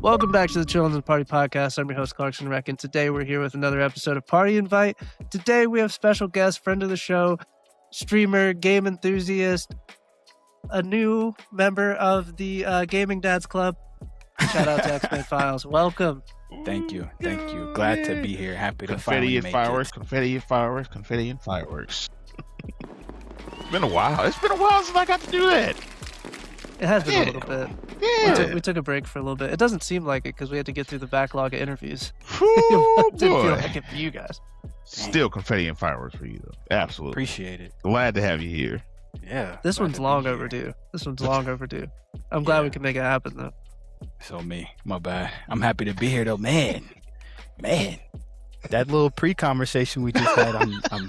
Welcome back to the Chillin and Party podcast. I'm your host, Clarkson Reck, and today we're here with another episode of Party Invite. Today we have special guest, friend of the show, streamer, game enthusiast, a new member of the Gaming Dads Club. Shout out to XManFiles. Welcome. Thank you. Glad to be here. Happy to finally make it. Confetti and fireworks. It's been a while since I got to do that. It has been a little bit. Yeah. We took a break for a little bit. It doesn't seem like it because we had to get through the backlog of interviews. Ooh, Didn't boy. feel like it for you guys. Still confetti and fireworks for you, though. Absolutely. Appreciate it. Glad to have you here. Yeah. This glad one's to be long here. overdue. I'm glad we can make it happen, though. So my bad. I'm happy to be here though, man. That little pre-conversation we just had, I'm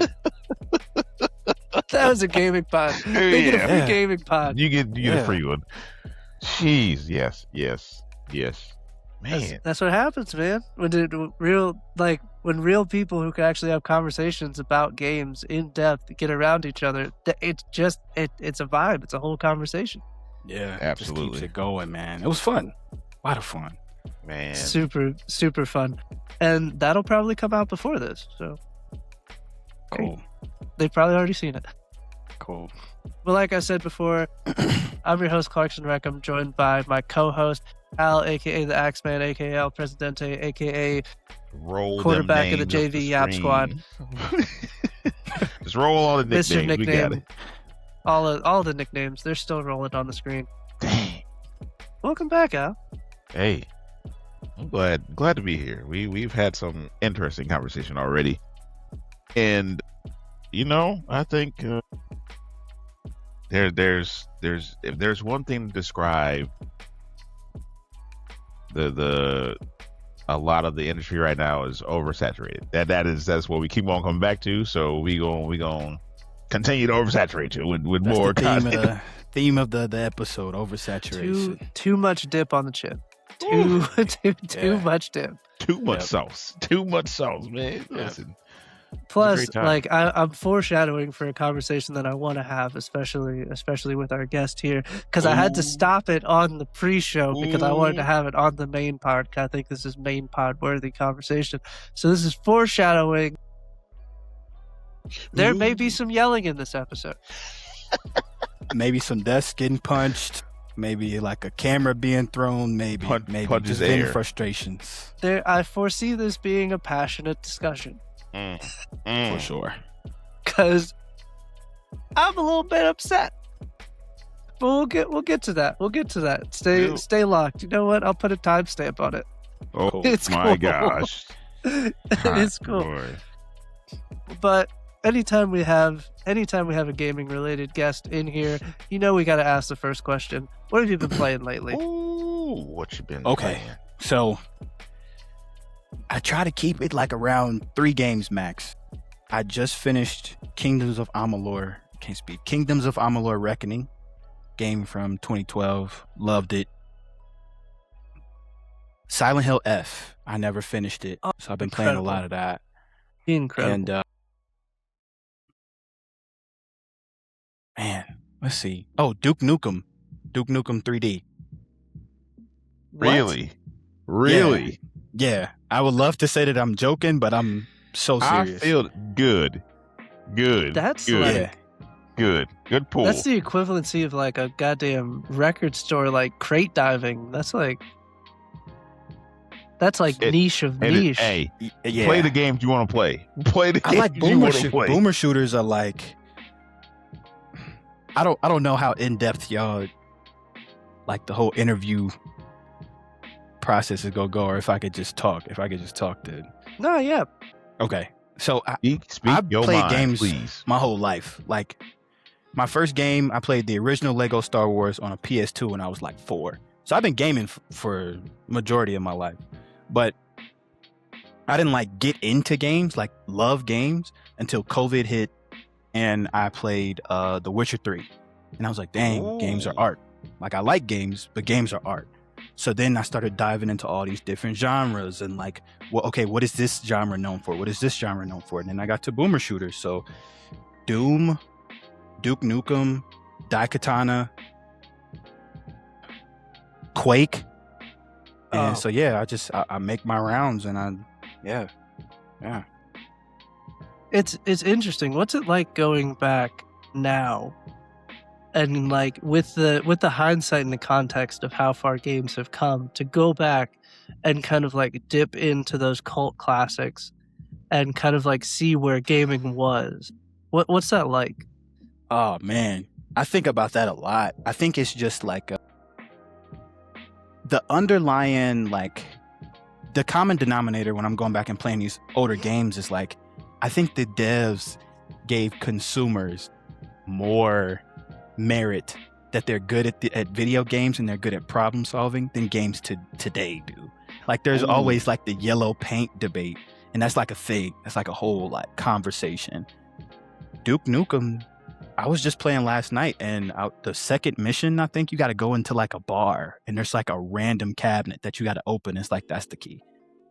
That was a gaming pod. Make it a free Yeah. gaming pod. You get Yeah. a free one. Jeez, yes. Man. That's what happens, man. When real people who can actually have conversations about games in depth get around each other, it's a vibe. It's a whole conversation. yeah, Absolutely. Just keeps it going, man. It was fun. A lot of fun. Man. Super, super fun. And that'll probably come out before this. So Cool. they've probably already seen it. Cool. But like I said before, I'm your host, Clarkson Reck. I'm joined by my co-host, Al, a.k.a. the Axeman, a.k.a. El Presidente, a.k.a. Roll them quarterback of the names up JV Yap screen. Squad. Just roll all the nicknames. Mr. We got Nickname. it. All the nicknames, they're still rolling on the screen. Dang. Welcome back, Al. Hey, I'm glad to be here. We've had some interesting conversation already, and I think there's if there's one thing to describe the a lot of the industry right now is oversaturated. That's what we keep on coming back to. So we going continue to oversaturate too with That's more the theme content. of the theme of the episode, oversaturation. Too much dip on the chin. Too Yeah. much dip. Too much Yep. sauce. Too much sauce, man. Listen. Plus, great time. like I'm foreshadowing for a conversation that I want to have, especially with our guest here, because I had to Ooh. stop it on the pre-show because I wanted to Ooh. have it on the main pod. 'Cause I think this is main pod worthy conversation. So this is foreshadowing. There may be some yelling in this episode. Maybe some desks getting punched. Maybe like a camera being thrown. Maybe Punches just venting air. frustrations I foresee this being a passionate discussion for sure. because I'm a little bit upset. But we'll get to that. We'll get to that. We'll- Stay locked. You know what? I'll put a timestamp on it. Oh Cool. It's my cool. gosh. It's cool. Boy. But anytime we have a gaming related guest in here, we got to ask the first question. What have you been playing lately? Ooh, what you been Okay. playing? So I try to keep it like around 3 games max. I just finished Kingdoms of Amalur Reckoning, game from 2012. Loved it. Silent Hill F. I never finished it, so I've been playing a incredible. lot of that. Incredible. And man, let's see. Oh, Duke Nukem 3D. Really? Really? Yeah, I would love to say that I'm joking, but I'm so serious. I feel good. That's good. like Yeah. Good pool. that's the equivalency of like a goddamn record store like crate diving. That's like It- niche of And it- niche. hey, Yeah. play the games you want to play. Play the I games like you want to play. boomer shooters are like I don't know how in depth y'all like the whole interview process is gonna go, or if I could just talk. Then No, yeah. okay. So Speak I've your played mind, games please. my whole life. Like my first game, I played the original Lego Star Wars on a PS2 when I was like 4. So I've been gaming for majority of my life, but I didn't like get into games, like love games, until COVID hit, and I played The Witcher 3, and I was like, dang, games are Ooh. art. Like I like games, but games are art. So then I started diving into all these different genres and like, well, okay, what is this genre known for? What is this genre known for? And then I got to boomer shooters. So Doom, Duke Nukem, Daikatana, Quake, And Oh. so yeah, I make my rounds and yeah. It's interesting. What's it like going back now, and like with the hindsight and the context of how far games have come, to go back and kind of like dip into those cult classics and kind of like see where gaming was. What's that like? Oh man, I think about that a lot. I think it's just like the underlying, like the common denominator when I'm going back and playing these older games is like, I think the devs gave consumers more merit that they're good at video games and they're good at problem solving than games today do. Like there's always like the yellow paint debate, and that's like a thing. That's like a whole like conversation. Duke Nukem, I was just playing last night, and the second mission, I think you got to go into like a bar, and there's like a random cabinet that you got to open. It's like that's the key,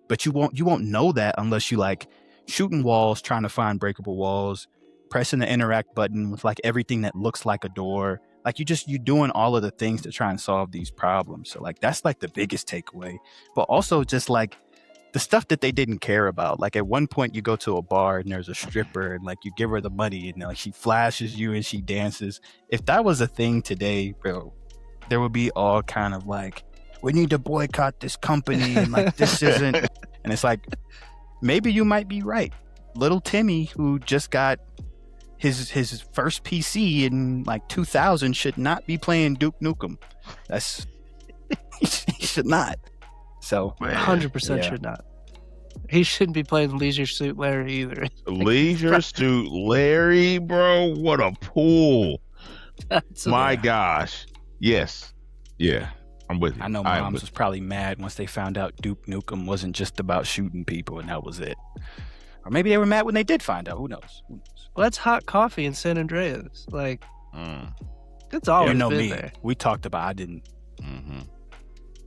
but you won't know that unless you like shooting walls, trying to find breakable walls, pressing the interact button with like everything that looks like a door. Like you're doing all of the things to try and solve these problems. So like that's like the biggest takeaway. But also just like the stuff that they didn't care about. Like at one point you go to a bar and there's a stripper and like you give her the money and like she flashes you and she dances. If that was a thing today, bro, there would be all kind of like, we need to boycott this company and like this isn't. And it's like, maybe you might be right. Little Timmy, who just got his first PC in like 2000, should not be playing Duke Nukem. That's he should not. So 100% should not. He shouldn't be playing Leisure Suit Larry either. Leisure Suit Larry, bro, what a pull! My gosh, yes, yeah, I'm with you. I know moms was probably mad once they found out Duke Nukem wasn't just about shooting people and that was it. Or maybe they were mad when they did find out. Who knows? Well, that's hot coffee in San Andreas. Like, it's always been there. We talked about. I didn't. Mm-hmm.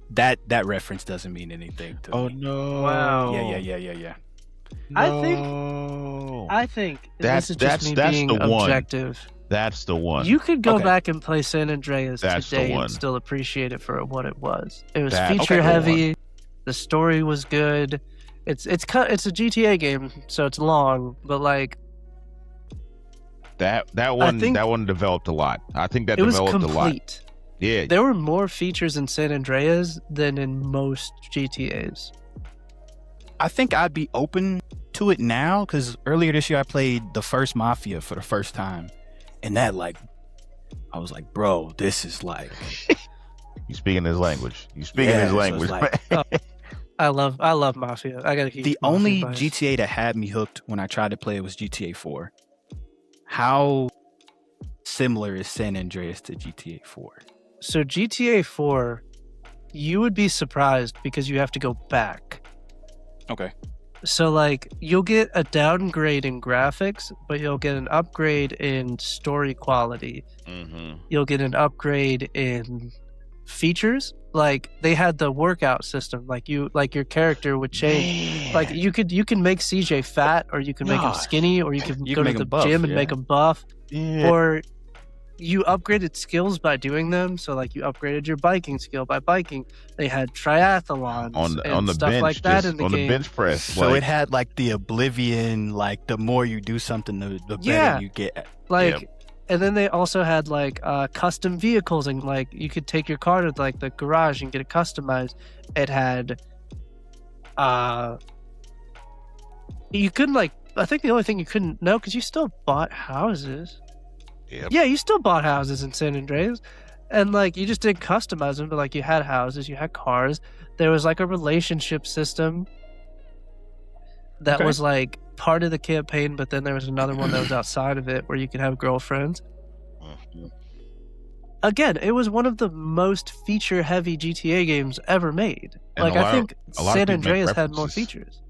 That reference doesn't mean anything to me. Oh no! Wow. Yeah. No. I think this is just me that's being the one. objective. That's the one. You could go back and play San Andreas That's today the one. and still appreciate it for what it was. It was That's feature the heavy. one. The story was good. It's a GTA game, so it's long, but like that one developed a lot. I think that it was developed complete. a lot. Yeah. There were more features in San Andreas than in most GTAs. I think I'd be open to it now because earlier this year I played the first Mafia for the first time, and that like I was like, bro, this is like You speaking his language. You speaking his language. So like, I love Mafia. I gotta keep the Mafia only biased. GTA that had me hooked when I tried to play it was GTA 4. How similar is San Andreas to GTA 4? So GTA 4, you would be surprised because you have to go back. Okay. So like you'll get a downgrade in graphics, but you'll get an upgrade in story quality. Mm-hmm. You'll get an upgrade in features. Like they had the workout system. Like your character would change. Man. Like you can make CJ fat, or you can make him Gosh. skinny, or you can You go can to make the him buff, gym and yeah. make him buff. Yeah. Or you upgraded skills by doing them. So like you upgraded your biking skill by biking. They had triathlons on the stuff bench, like that just in the on game. the bench press. So it had like the Oblivion, like the more you do something, the better Yeah. you get. Like, and then they also had like custom vehicles, and like you could take your car to like the garage and get it customized. It had, you couldn't like. I think the only thing you couldn't know because you still bought houses. Yep. Yeah, you still bought houses in San Andreas, and like you just didn't customize them, but like you had houses, you had cars. There was like a relationship system that Okay. was like part of the campaign, but then there was another one that was outside of it where you could have girlfriends. Mhm. Again, it was one of the most feature-heavy GTA games ever made. And Like a I lot think a lot of San people make Andreas had more references. features.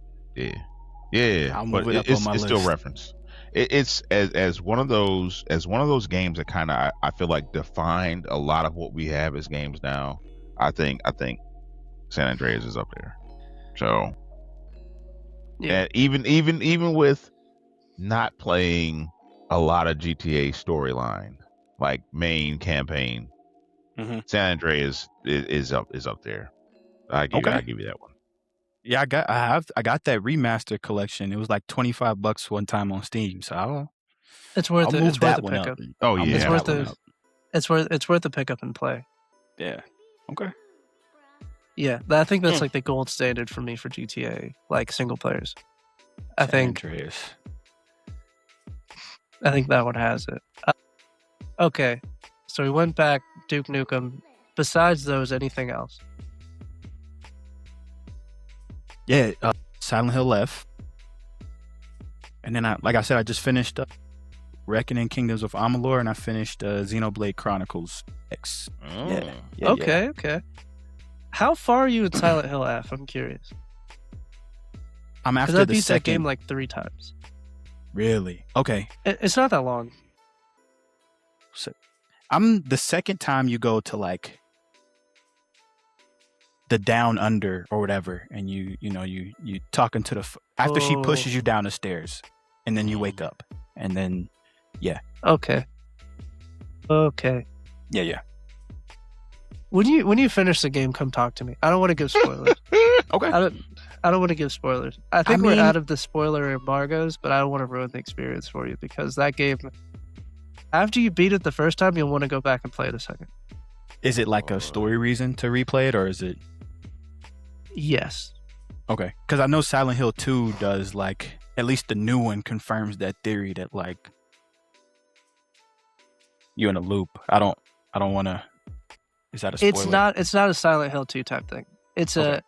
Yeah, I'll but move it up it's on my it's still list. reference. It's as one of those games that kind of I feel like defined a lot of what we have as games now. I think San Andreas is up there. So Yeah. and even with not playing a lot of GTA storyline, like main campaign, Mhm. San Andreas is up there. I give Okay. you that one. Yeah, I got that remaster collection. It was like $25 one time on Steam. So It's worth I'll it. move It's worth that a one up. pickup. Oh I'll yeah, move It's worth that one it. up. It's worth a pick up and play. Yeah. Okay. Yeah, I think that's like the gold standard for me for GTA, like single players. I San think Andreas. that one has it. Okay, so we went back Duke Nukem. Besides those, anything else? Yeah, Silent Hill F. And then like I said, I just finished Reckoning Kingdoms of Amalur, and I finished Xenoblade Chronicles X. Oh. Yeah. Okay. How far are you in Silent Hill F? I'm curious. I'm Because after I the beat that second. game like 3 times. Really? Okay. It's not that long. So I'm the second time you go to like the down under or whatever, and you talking to the after she pushes you down the stairs, and then you wake up, and then Okay. yeah. When you finish the game, come talk to me. I don't want to give spoilers. Okay. I don't want to give spoilers. I think mean- we're out of the spoiler embargoes, but I don't want to ruin the experience for you because that game, after you beat it the first time, you'll want to go back and play it a second. Is it like a story reason to replay it, or is it Yes. okay? Because I know Silent Hill 2 does, like, at least the new one confirms that theory that like you're in a loop. I don't want to. Is that a spoiler? It's not a Silent Hill 2 type thing. It's Okay.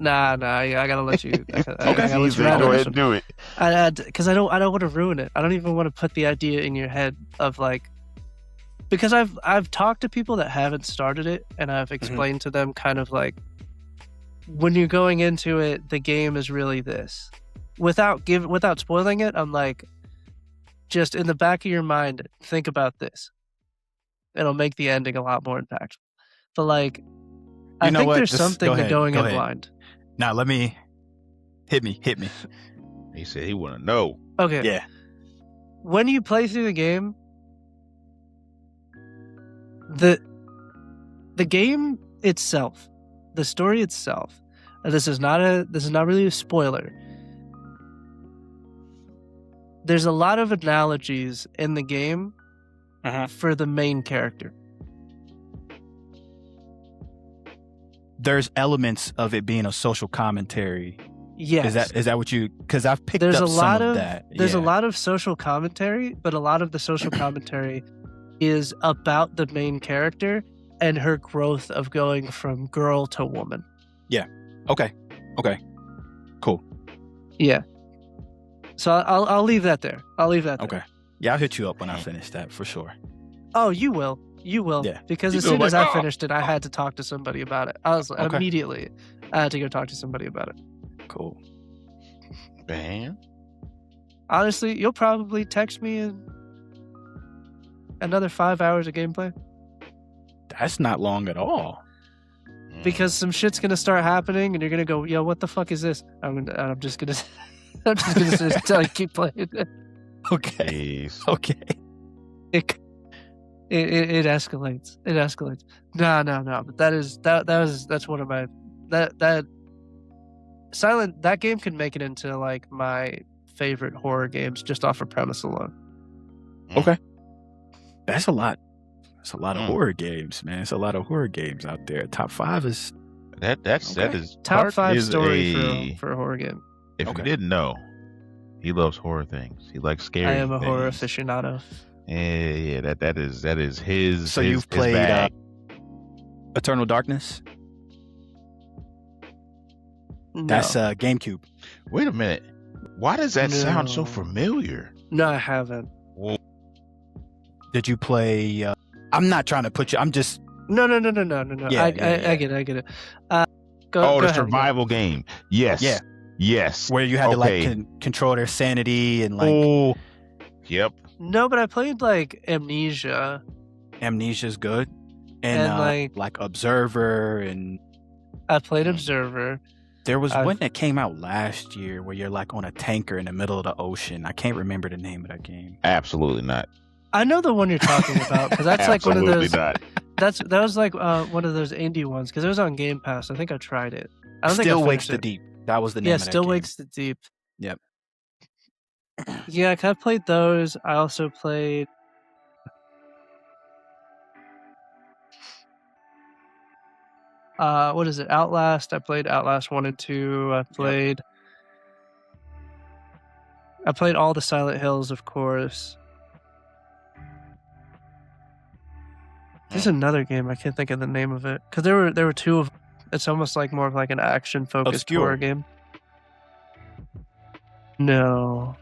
Nah, I gotta let you. I gotta let Easy, you ride go on ahead this and one. do it. Because I don't want to ruin it. I don't even want to put the idea in your head of like, because I've talked to people that haven't started it, and I've explained to them kind of like, when you're going into it, the game is really this. Without spoiling it, I'm like, just in the back of your mind, think about this. It'll make the ending a lot more impactful. But like, I know think what? there's Just something go to ahead, going go in ahead. blind. Now let me hit me. He said he want to know. Okay. Yeah. When you play through the game, the game itself, the story itself, and this is not really a spoiler. There's a lot of analogies in the game for the main character. There's elements of it being a social commentary. Yes. Is that what you? Because I've picked There's up a some lot of of that. There's a Yeah. lot of social commentary, but a lot of the social commentary is about the main character and her growth of going from girl to woman. Okay. Cool. Yeah. So I'll leave that there. I'll leave that there. Okay. Yeah, I'll hit you up when I finish that for sure. Oh, you will. You will. Yeah. Because You as go soon as like, I "Oh." finished it, I had to talk to somebody about it. I was Okay. immediately, I had to go talk to somebody about it. Cool. Bam. Honestly, you'll probably text me in another 5 hours of gameplay That's not long at all. because some shit's gonna start happening, and you're gonna go, "Yo, what the fuck is this?" I'm just gonna, I'm just gonna tell you keep playing. Okay. Jeez. Okay. It escalates. It escalates. No. But that's one of my that game could make it into like my favorite horror games just off of premise alone. Okay. That's a lot. That's a lot of Mm. horror games, man. It's a lot of horror games out there. Top 5 is That is Top Clark 5 is story for a horror game. If Okay. you didn't know, he loves horror things. He likes scary. I am a horror things. aficionado. Yeah. That is his. So his, you've his played bag. Eternal Darkness. No. That's GameCube. Wait a minute. Why does that sound so No. familiar? No, I haven't. Did you play? I'm not trying to put you. I'm just. No. Yeah, I yeah. get it. Oh, Go the ahead. survival game. Yes. Yeah. Yes. Where you had to like Okay. control their sanity and like Oh. Yep. No, but I played like Amnesia. Amnesia's good, and like Observer, and I played Observer. there was I've- one that came out last year where you're like on a tanker in the middle of the ocean. I can't remember the name of that game. Absolutely not. I know the one you're talking about because that's like one of Absolutely those. not. That was like one of those indie ones because it was on Game Pass. I think I tried it. I don't think I Still Wakes finished the it. Deep. That was the name Yeah, of that Still game. Wakes the Deep. Yep. Yeah, I played those. I also played. What is it? Outlast. I played Outlast 1 and 2. I played all the Silent Hills, of course. There's another game I can't think of the name of it because there were two of. It's almost like more of like an action focused Obscure. horror game. No,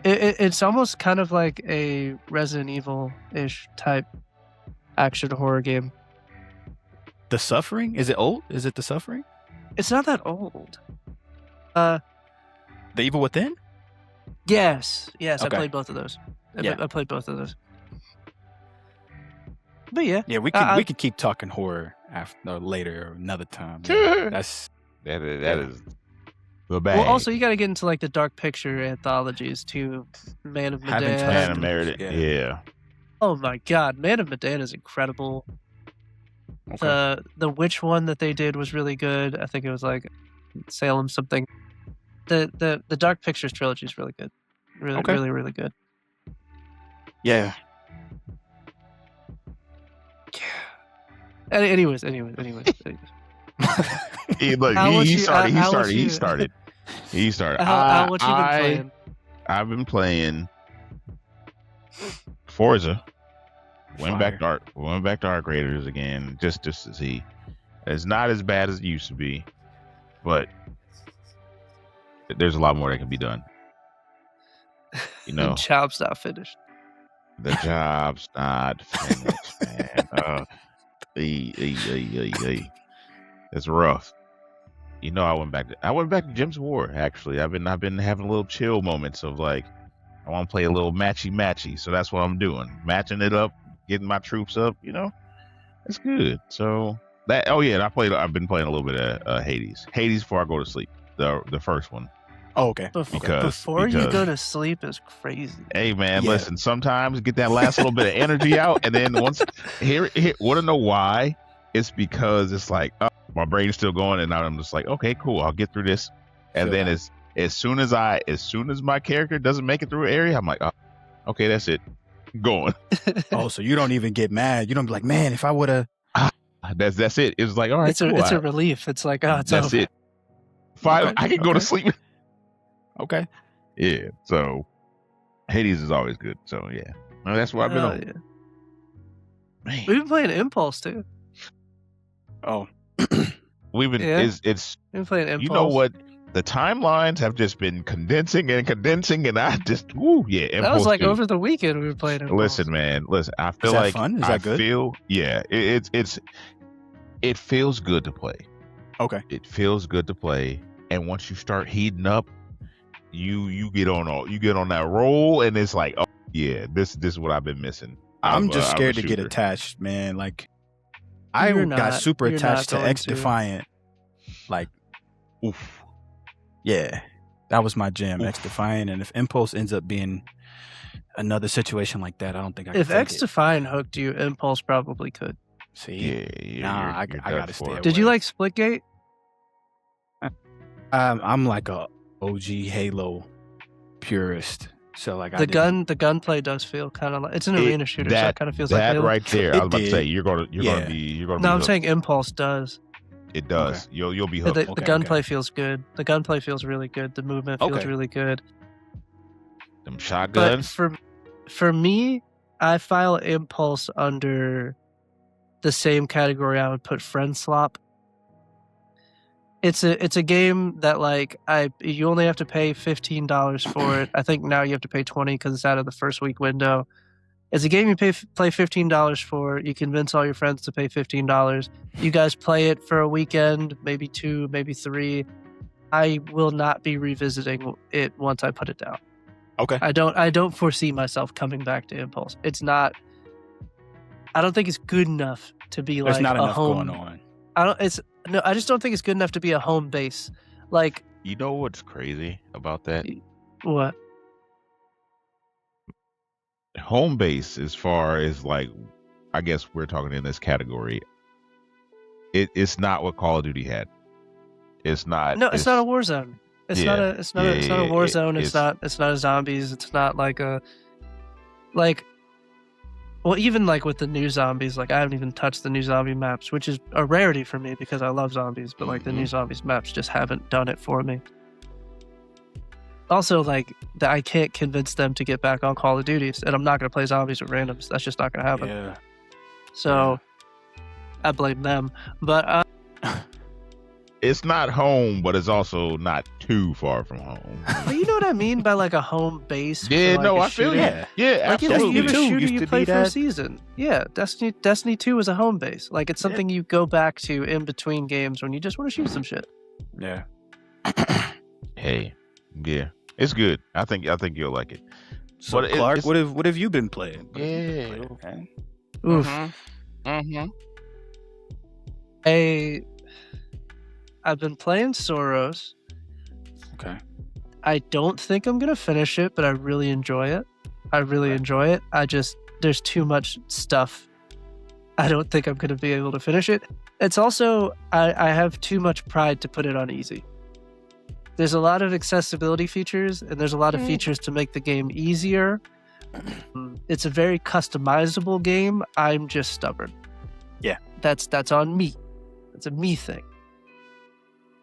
it's almost kind of like a Resident Evil ish type action horror game. The Suffering? Is it old? Is it The Suffering? It's not that old. The Evil Within? Yes, I Okay. played both of those. Yeah. I played both of those. But yeah, Yeah, we can keep talking horror after or later or another time. That's that is the bag. well, also you got to get into like the dark picture anthologies too. Man of Haven't touched Man Medan. of Meredith. Yeah. Yeah. Oh my God, Man of Medan is incredible. okay. The witch one that they did was really good. I think it was like Salem something. The Dark Pictures trilogy is really good. Really, Okay. really, really good. Yeah. Anyways. Look, How was he you- started. how was He you- started. He started. What you been playing? I've been playing Forza. Went back to Arc Raiders again, just to see. It's not as bad as it used to be, but there's a lot more that can be done. You know, The job's not finished. the job's not finished, man. It's rough. You know, I went back to Gems of War. Actually, I've been having little chill moments of like, I want to play a little matchy. So that's what I'm doing, matching it up, getting my troops up. You know, it's good. So that. Oh yeah, and I've been playing a little bit of Hades before I go to sleep. The first one. Oh, okay. Before you go to sleep is crazy. Hey man, Yeah. listen. Sometimes get that last little bit of energy out, and then once here, want to know why? It's because it's like my brain's still going, and I'm just like, okay, cool, I'll get through this. And Feel then that. as soon as my character doesn't make it through an area, I'm like, oh, okay, that's it, going. Oh, so you don't even get mad. You don't be like, man, if I would have. That's it. It's like, all right, It's cool. a relief. It's like, oh, it's that's over. it. Fine, Okay, I can go to okay. sleep. Okay. Yeah. So Hades is always good. So yeah, well, that's what I've been Hell on. yeah. Man. We've been playing Impulse too. Oh. We've been Yeah. it's We've been playing Impulse. you know what, the timelines have just been condensing, and I just yeah. That was Impulse like 2. over the weekend we were playing Impulse. Listen, man, listen. I feel that like fun? Is I that good? feel it feels good to play. Okay. It feels good to play, and once you start heating up, you get on that roll, and it's like, oh yeah, this is what I've been missing. I'm of, just of a scared to get shooter. attached, man. Like, I You're got not. super You're attached not to going X to. Defiant. Like, Oof. yeah, that was my jam, Oof. X Defiant. And if Impulse ends up being another situation like that, I don't think I can If take X it. Defiant hooked you, Impulse probably could. See, Yeah, you're, Nah, you're I done gotta for stay it. Did you away. like Splitgate? I'm like a OG Halo purist. So like The gunplay does feel kind of like it's an It- arena shooter, so it kind of feels like that Halo. right there. I It was about to say did. you're gonna Yeah. be No, I'm hooked. saying Impulse does. It does. Okay. You'll be The, hooked. the Okay, gunplay feels good. The gunplay feels really good. The movement feels Okay. really good. Them But shotguns. for me, I file Impulse under the same category I would put Friend Slop. It's a game that like you only have to pay $15 for it. I think now you have to pay $20 because it's out of the first week window. It's a game you play $15 for. You convince all your friends to pay $15. You guys play it for a weekend, maybe 2, maybe 3. I will not be revisiting it once I put it down. Okay. I don't foresee myself coming back to Impulse. It's not. I don't think it's good enough to be There's like not a enough home. going on. I just don't think it's good enough to be a home base. Like You know what's crazy about that? what? home base, as far as like, I guess we're talking in this category. It's not what Call of Duty had. It's not. No, it's not a war zone. It's not a war zone. It's not a zombies. It's not like a well, even like with the new zombies, like I haven't even touched the new zombie maps, which is a rarity for me because I love zombies, but like the new zombies maps just haven't done it for me. Also, like I can't convince them to get back on Call of Duty, and I'm not going to play zombies with randoms. That's just not going to happen. Yeah. So I blame them. But it's not home, but it's also not too far from home. but you know what I mean by like a home base? Yeah, for, like, no, a I feel shooter? you. Yeah, Like you absolutely. have a shooter Used you to play be for a that. season. Yeah, Destiny 2 is a home base. Like it's something you go back to in between games when you just want to shoot some shit. Yeah. Hey, yeah, it's good. I think you'll like it. So But Clark, it's- what have you been playing? Yeah. Okay. Oof. Mm-hmm. I've been playing Soros. Okay. I don't think I'm gonna finish it, but I really enjoy it. There's too much stuff. I don't think I'm gonna be able to finish it. It's also I have too much pride to put it on easy. There's a lot of accessibility features, and there's a lot of features to make the game easier. It's a very customizable game. I'm just stubborn. Yeah. That's on me. It's a me thing.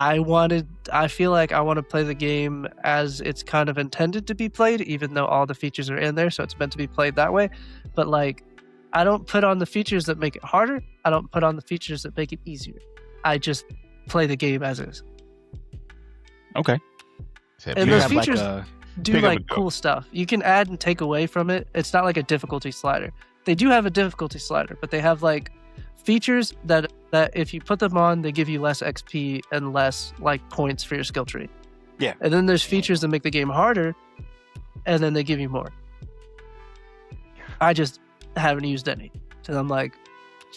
I feel like I want to play the game as it's kind of intended to be played, even though all the features are in there, so it's meant to be played that way. But like, I don't put on the features that make it harder. I don't put on the features that make it easier. I just play the game as is. Okay. And those have, like, features a- do pick up like and go. cool stuff. You can add and take away from it. It's not like a difficulty slider. They do have a difficulty slider, but they have like features that if you put them on, they give you less XP and less like points for your skill tree. Yeah. And then there's features that make the game harder, and then they give you more. I just haven't used any, so I'm like,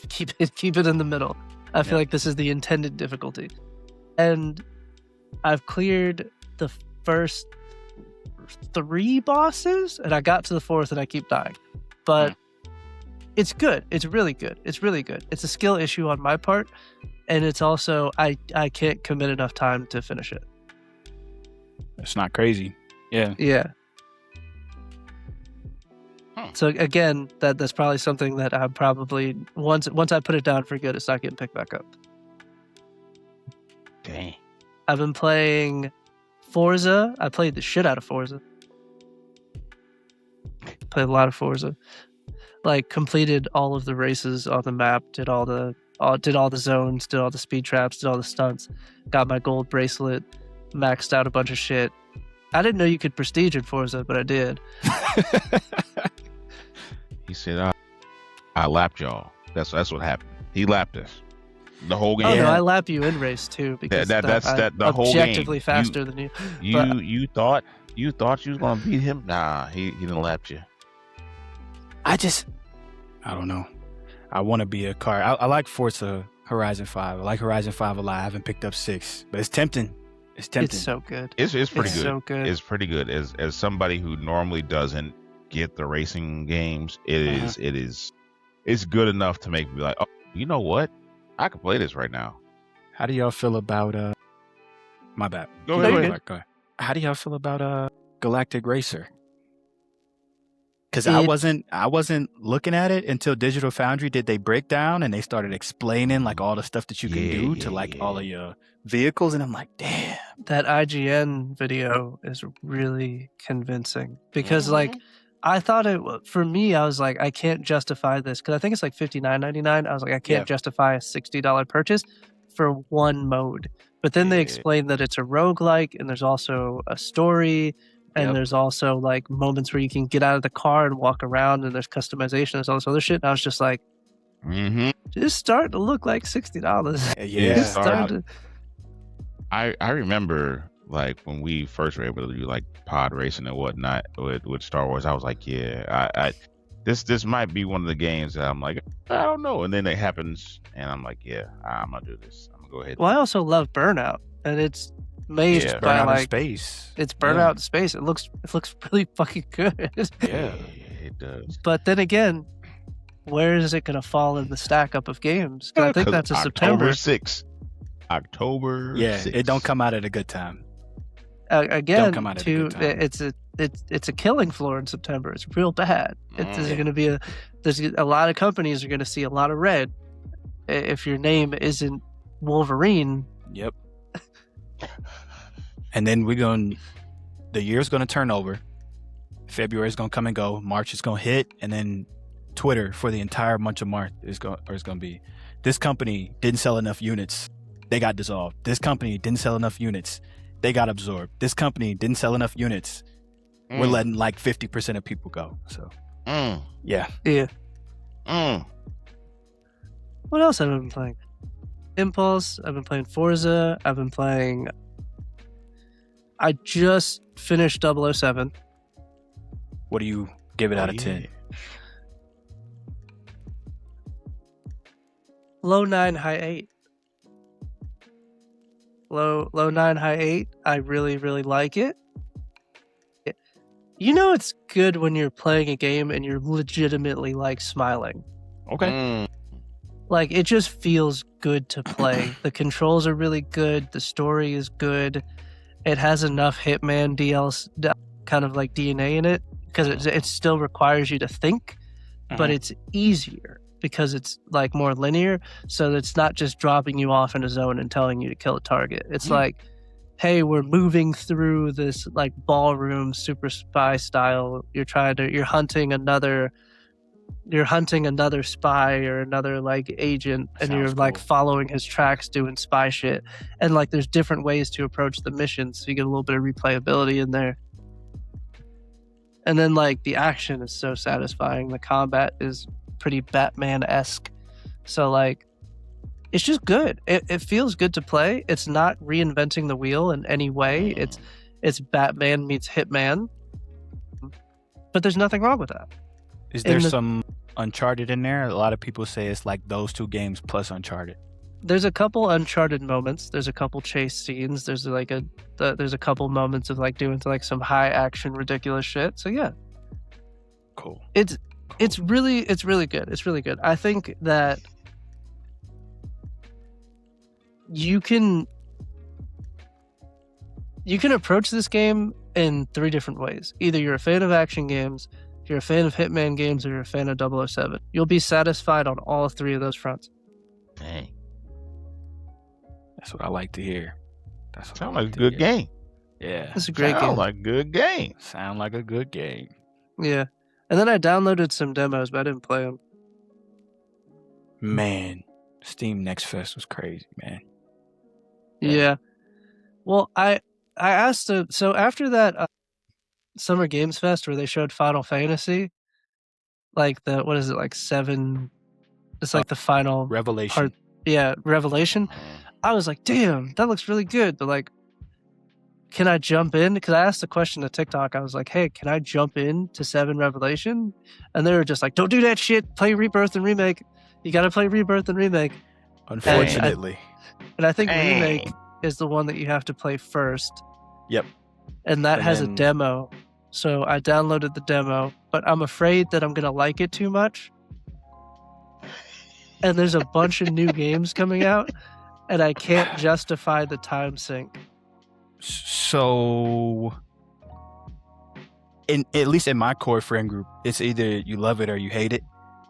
keep it in the middle. I feel like this is the intended difficulty, and I've cleared the first 3 bosses, and I got to the 4th, and I keep dying. But it's good. It's really good. It's really good. It's a skill issue on my part, and it's also I can't commit enough time to finish it. It's not crazy. Yeah. Yeah. Huh. So again, that's probably something that I'm probably once I put it down for good, it's not getting picked back up. Dang. I've been playing Forza. I played the shit out of Forza. Played a lot of Forza. Like completed all of the races on the map, did all the zones, did all the speed traps, did all the stunts, got my gold bracelet, maxed out a bunch of shit. I didn't know you could prestige in Forza, but I did. He said, "I lapped y'all." That's what happened. He lapped us the whole game. Oh no, Yeah. I lap you in race too because That's I'm the whole game. objectively faster than you. But- You thought you was gonna beat him? Nah, he didn't lap you. I don't know. I want to be a car. I like Forza Horizon 5. I like Horizon 5 a lot. I haven't picked up 6, but it's tempting. It's tempting. It's so good. It's pretty It's good. so good. It's pretty good. As somebody who normally doesn't get the racing games, it's good enough to make me like, oh, you know what? I can play this right now. How do y'all feel about my bad. Go No, ahead. you're Go good. ahead. Go ahead. How do y'all feel about Galactic Racer? Because It- I wasn't looking at it until Digital Foundry did they breakdown and they started explaining like all the stuff that you can do to like all of your vehicles, and I'm like, damn. That IGN video is really convincing because like I thought for me, I was like, I can't justify this because I think it's like $59.99. I was like, I can't justify a $60 purchase for one mode. But then they Yeah. explained that it's a roguelike and there's also a story and Yep. there's also like moments where you can get out of the car and walk around and there's customization and all this other shit. And I was just like, Mm-hmm. it's starting to look like $60. Yeah. It's starting to- I remember like when we first were able to do like pod racing and whatnot with Star Wars. I was like, yeah, I this might be one of the games that I'm like, I don't know. And then it happens, and I'm like, yeah, I'm gonna do this. I'm gonna go ahead. Well, I also love Burnout, and it's made Yeah. by Burnout in like space. it's Burnout in space. It looks really fucking good. Yeah. It does. But then again, where is it going to fall in the stack up of games? 'Cause I think that's a September. October 6th. October. Yeah, 6th. it don't come out at a good time. Again, come out at a good time. it's a killing floor in September. It's real bad. There's going to be there's a lot of companies are going to see a lot of red if your name isn't Wolverine. Yep. And then the year's going to turn over. February is going to come and go. March is going to hit, and then Twitter for the entire month of March is going to be, this company didn't sell enough units, they got dissolved. This company didn't sell enough units, they got absorbed. This company didn't sell enough units, we're letting like 50% of people go. So yeah. What else have I been playing? Impulse. I've been playing Forza. I've been playing. I just finished 007. What do you give it out of 10? Low 9, high 8. Low 9, high 8. I really, really like it. You know it's good when you're playing a game and you're legitimately like smiling. Okay. Like it just feels good to play. The controls are really good. The story is good. It has enough Hitman DLC kind of like DNA in it because it still requires you to think, but it's easier because it's like more linear. So it's not just dropping you off in a zone and telling you to kill a target. It's like, hey, we're moving through this like ballroom super spy style. You're hunting another spy or another like agent, and Sounds you're like cool. following his tracks doing spy shit. And like there's different ways to approach the missions, so you get a little bit of replayability in there. And then like the action is so satisfying. The combat is pretty Batman-esque. So like it's just good. It feels good to play. It's not reinventing the wheel in any way. It's Batman meets Hitman. But there's nothing wrong with that. Is there some Uncharted in there? A lot of people say it's like those two games plus Uncharted. There's a couple Uncharted moments. There's a couple chase scenes. There's like there's a couple moments of like doing like some high action ridiculous shit. So yeah, Cool. it's really good. It's really good. I think that you can approach this game in 3 different ways. Either you're a fan of action games, if you're a fan of Hitman games, or you're a fan of 007. You'll be satisfied on all 3 of those fronts. Dang. That's what I like to hear. Sound like a good game. Yeah. It's a great game. Sound like a good game. Sound like a good game. Yeah. And then I downloaded some demos, but I didn't play them. Man, Steam Next Fest was crazy, man. Yeah. Well, I asked so after that Summer Games Fest where they showed Final Fantasy, like what is it, like 7? It's like the final Revelation. part. Yeah, Revelation. I was like, damn, that looks really good. But like, can I jump in? Because I asked the question to TikTok. I was like, hey, can I jump in to 7 Revelation? And they were just like, don't do that shit. Play Rebirth and Remake. You got to play Rebirth and Remake. Unfortunately. And I think Remake is the one that you have to play first. Yep. And that has a demo. So I downloaded the demo, but I'm afraid that I'm going to like it too much. And there's a bunch of new games coming out, and I can't justify the time sink. So, at least in my core friend group, it's either you love it or you hate it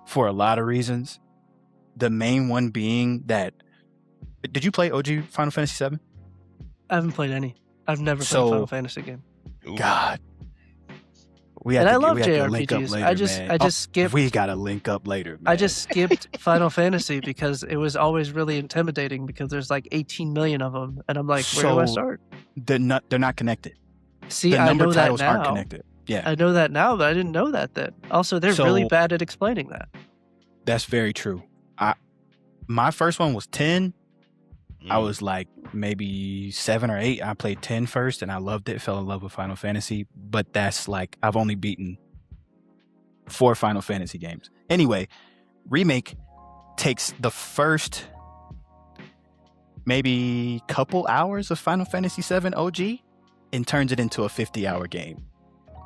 for a lot of reasons. The main one being that, did you play OG Final Fantasy VII? I haven't played any. I've never played a Final Fantasy game. God. I love link up JRPGs. later, I just skipped. We gotta link up later, man. I just skipped Final Fantasy because it was always really intimidating because there's like 18 million of them, and I'm like, where do I start? They're not connected. See, I know that now. aren't connected. Yeah, I know that now, but I didn't know that then. Also, they're really bad at explaining that. That's very true. My first one was 10. I was like maybe 7 or 8. I played 10 first and I loved it, fell in love with Final Fantasy. But that's like, I've only beaten 4 Final Fantasy games. Anyway, Remake takes the first maybe couple hours of Final Fantasy VII OG and turns it into a 50-hour game.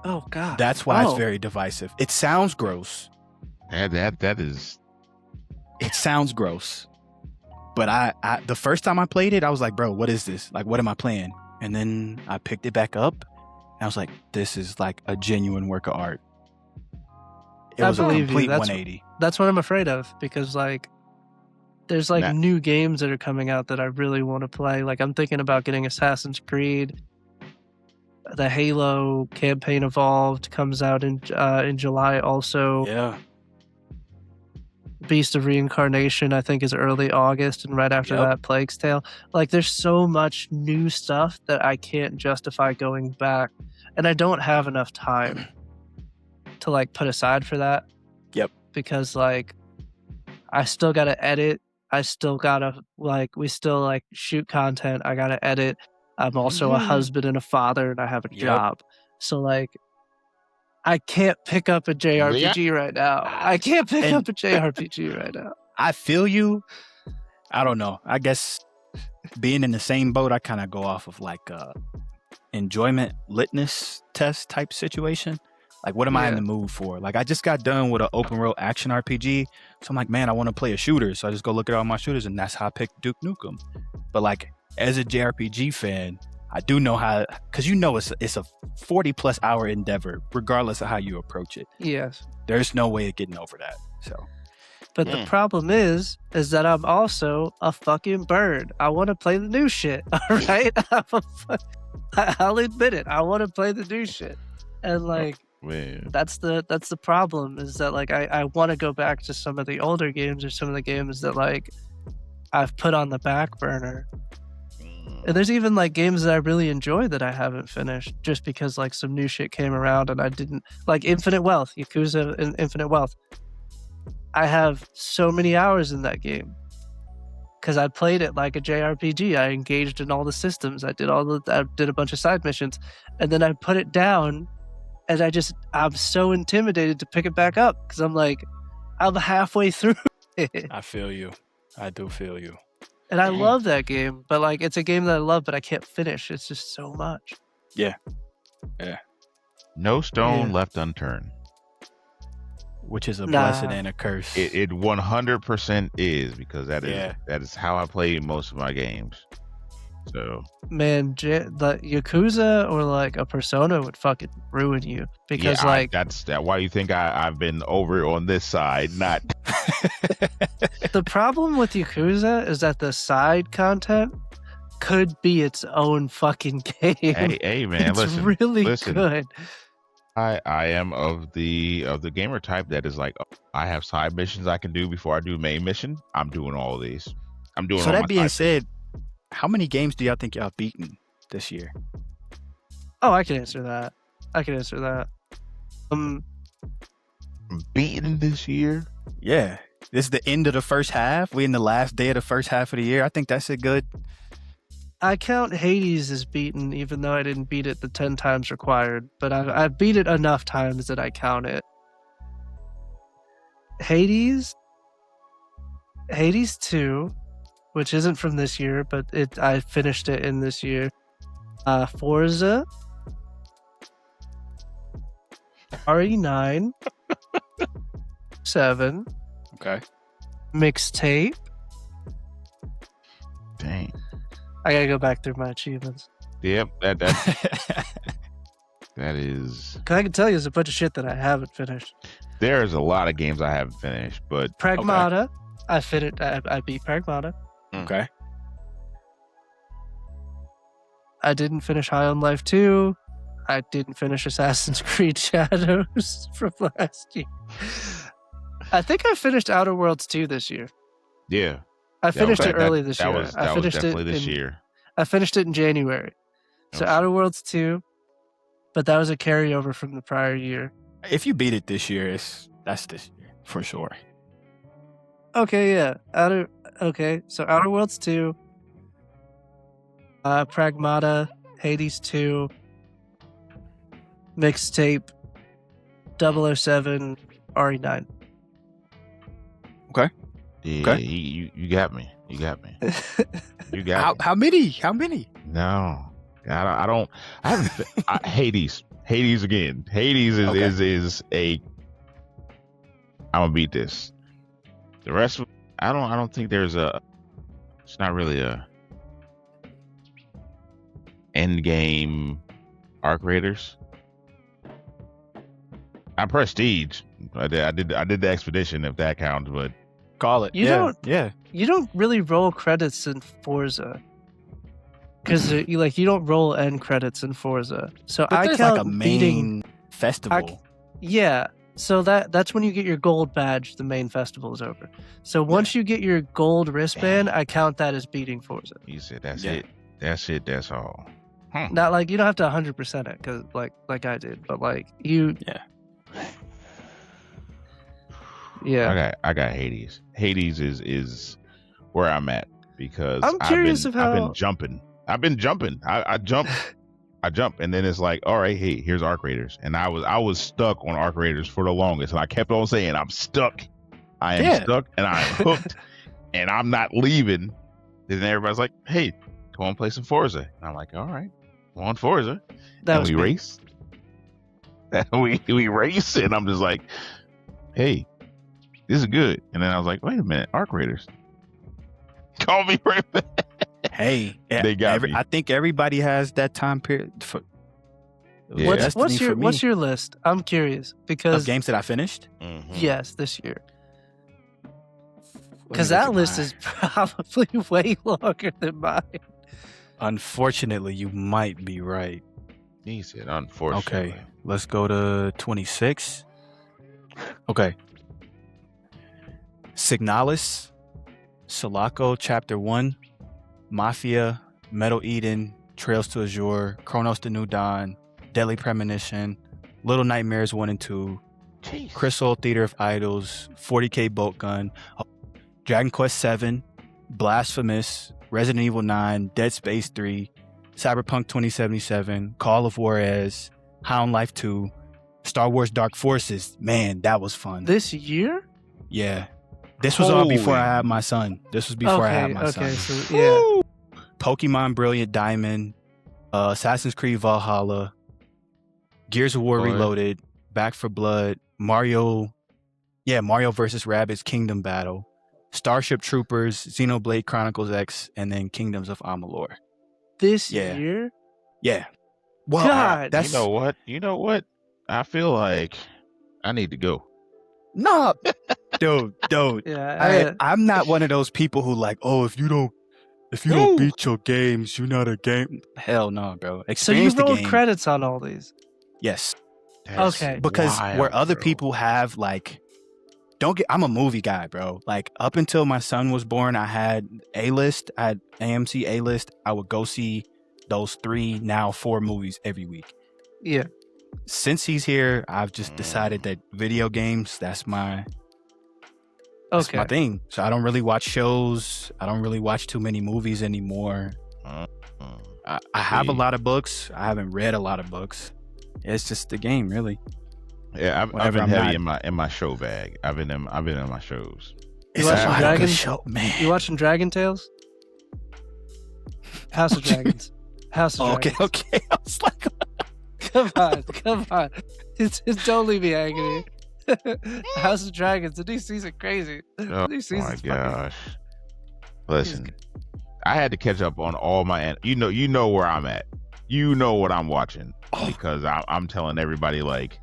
Oh God. That's why it's very divisive. It sounds gross. That is. It sounds gross. But I the first time I played it, I was like, bro, what is this? Like, what am I playing? And then I picked it back up, and I was like, this is like a genuine work of art. It was a complete 180. That's what I'm afraid of, because like there's like new games that are coming out that I really want to play. Like I'm thinking about getting Assassin's Creed. The Halo campaign Evolved comes out in July also. Yeah. Beast of Reincarnation, I think, is early August, and right after that, Plague's Tale. Like, there's so much new stuff that I can't justify going back, and I don't have enough time to like put aside for that. Yep. Because like, I still gotta edit. I still gotta we still like shoot content. I gotta edit. I'm also a husband and a father, and I have a job. So like, I can't pick up a JRPG right now. I can't pick up a JRPG right now. I feel you. I don't know. I guess being in the same boat, I kind of go off of like enjoyment litmus test type situation. Like, what am I in the mood for? Like, I just got done with an open world action RPG. So I'm like, man, I want to play a shooter. So I just go look at all my shooters, and that's how I picked Duke Nukem. But like, as a JRPG fan, I do know how, because you know it's a 40+ hour endeavor, regardless of how you approach it. Yes. There's no way of getting over that. So, but the problem is that I'm also a fucking bird. I want to play the new shit. All right, I'll admit it. I want to play the new shit, and like that's the problem. Is that like I want to go back to some of the older games or some of the games that like I've put on the back burner. And there's even like games that I really enjoy that I haven't finished just because like some new shit came around and I didn't, like Infinite Wealth, Yakuza and Infinite Wealth. I have so many hours in that game because I played it like a JRPG. I engaged in all the systems. I did a bunch of side missions, and then I put it down, and I'm so intimidated to pick it back up because I'm like, I'm halfway through it. I feel you. I do feel you. And I love that game, but like it's a game that I love, but I can't finish. It's just so much. Yeah. No stone left unturned. Which is a blessing and a curse. It 100% is, because that is how I play most of my games. So man, the Yakuza or like a Persona would fucking ruin you, because that's why you think I've been over on this side, not. The problem with Yakuza is that the side content could be its own fucking game. Hey man, it's really good. I am of the gamer type that is like, I have side missions I can do before I do main mission. I'm doing all of these. I'm doing. So that being said, how many games do y'all think y'all beaten this year? Oh, I can answer that. Beaten this year? Yeah. This is the end of the first half. We're in the last day of the first half of the year. I think that's a good. I count Hades as beaten, even though I didn't beat it the 10 times required. But I've beat it enough times that I count it. Hades 2, which isn't from this year, but I finished it in this year. Forza, RE9, 7. Okay. Mixtape. Dang. I gotta go back through my achievements. Yep, that is. Cause I can tell you there's a bunch of shit that I haven't finished. There's a lot of games I haven't finished, but Pragmata, I beat Pragmata. Okay. I didn't finish High on Life 2. I didn't finish Assassin's Creed Shadows from last year. I think I finished Outer Worlds 2 this year. Yeah. I finished it early this year. That was definitely this year. I finished it in January. So Outer Worlds 2, but that was a carryover from the prior year. If you beat it this year, that's this year for sure. Okay, yeah. So Outer Worlds 2, Pragmata, Hades 2, Mixtape, 007, RE9. Okay. Yeah, okay. You got me. You got me. You got me. How many? No, I don't. I haven't. Hades. Hades again. Hades is a. I'm gonna beat this. The rest of I don't think there's a. It's not really a end game arc raiders. I prestige. I did the expedition if that counts, but Call it. You yeah. don't- Yeah. You don't really roll credits in Forza. Because you don't roll end credits in Forza. So But I there's count like a beating. main festival. Yeah. So that's when you get your gold badge. The main festival is over. So once you get your gold wristband, I count that as beating Forza. you said that's Yeah. it. That's it. That's all. Not like you don't have to 100% it, cause like I did, but like you. Yeah. I got Hades. Hades is where I'm at because I'm curious I've of how- been jumping. I jump. I jump, and then it's like, all right, hey, here's Arc Raiders, and I was stuck on Arc Raiders for the longest, and I kept on saying, I'm stuck. I am stuck, and I'm hooked, and I'm not leaving. Then everybody's like, hey, come on, play some Forza. And I'm like, all right, come on, Forza. That And was we me. race. we race, and I'm just like, hey, this is good. And then I was like, wait a minute, Arc Raiders. Call me right back. Hey, They got me. I think everybody has that time period. For, Yeah. What's your list? I'm curious because of games that I finished? Mhm. yes, this year. Let me Because look that at list mine. is probably way longer than mine. Unfortunately, you might be right. He said, unfortunately. Okay, let's go to 26. Okay. Signalis, Sulaco Chapter 1, Mafia, Metal Eden, Trails to Azure, Chronos the New Dawn, Deadly Premonition, Little Nightmares 1 and 2, Jeez. Crystal Theater of Idols, 40K Bolt Gun, Dragon Quest 7, Blasphemous, Resident Evil 9, Dead Space 3, Cyberpunk 2077, Call of Juarez, Hound Life 2, Star Wars Dark Forces. Man, that was fun. This year? Yeah. This was all before Holy- I had my son. This was before I had my okay, son. so yeah. Pokemon Brilliant Diamond, Assassin's Creed Valhalla, Gears of War Boy. Reloaded, Back for Blood, Mario versus Rabbids Kingdom Battle, Starship Troopers, Xenoblade Chronicles X, and then Kingdoms of Amalur. This Yeah. year? Yeah. Well, God. that's You know what? I feel like I need to go. nah, dude. Yeah. I'm not one of those people who like, oh, if you don't Woo. beat your games, you're not a game. Hell no, bro. So you Experience the rolled game. credits on all these. Yes, That's Okay. because wild, where other bro. people have like, I'm a movie guy, bro. Like up until my son was born, I had A-list, I had AMC A-list. I would go see those 3, now 4 movies every week. Yeah. Since he's here, I've just decided that video games, that's my Okay. thing. So I don't really watch shows. I don't really watch too many movies anymore. Mm. I have a See. lot of books. I haven't read a lot of books. It's just the game, really. Yeah, I've Whenever been I'm heavy not- in my show bag. I've been in my shows. It's watching a lot of Dragon- good show, man. You watching Dragon Tales? House of Dragons. House of Okay, Dragons. okay. I was like, Come on. Don't leave me hanging here. House of Dragons. The new season crazy. Oh New my season's fucking- gosh! Listen, I had to catch up on all my. You know where I'm at. You know what I'm watching because I'm telling everybody like,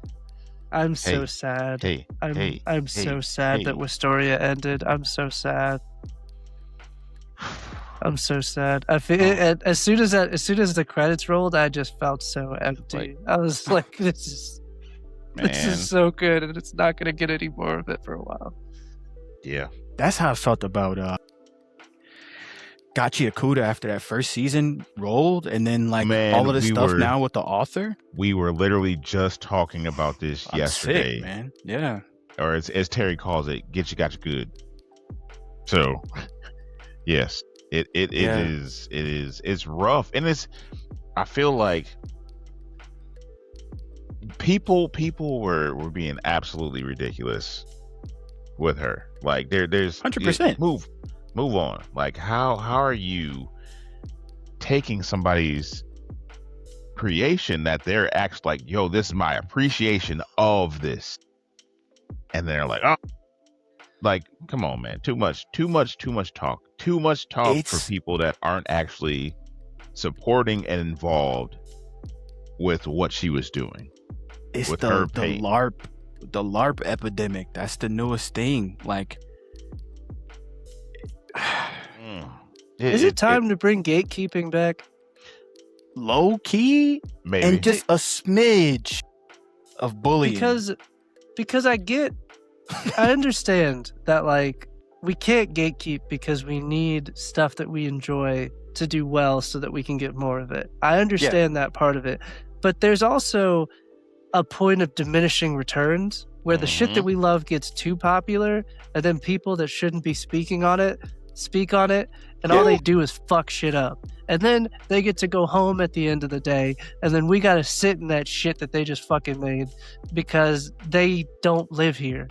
I'm so Hey, sad. hey, I'm so sad hey. that Wisteria ended. I'm so sad. I'm so sad. I feel and as soon as the credits rolled, I just felt so empty. Like- I was like, this is man, so good, and it's not gonna get any more of it for a while. yeah. that's how I felt about Gachiakuta after that first season rolled, and then like Man, all of this we stuff were- now with the author. We were literally just talking about this I'm yesterday, sick, man. Yeah. or as Terry calls it, got you good. So, yes, it Yeah. is it's rough, and I feel like people were being absolutely ridiculous with her. Like there's 100%. move on. Like how are you taking somebody's creation that they're actually like, yo, this is my appreciation of this. And they're like, oh, like, come on, man. Too much talk. Too much talk for people that aren't actually supporting and involved with what she was doing. It's with the her LARP epidemic. That's the newest thing. Like, is it time to bring gatekeeping back? Low key, maybe, and just a smidge of bullying. Because I understand that, like, we can't gatekeep because we need stuff that we enjoy to do well so that we can get more of it. I understand that part of it. But there's also a point of diminishing returns where the shit that we love gets too popular, and then people that shouldn't be speaking on it speak on it, and all they do is fuck shit up. And then they get to go home at the end of the day, and then we gotta sit in that shit that they just fucking made because they don't live here.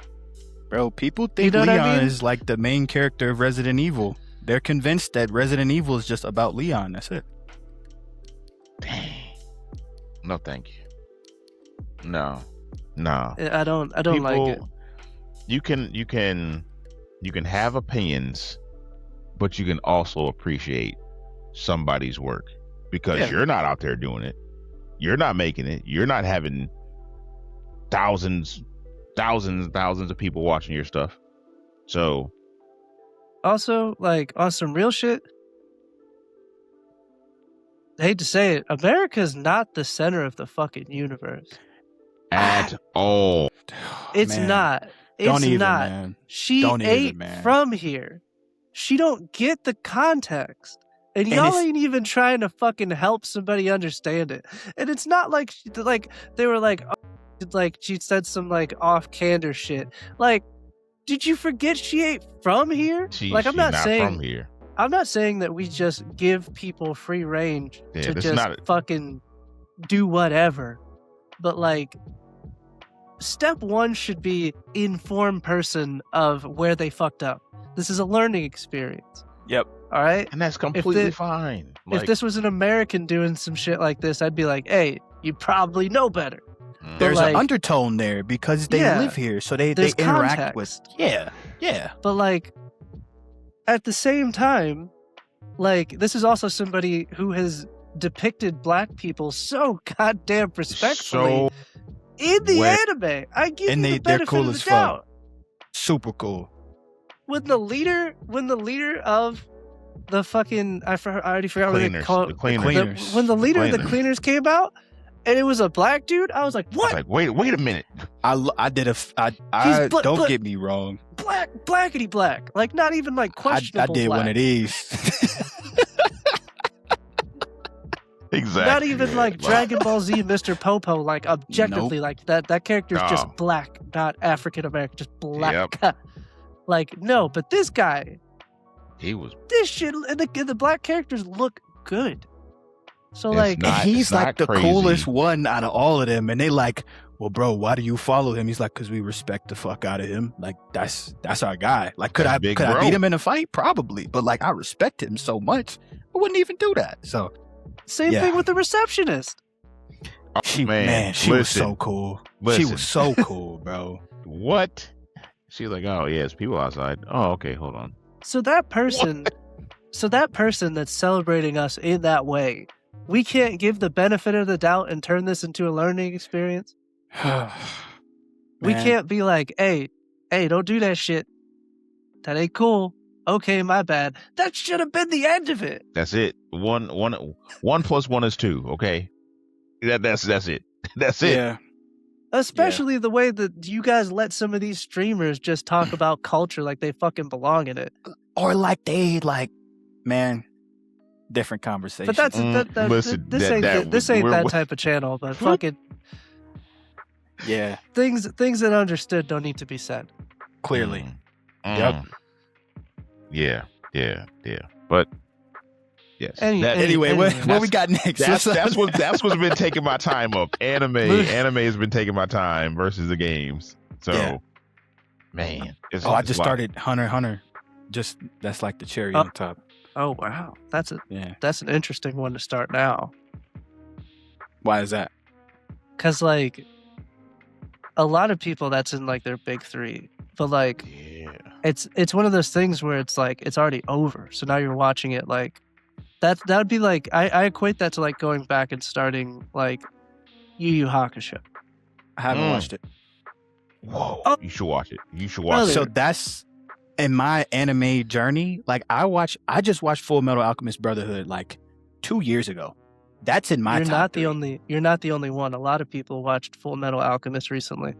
Bro, people think Leon is like the main character of Resident Evil. They're convinced that Resident Evil is just about Leon. That's it. Dang. No, thank you. No. I don't people, like it. You can have opinions, but you can also appreciate somebody's work because you're not out there doing it. You're not making it. You're not having thousands of people watching your stuff. So also, like, on some real shit, I hate to say it, America's not the center of the fucking universe at all. It's not. It's not. Man. She ain't from here. She don't get the context. And y'all ain't even trying to fucking help somebody understand it. And it's not like they were like, oh, like she said some like off-candor shit. Like, did you forget she ain't from here? I'm not saying from here. I'm not saying that we just give people free range to just fucking do whatever. But like, step one should be inform person of where they fucked up. This is a learning experience. Yep. All right? And that's completely fine. If this was an American doing some shit like this, I'd be like, hey, you probably know better. There's an undertone there because they live here, so they interact with. Yeah. But like, at the same time, like, this is also somebody who has depicted black people so goddamn respectfully in the anime. I give you the benefit cool of the doubt. Super cool. When the leader of the fucking I already forgot what they call it. The cleaners. When the leader of the cleaners came out, and it was a black dude, I was like, "What?" Like, wait a minute. Don't get me wrong. Blackity black, like not even like questionable. I did black. one of these. Exactly. Not even like Dragon Ball Z Mr. Popo, like objectively, like that character's just black, not African American, just black. Yep. Like, no, but this guy, this shit, and the black characters look good. So he's like the coolest one out of all of them, and they like, well, bro, why do you follow him? He's like, because we respect the fuck out of him. Like, that's our guy. Like, could I beat him in a fight? Probably, but like, I respect him so much, I wouldn't even do that. So, same thing with the receptionist. She was so cool. She was so cool, bro. What? She's like, oh yeah, it's people outside. Oh, okay, hold on. So that person that's celebrating us in that way, we can't give the benefit of the doubt and turn this into a learning experience. We can't be like, hey, don't do that shit. That ain't cool. Okay, my bad. That should have been the end of it. That's it. One plus one is two. Okay, that's it. That's it. Yeah. Especially the way that you guys let some of these streamers just talk about culture like they fucking belong in it, or like they man. Different conversation. But that's this ain't that type of channel. But fucking things that understood don't need to be said. Clearly. Yep. Yeah. But yes. Anyway, what we got next? That's what's been taking my time up. Anime has been taking my time versus the games. So, man. I just started Hunter x Hunter. Just that's like the cherry on the top. Oh wow, that's an interesting one to start now. Why is that? Because like a lot of people, that's in like their big three, but like Yeah. it's one of those things where it's like it's already over. So now you're watching it like that would be like I equate that to like going back and starting like Yu Yu Hakusho. I haven't Mm. watched it. Whoa. Oh. You should watch it. You should watch Brother. it. So that's in my anime journey. Like I just watched Fullmetal Alchemist Brotherhood like 2 years ago. That's in my You're top not three. you're not the only one. A lot of people watched Full Metal Alchemist recently.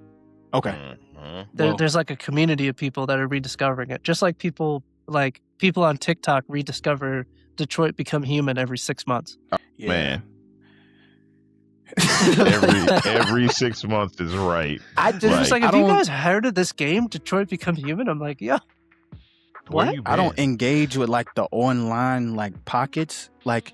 Okay. Mhm. Well, There's like a community of people that are rediscovering it. Just like people on TikTok rediscover Detroit Become Human every 6 months. yeah. Man, every 6 months is right. I They're just Like, like, I have you don't- guys heard of this game, Detroit Become Human? I'm like, yeah. Where What? you I don't been? engage with like the online like pockets. Like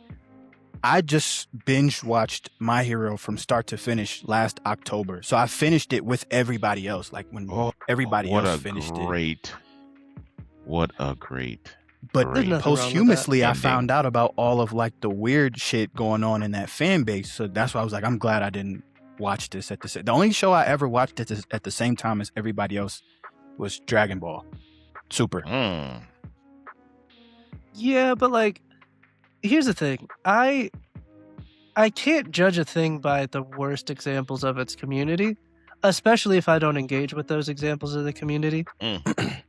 I just binge watched My Hero from start to finish last October. So I finished it with everybody else. Like when Oh, everybody what else a finished it. What a great. But There's nothing wrong with posthumously, I ending. found out about all of like the weird shit going on in that fan base. So that's why I was like, I'm glad I didn't watch this at the only show I ever watched at the same time as everybody else was Dragon Ball Super. Mm. Yeah, but like, here's the thing. I can't judge a thing by the worst examples of its community, especially if I don't engage with those examples of the community. Mm.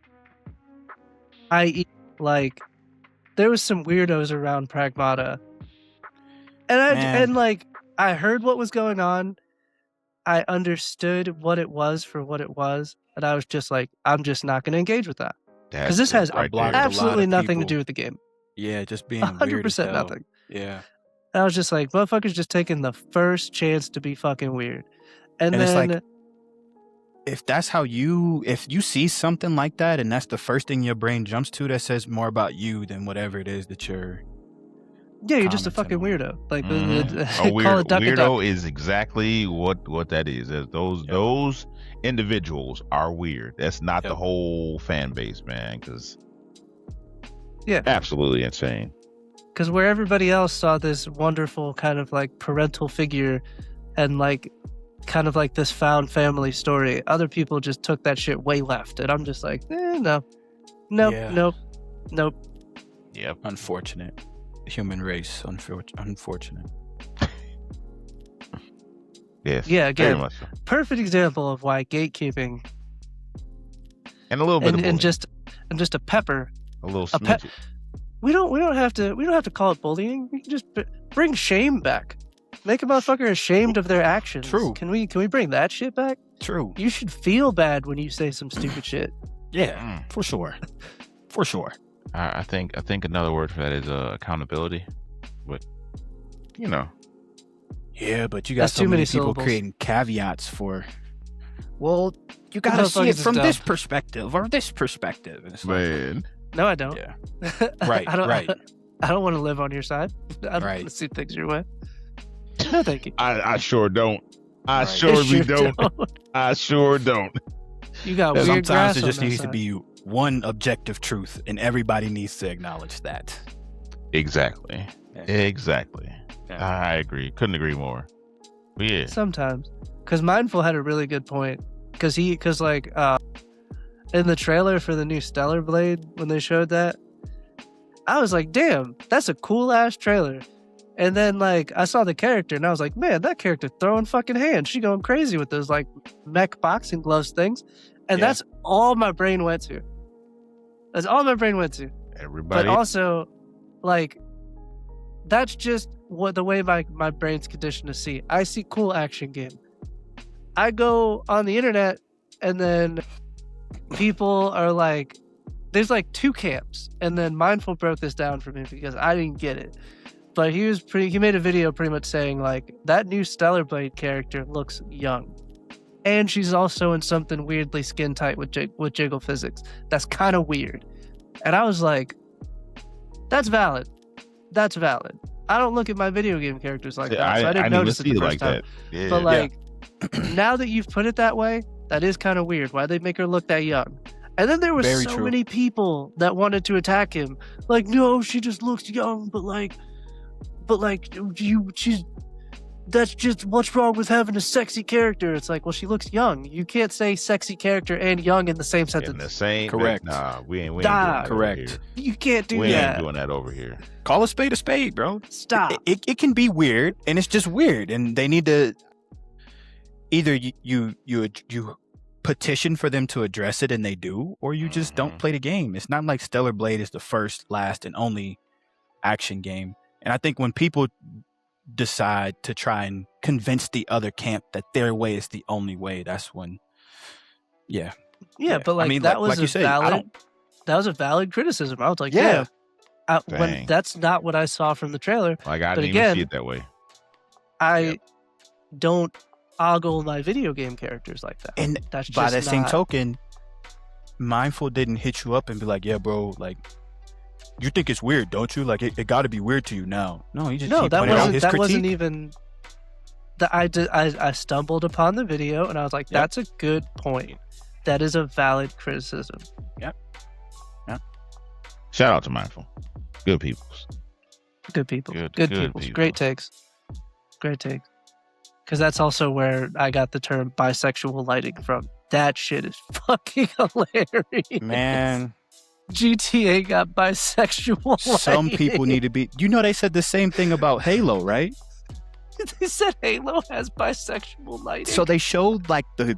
Like, there was some weirdos around Pragmata, and Man. I heard what was going on. I understood what it was for what it was, and I was just like, I'm just not going to engage with that because this has right blocked there. a lot absolutely of nothing to people. do with the game. Yeah, just being weird as 100% hell. nothing. Yeah. And I was just like, motherfuckers just taking the first chance to be fucking weird. And And it's then, like, if that's how if you see something like that and that's the first thing your brain jumps to, that says more about you than whatever it is that you're yeah, you're just a fucking commenting weirdo. Like, Mhm. A call weird, it duck a weirdo duck. is exactly what that is. Those individuals are weird. That's not the Yep. whole fan base, man. Because Yeah. absolutely insane. Because where everybody else saw this wonderful kind of like parental figure and like kind of like this found family story, other people just took that shit way left. And I'm just like, no. Nope, Yeah. nope. Yep. unfortunate. Human race, unfortunate. Yes. Yeah, Very again, much so. perfect example of why gatekeeping And a little bit of and bullying. just a pepper. a little a pet- smidget. We don't have to call it bullying. We can just bring shame back. Make a motherfucker ashamed of their actions. True. Can we bring that shit back? True. You should feel bad when you say some stupid shit. Yeah, Mm. for sure. For sure. I think another word for that is accountability. But Yeah, but you got That's so too many many people syllables. creating caveats for. Well, you gotta see motherfuckers it is from this dumb. perspective or this perspective. And it's like, man, No, I don't. yeah, Right, I don't, right. I don't want to live on your side. I don't Right. want to see things your way. No, thank you. I sure don't. I Right. surely You don't. I sure don't. You got Sometimes weird grass Sometimes it on just that needs to side. be one objective truth, and everybody needs to acknowledge that. Exactly. Yeah. Exactly. Yeah. I agree. Couldn't agree more. But yeah. Sometimes, because Mindful had a really good point. Because in the trailer for the new Stellar Blade, when they showed that, I was like, damn, that's a cool ass trailer. And then like I saw the character and I was like, man, that character throwing fucking hands. She going crazy with those like mech boxing gloves things. And Yeah. that's all my brain went to. That's all my brain went to. Everybody. But also, like, that's just what the way my brain's conditioned to see. I see cool action game. I go on the internet and then people are like, there's like two camps. And then Mindful broke this down for me because I didn't get it. But he made a video pretty much saying like, that new Stellar Blade character looks young. And she's also in something weirdly skin tight with jiggle physics. That's kind of weird. And I was like, that's valid. That's valid. I don't look at my video game characters like that, so I didn't notice it the see first time. Yeah. But like, now that you've put it that way, that is kind of weird. Why they make her look that young? And then there were Very so true. many people that wanted to attack him. Like, no, she just looks young, but that's just what's wrong with having a sexy character. It's like, well, she looks young. You can't say sexy character and young in the same sentence. In the same, Correct. Nah, we ain't doing that Correct. over here. You can't do We that. ain't doing that over here. Call a spade, bro. Stop. It can be weird, and it's just weird, and they need to either you petition for them to address it, and they do, or you just don't play the game. It's not like Stellar Blade is the first, last, and only action game. And I think when people decide to try and convince the other camp that their way is the only way, that's when, yeah. But like, I mean, that was like you said, that was a valid criticism. I was like, Yeah. when that's not what I saw from the trailer. Like, I But didn't again, even see it that way. I don't ogle my video game characters like that. and That's just by that same not- token, Mindful didn't hit you up and be like, yeah, bro, like, you think it's weird, don't you? Like, it got to be weird to you now. No, he just No, he that pointed out wasn't. his That critique. wasn't even. That I stumbled upon the video and I was like, Yep. that's a good point. That is a valid criticism. Shout out to Mindful. Good peoples. Good people. Good Good people. people. Great takes. Great takes. Because that's also where I got the term bisexual lighting from. That shit is fucking hilarious. Man, GTA got bisexual some lighting. people need to be. You know, they said the same thing about Halo, right? They said Halo has bisexual lighting. So they showed like the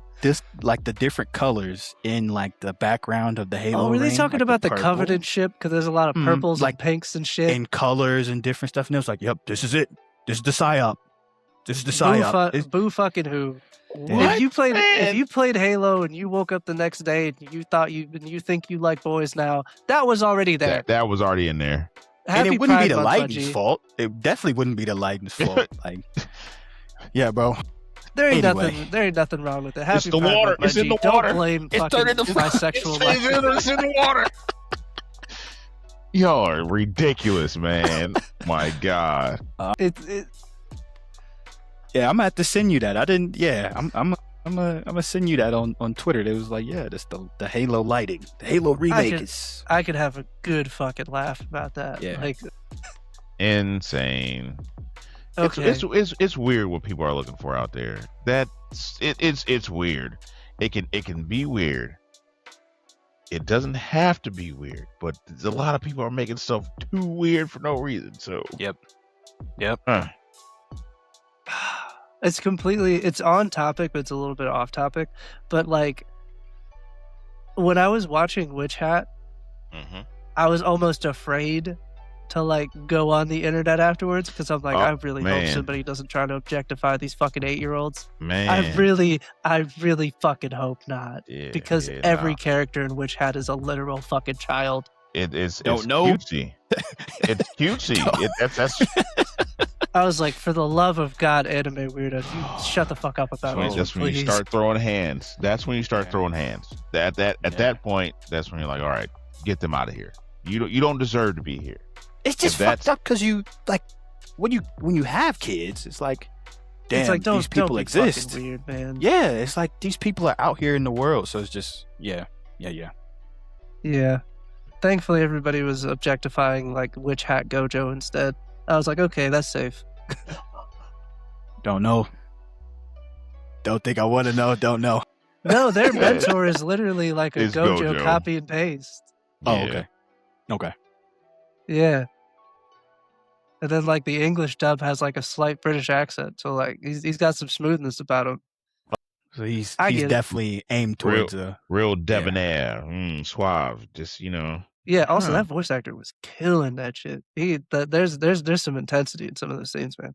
different colors in like the background of the Halo. Oh, were they ring, talking like about the purple Covenant ship? Because there's a lot of Mhm, purples like- and pinks and shit. and colors and different stuff, and it was like, "Yep, this is it. This is the psyop. This is the Boo, psyop." boo fucking who? What? If Man. you played Halo and you woke up the next day and you think you like boys now, that was already there. That was already in there. And Happy it wouldn't be Pride the Month, lighting's Bungie. fault. It definitely wouldn't be the lighting's fault. Like, yeah, bro. There ain't Anyway. nothing. There ain't nothing wrong with it. Happy It's the Pride water. Month, It's in Bungie. the water. Don't blame It's fucking turning the- bisexual life. It's in the water. Y'all are ridiculous, man. My God. It, Yeah, I'm gonna have to send you that. I didn't. Yeah, I'm gonna send you that on Twitter. It was like, yeah, that's the Halo lighting. The Halo remake could- is. I could have a good fucking laugh about that. Yeah. Like, Insane. okay. It's weird what people are looking for out there. It's weird. It can be weird. It doesn't have to be weird, but a lot of people are making stuff too weird for no reason. So Yep. It's on topic, but it's a little bit off topic. But like, when I was watching Witch Hat, I was almost afraid to like go on the internet afterwards because I'm like, Oh, I really hope man. somebody doesn't try to objectify these fucking 8-year-olds. Man, I really fucking hope not. Yeah, Because yeah, every nah. character in Witch Hat is a literal fucking child. it's Don't know. cutesy. It's cutesy. That's I was like, for the love of God, anime weirdo, you shut the fuck up about it. that's when you please. start throwing hands. That's when you start Yeah. throwing hands. At Yeah. that point, that's when you're like, all right, get them out of here. You don't deserve to be here. It's just If that's- fucked up because you like when you have kids, it's like, damn, It's like, these people don't be exist. fucking weird, man. Yeah, it's like these people are out here in the world, so it's just yeah. Yeah. Thankfully, everybody was objectifying like Witch Hat Gojo instead. I was like, okay, that's safe. Don't know. Don't think I want to know. Don't know. No, their mentor is literally like a It's Gojo Gojo. copy and paste. Oh, Yeah. okay. Yeah. And then like the English dub has like a slight British accent, so like he's got some smoothness about him. So he's I get it. definitely aimed towards Real debonair, suave. Just Yeah. Also, Huh. that voice actor was killing that shit. There's some intensity in some of the scenes, man.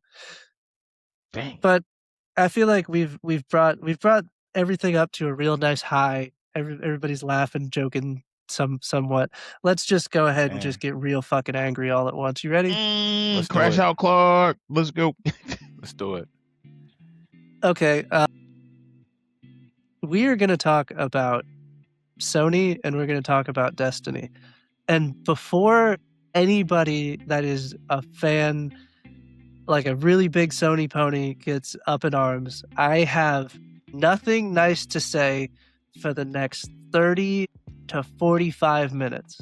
dang. But I feel like we've brought everything up to a real nice high. Everybody's laughing, joking somewhat. Let's just go ahead and Man. just get real fucking angry all at once. You ready? Let's do Crash it. out, Clark. Let's go. Let's do it. Okay. We are going to talk about Sony and we're going to talk about Destiny. And before anybody that is a fan, like a really big Sony pony, gets up in arms, I have nothing nice to say for the next 30 to 45 minutes.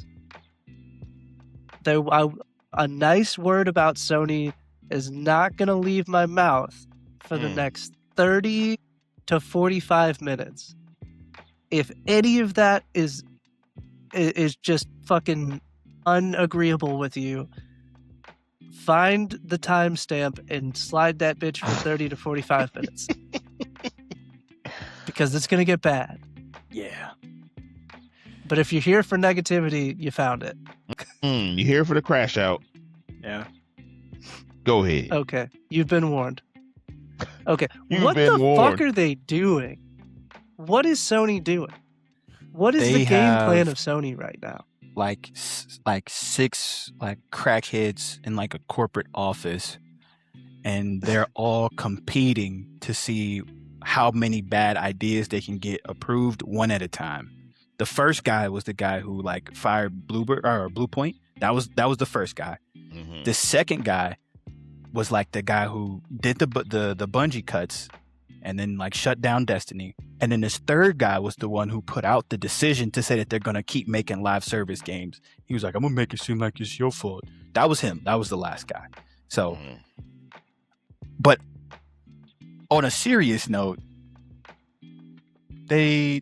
A nice word about Sony is not going to leave my mouth for the next 30 to 45 minutes. If any of that is just fucking unagreeable with you, find the timestamp and slide that bitch for 30 to 45 minutes. Because it's going to get bad. Yeah. But if you're here for negativity, you found it. You here for the crash out? Yeah. Go ahead. Okay, you've been warned. Okay, You've what been the warned. fuck are they doing? What is Sony doing? What is They the game plan have- of Sony right now? Like 6 like crackheads in like a corporate office, and they're all competing to see how many bad ideas they can get approved one at a time. The first guy was the guy who like fired Blue Point. That was the first guy. Mhm. The second guy was like the guy who did the Bungie cuts and then like shut down Destiny. And then this third guy was the one who put out the decision to say that they're going to keep making live service games. He was like, I'm going to make it seem like it's your fault. That was him. That was the last guy. So, Mhm. but on a serious note, they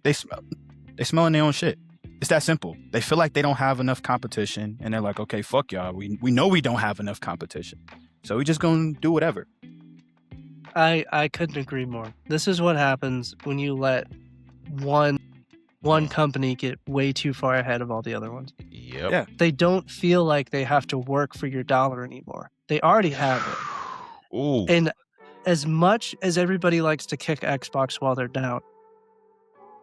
smelling their own shit. It's that simple. They feel like they don't have enough competition, and they're like, okay, fuck y'all. We know we don't have enough competition, so we just gonna do whatever. I couldn't agree more. This is what happens when you let one company get way too far ahead of all the other ones. Yep. Yeah. They don't feel like they have to work for your dollar anymore. They already have it. Ooh. And as much as everybody likes to kick Xbox while they're down,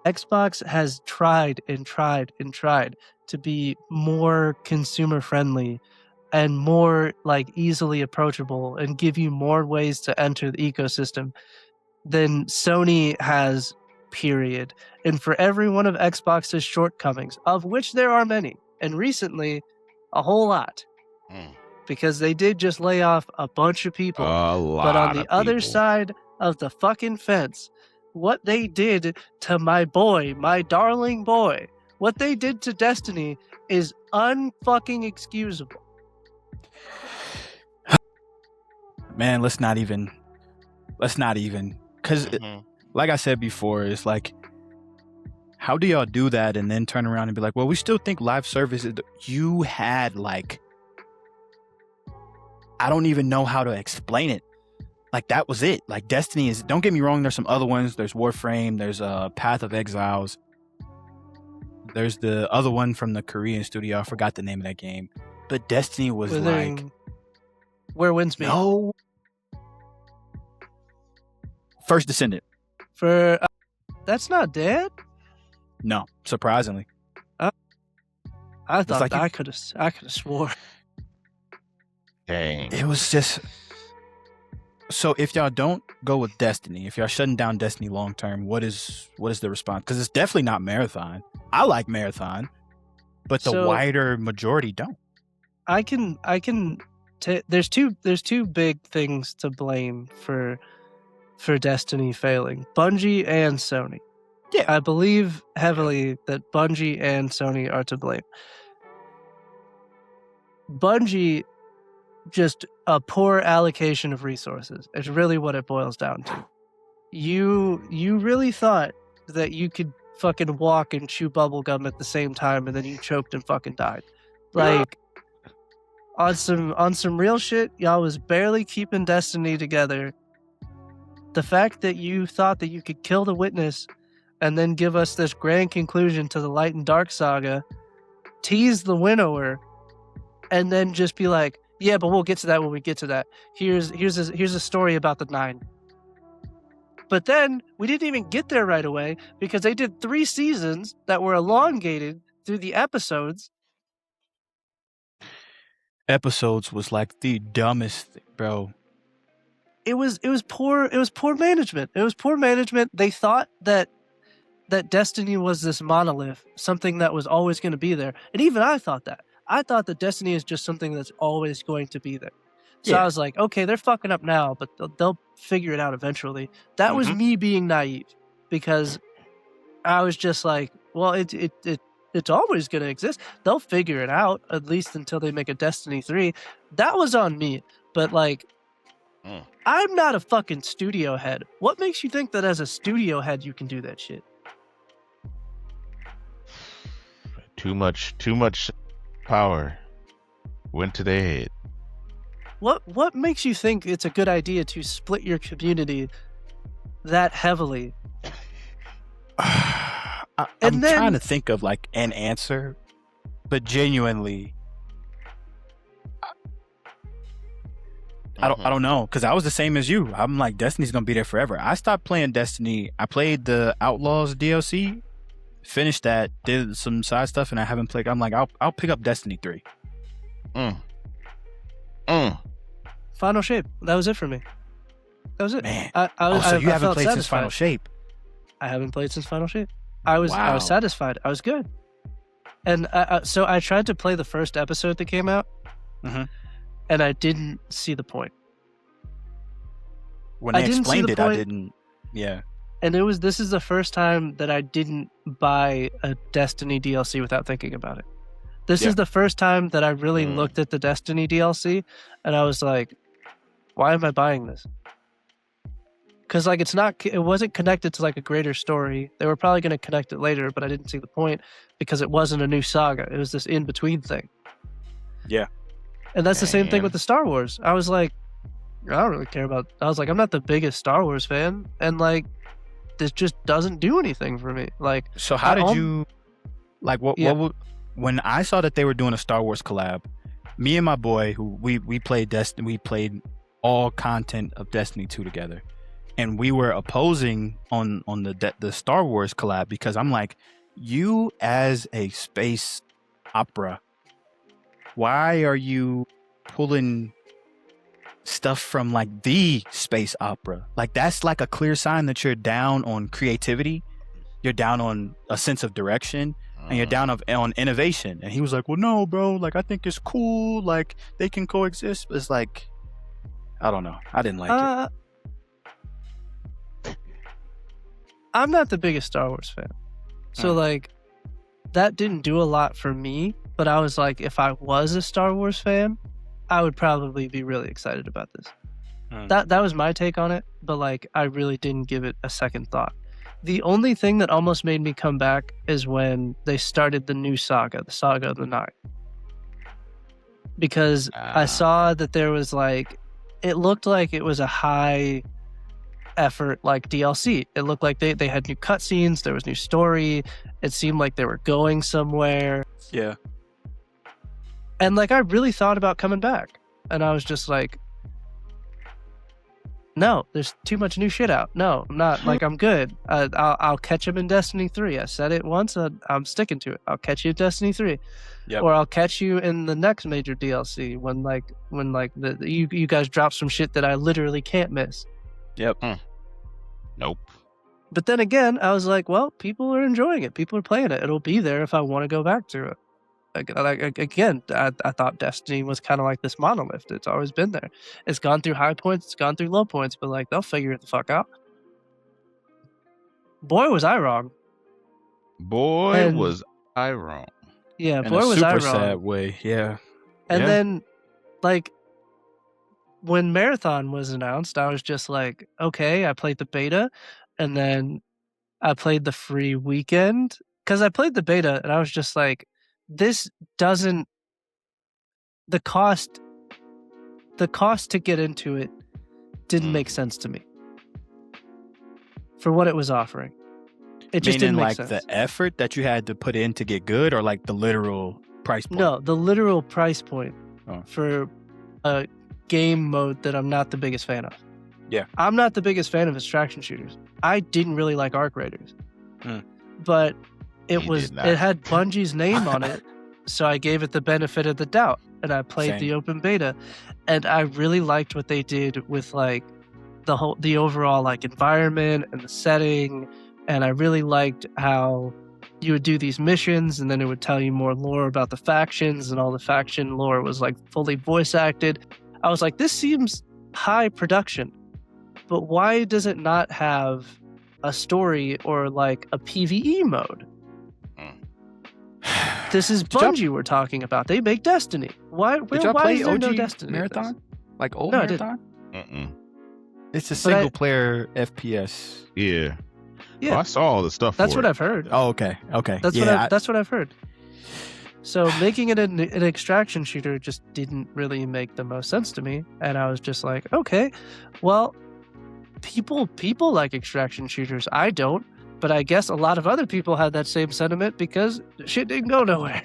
Xbox has tried and tried and tried to be more consumer friendly and more like easily approachable and give you more ways to enter the ecosystem than Sony has, period. And for every one of Xbox's shortcomings, of which there are many, and recently a whole lot, Mm. because they did just lay off a bunch of people. A lot. But on the of other people. side of the fucking fence, what they did to my boy, my darling boy, what they did to Destiny is unfucking excusable. Man, let's not even, because Mhm. like I said before, it's like, how do y'all do that and then turn around and be like, well, we still think live service is you had like, I don't even know how to explain it. Like that was it. Like Destiny is, don't get me wrong, there's some other ones. There's Warframe, there's Path of Exiles. There's the other one from the Korean studio. I forgot the name of that game. But Destiny was like, Where Winds Meet. no. First Descendant. For that's not dead. No, surprisingly. I thought like I could have swore. Dang. It was just, so if y'all don't go with Destiny, if y'all shutting down Destiny long term, what is the response? Because it's definitely not Marathon. I like Marathon, but the So- wider majority don't. There's two big things to blame for Destiny failing. Bungie and Sony. Yeah. I believe heavily that Bungie and Sony are to blame. Bungie, just a poor allocation of resources. It's really what it boils down to. You really thought that you could fucking walk and chew bubblegum at the same time, and then you choked and fucking died. Like, on some real shit, y'all was barely keeping Destiny together. The fact that you thought that you could kill the Witness and then give us this grand conclusion to the Light and Dark saga, tease the winnower, and then just be like, yeah, but we'll get to that when we get to that. Here's a story about the 9. But then we didn't even get there right away because they did 3 seasons that were elongated through the episodes. Episodes was like the dumbest thing, bro. It was poor management. It was poor management. They thought that Destiny was this monolith, something that was always going to be there. And even I thought that. I thought that Destiny is just something that's always going to be there. So Yeah. I was like, okay, they're fucking up now, but they'll figure it out eventually. That was me being naive because I was just like, well, it's always going to exist. They'll figure it out, at least until they make a Destiny 3. That was on me. But like, Mm. I'm not a fucking studio head. What makes you think that as a studio head you can do that shit? Too much power went to their head. What makes you think it's a good idea to split your community that heavily? I'm trying to think of like an answer, but genuinely, I don't know, because I was the same as you. I'm like, Destiny's gonna be there forever. I stopped playing Destiny. I played the Outlaws DLC, finished that, did some side stuff, and I haven't played. I'm like, I'll pick up Destiny 3. Final Shape. That was it for me. That was it. Man, so you haven't felt played since satisfied. Final Shape? I haven't played since Final Shape. I was Wow. satisfied. I was good. And so I tried to play the first episode that came out, and I didn't see the point. When they I didn't see explained the it, I point. didn't. Yeah. And this is the first time that I didn't buy a Destiny DLC without thinking about it. This is the first time that I really looked at the Destiny DLC and I was like, why am I buying this? Because like it wasn't connected to like a greater story. They were probably going to connect it later, but I didn't see the point because it wasn't a new saga. It was this in-between thing. Yeah. And that's the same thing with the Star Wars. I was like, I don't really care about... I was like, I'm not the biggest Star Wars fan. And like, this just doesn't do anything for me. Like, so how did you... Like, when I saw that they were doing a Star Wars collab, me and my boy, who we played Destiny, we played all content of Destiny 2 together. And we were opposing on the Star Wars collab because I'm like, you as a space opera, why are you pulling stuff from like the space opera? Like that's like a clear sign that you're down on creativity, you're down on a sense of direction, and you're down on innovation. And he was like, well, no, bro, like I think it's cool, like they can coexist. But it's like, I don't know, I didn't like it. I'm not the biggest Star Wars fan. So like that didn't do a lot for me, but I was like, if I was a Star Wars fan, I would probably be really excited about this. That was my take on it, but like I really didn't give it a second thought. The only thing that almost made me come back is when they started the new saga, the Saga of the Nine. Because I saw that there was like, it looked like it was a high effort like DLC. It looked like they had new cutscenes, there was new story, it seemed like they were going somewhere. Yeah. And like I really thought about coming back. And I was just like, no, there's too much new shit out. No, I'm not. Like, I'm good. I'll catch him in Destiny 3. I said it once, I'm sticking to it. I'll catch you in Destiny 3. Yep. Or I'll catch you in the next major DLC when you guys drop some shit that I literally can't miss. Yep. Nope. But then again, I was like, well, people are enjoying it. People are playing it. It'll be there if I want to go back to it. Again, I thought Destiny was kind of like this monolith. It's always been there. It's gone through high points, it's gone through low points, but like they'll figure it the fuck out. Boy, was I wrong. Was I wrong. Yeah, In boy, a was I super wrong. sad way. Yeah. And Yeah. then, like, when Marathon was announced, I was just like, okay, I played the beta, and then I played the free weekend. Because I played the beta, and I was just like, this doesn't... The cost to get into it didn't make sense to me. For what it was offering. It just didn't Meaning, make like sense. the effort that you had to put in to get good, or like the literal price point? No, the literal price point Oh. for a game mode that I'm not the biggest fan of. Yeah. I'm not the biggest fan of extraction shooters. I didn't really like Arc Raiders. Mm. But it You was did not. it had Bungie's name on it, so I gave it the benefit of the doubt. And I played Same. the open beta. And I really liked what they did with like the overall like environment and the setting. And I really liked how you would do these missions and then it would tell you more lore about the factions, and all the faction lore was like fully voice acted. I was like, this seems high production, but why does it not have a story or like a PvE mode? This is Bungie we're talking about. They make Destiny. Why Did y'all why play is there OG no Destiny in this? Marathon? Like old No, I didn't. Marathon? Mm-mm. It's a single player FPS. Yeah. Yeah. Oh, I saw all the stuff. That's for what it. I've heard. Oh, okay. That's Yeah, that's what I've heard. So making it an extraction shooter just didn't really make the most sense to me, and I was just like, okay, well, people like extraction shooters. I don't, but I guess a lot of other people had that same sentiment because shit didn't go nowhere.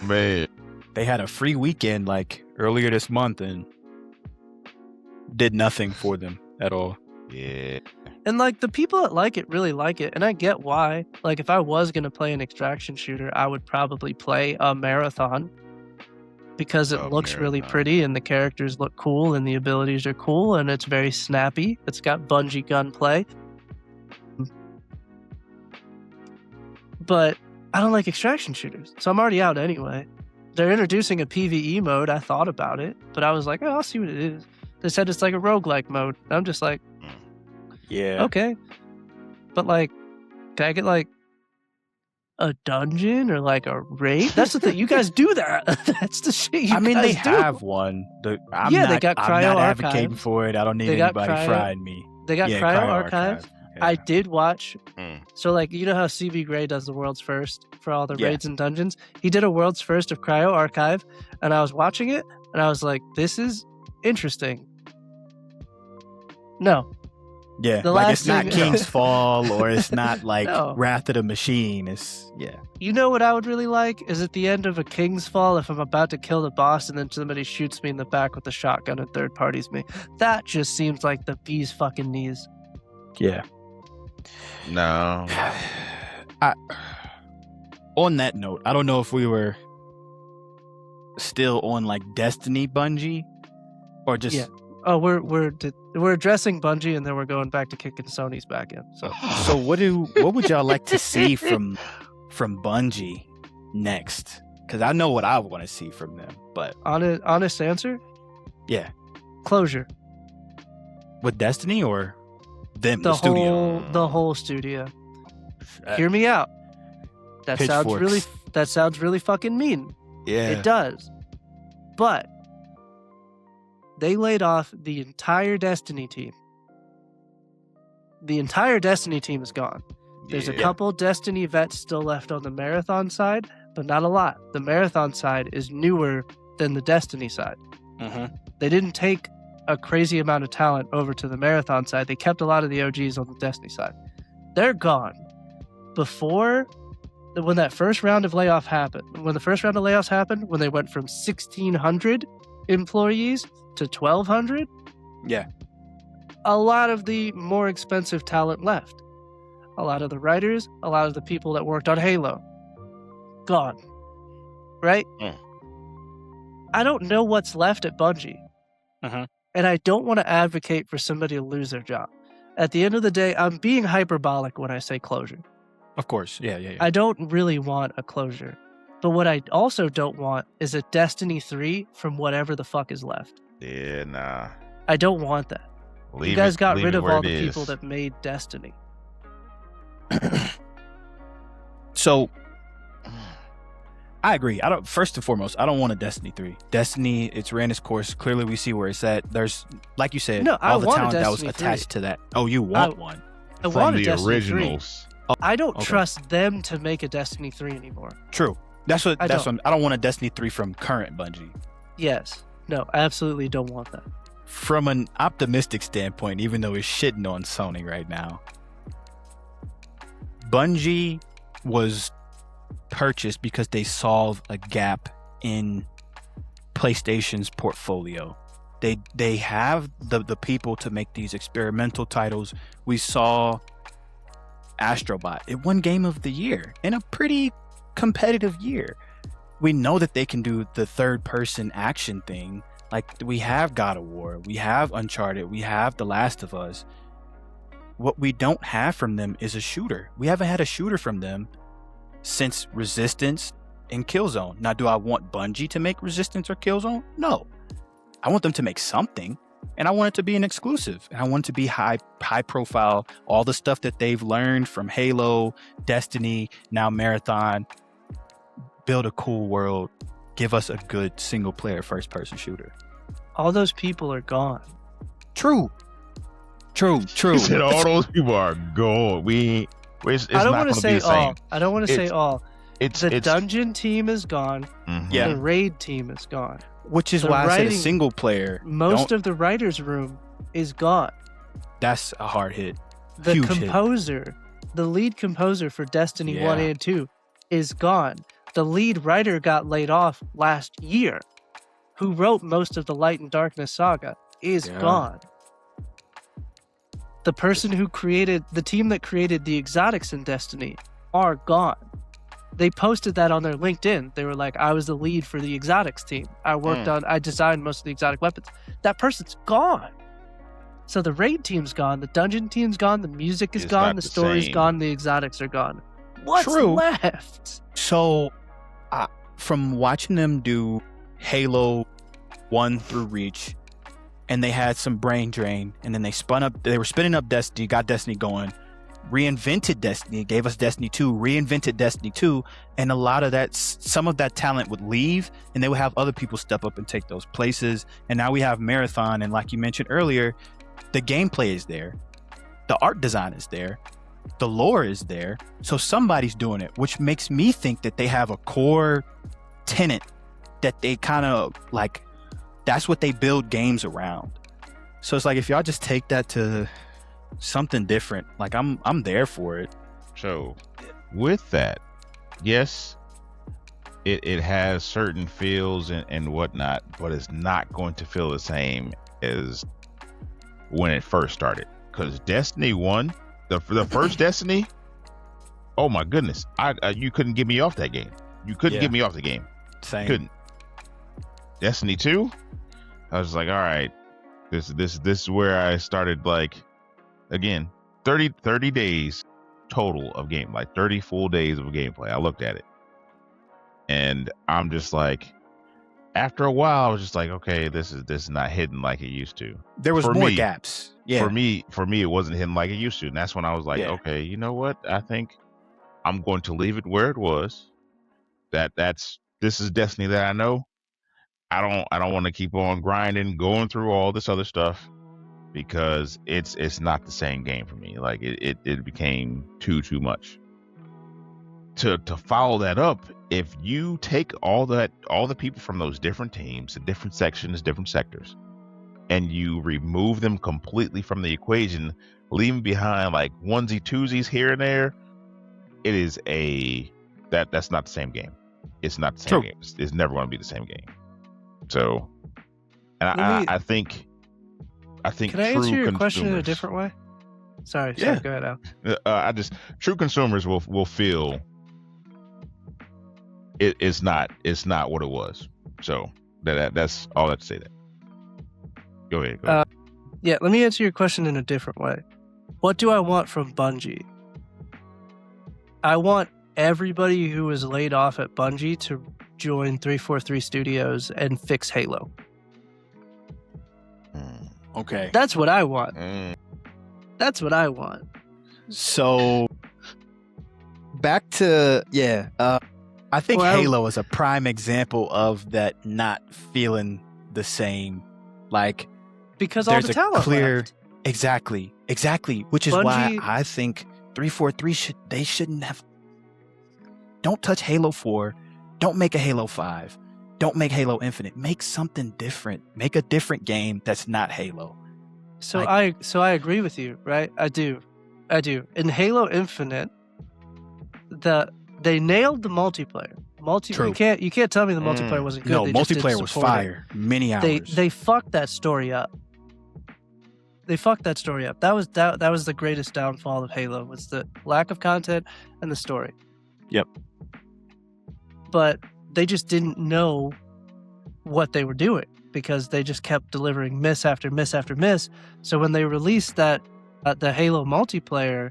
Man. they had a free weekend like earlier this month and did nothing for them at all. Yeah. And like the people that like it really like it, and I get why. Like if I was gonna play an extraction shooter, I would probably play a Marathon because it looks really Marathon. pretty and the characters look cool and the abilities are cool and it's very snappy. It's got Bungie gunplay. But I don't like extraction shooters, so I'm already out anyway. They're introducing a PvE mode. I thought about it, but I was like, oh, I'll see what it is. They said it's like a roguelike mode. I'm just like, Yeah. okay. But like, can I get like a dungeon or like a raid? That's the thing. You guys do that. That's the shit you I mean, they guys do. have one. I'm Yeah, not, they got I'm Cryo not Archive. advocating for it. I don't need They got anybody Cryo- frying me. They got Yeah, Cryo Archive. Yeah. I did watch. Mm. So like, you know how CB Gray does the world's first for all the Yeah. raids and dungeons? He did a world's first of Cryo Archive, and I was watching it, and I was like, this is interesting. No. Yeah, The like last it's not thing- King's Fall or it's not like No. Wrath of the Machine. It's You know what I would really like is at the end of a King's Fall, if I'm about to kill the boss and then somebody shoots me in the back with a shotgun and third parties me. That just seems like the bee's fucking knees. yeah. No. On that note, I don't know if we were still on like Destiny Bungie or just Yeah. Oh, we're addressing Bungie and then we're going back to kicking Sony's back in. So So what would y'all like to see from Bungie next? Because I know what I want to see from them, but honest answer, yeah, closure. with Destiny or them, the studio. The whole studio. Uh, Hear me out. That Pitchforks. sounds really fucking mean. Yeah, It does. But they laid off the entire Destiny team. The entire Destiny team is gone. There's a Yeah. couple Destiny vets still left on the Marathon side, but not a lot. The Marathon side is newer than the Destiny side. Mhm. They didn't take a crazy amount of talent over to the Marathon side. They kept a lot of the OGs on the Destiny side. They're gone. When that first round of layoffs happened, when they went from 1,600 employees to 1,200, Yeah. a lot of the more expensive talent left. A lot of the writers, a lot of the people that worked on Halo, gone. Right? Mm. I don't know what's left at Bungie. Mhm. And I don't want to advocate for somebody to lose their job. At the end of the day, I'm being hyperbolic when I say closure. Of course. Yeah. I don't really want a closure. But what I also don't want is a Destiny 3 from whatever the fuck is left. Yeah, nah. I don't want that. Leave You guys it- got leave rid it of where all it the is. people that made Destiny. So I agree. First and foremost, I don't want a Destiny 3. Destiny, it's ran its course. Clearly we see where it's at. There's, like you said, No, I all the want a talent that was Destiny 3. attached to that. Oh, you want one? I From want a the Destiny originals. 3. I don't Okay. trust them to make a Destiny 3 anymore. True. That's what I I don't want a Destiny 3 from current Bungie. Yes. No, I absolutely don't want that. From an optimistic standpoint, even though it's shitting on Sony right now, Bungie was purchased because they solve a gap in PlayStation's portfolio. They have the people to make these experimental titles. We saw Astrobot. It won Game of the Year in a pretty competitive year. We know that they can do the third person action thing. Like, we have God of War, we have Uncharted, we have The Last of Us. What we don't have from them is a shooter. We haven't had a shooter from them since Resistance and Killzone. Now, do I want Bungie to make Resistance or Killzone? No. I want them to make something, and I want it to be an exclusive. And I want it to be high profile, all the stuff that they've learned from Halo, Destiny, now Marathon. Build a cool world. Give us a good single player first person shooter. all those people are gone. True. He said all those people are gone. It's I don't not want to gonna be say the same. all. I don't want to say all. The dungeon team is gone. Yeah. The raid team is gone. Which is The why I said a writing- single player. Most of the writer's room is gone. That's a hard hit. The Huge hit. composer, the lead composer for Destiny 1 Yeah. and 2 is gone. The lead writer got laid off last year. Who wrote most of the Light and Darkness saga is gone. The person who created the team that created the exotics in Destiny are gone. They posted that on their LinkedIn. They were like, I was the lead for the exotics team. I designed most of the exotic weapons. That person's gone. So the raid team's gone, the dungeon team's gone, the music is It's gone, not the the story's same. gone, the exotics are gone. What's True. left? So, from watching them do Halo 1 through Reach, and they had some brain drain, and then they were spinning up Destiny, got Destiny going, reinvented Destiny, gave us Destiny 2, reinvented Destiny 2, and a lot of that, some of that talent would leave, and they would have other people step up and take those places. And now we have Marathon, and like you mentioned earlier, the gameplay is there, the art design is there, the lore is there, so somebody's doing it, which makes me think that they have a core tenet that they kind of like, that's what they build games around. So it's like, if y'all just take that to something different, like I'm there for it. So, with that, yes, it has certain feels and whatnot, but it's not going to feel the same as when it first started. Because Destiny 1, the first Destiny, oh my goodness, you couldn't get me off that game. You couldn't Yeah. get me off the game. Same. Couldn't. Destiny 2, I was like, all right, this is where I started, like, again, 30 days total of game, like 30 full days of gameplay. I looked at it and I'm just like, after a while, I was just like, okay, this is not hidden like it used to. There was For more me- gaps. Yeah. For me, it wasn't hidden like it used to. And that's when I was like, Yeah. okay, you know what? I think I'm going to leave it where it was. This is Destiny that I know. I don't want to keep on grinding, going through all this other stuff, because it's not the same game for me. Like it became too much. To follow that up, if you take all the people from those different teams, the different sections, different sectors, and you remove them completely from the equation, leaving behind like onesie twosies here and there, it is that's not the same game. It's not the same True. game. It's never going to be the same game. So, and Let me- I think Can I true answer your question in a consumers- different way? Sorry, Yeah. go ahead, Al. true consumers will feel it's not what it was. So that's all I have to say. That. Go ahead. Yeah, let me answer your question in a different way. What do I want from Bungie? I want everybody who was laid off at Bungie to join 343 Studios and fix Halo. Okay. That's what I want. Mm. That's what I want. So back to I think Well, Halo is a prime example of that not feeling the same. Like, Because all there's the a talent clear left. exactly, which is why Bungie- I think 343 shouldn't have. Don't touch Halo 4. Don't make a Halo 5. Don't make Halo Infinite. Make something different. Make a different game that's not Halo. So like- I agree with you, right? I do. In Halo Infinite, they nailed the multiplayer. True. You can't tell me the multiplayer wasn't good. No, They just didn't multiplayer was support it. fire. Many hours. They fucked that story up. That was the greatest downfall of Halo, was the lack of content and the story. Yep. But they just didn't know what they were doing, because they just kept delivering miss after miss after miss. So when they released that the Halo multiplayer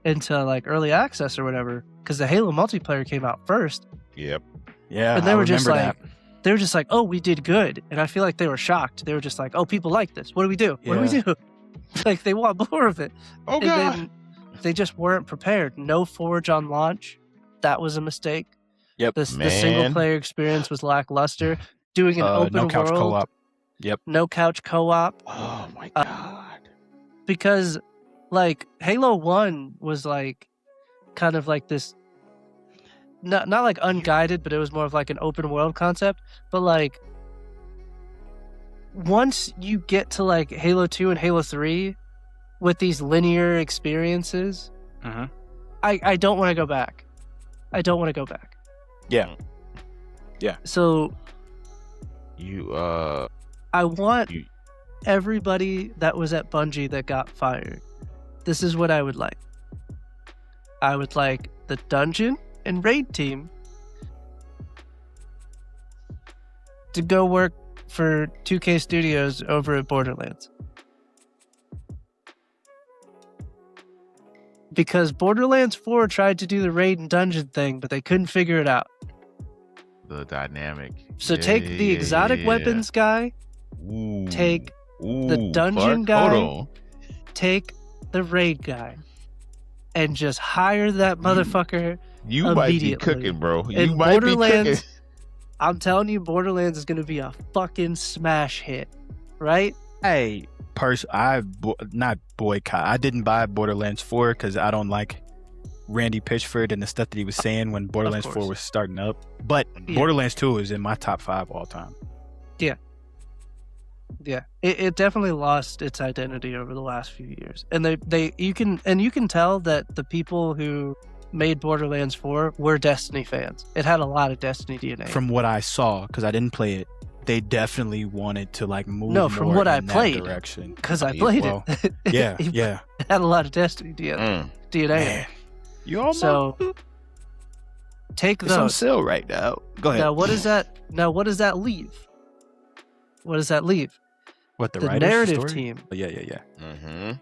into like early access or whatever, because the Halo multiplayer came out first, Yep. yeah, and they I were just remember like, that. oh, we did good. And I feel like they were shocked. They were just like, oh, people like this. What do we do? What do we do? Like, they want more of it. Oh And God. then they just weren't prepared. No Forge on launch. That was a mistake. Yep. The single player experience was lackluster. Doing an No open couch world. co-op. Yep. No couch co-op. Oh my god. Because like Halo 1 was like kind of like this not like unguided, but it was more of like an open world concept. But like once you get to like Halo 2 and Halo 3 with these linear experiences, I don't want to go back. I don't want to go back. Yeah. So I want You- everybody that was at Bungie that got fired. This is what I would like. I would like the dungeon and raid team to go work for 2K Studios over at Borderlands. Because Borderlands 4 tried to do the raid and dungeon thing, but they couldn't figure it out. the dynamic. So take the exotic weapons guy, Ooh. take the Ooh, dungeon Clark, guy, hold on. take the raid guy, and just hire that motherfucker. You might be immediately. cooking, bro. You In might be cooking. Borderlands, I'm telling you, Borderlands is going to be a fucking smash hit, right? Hey, not boycott. I didn't buy Borderlands 4 because I don't like Randy Pitchford and the stuff that he was saying when Borderlands 4 was starting up. But Yeah. Borderlands 2 is in my top 5 all time. Yeah, it definitely lost its identity over the last few years, and you can tell that the people who made Borderlands 4 were Destiny fans. It had a lot of Destiny DNA. From what I saw, because I didn't play it, they definitely wanted to like move. No, from more what in I that played. direction. Because I played well, it. Yeah, It yeah. had a lot of Destiny DNA. DNA. Man, you almost So take it's on those. sale right now. Go ahead. Now what does that leave? What does that leave? What the The writers, narrative story? team. Oh, yeah. Mm-hmm.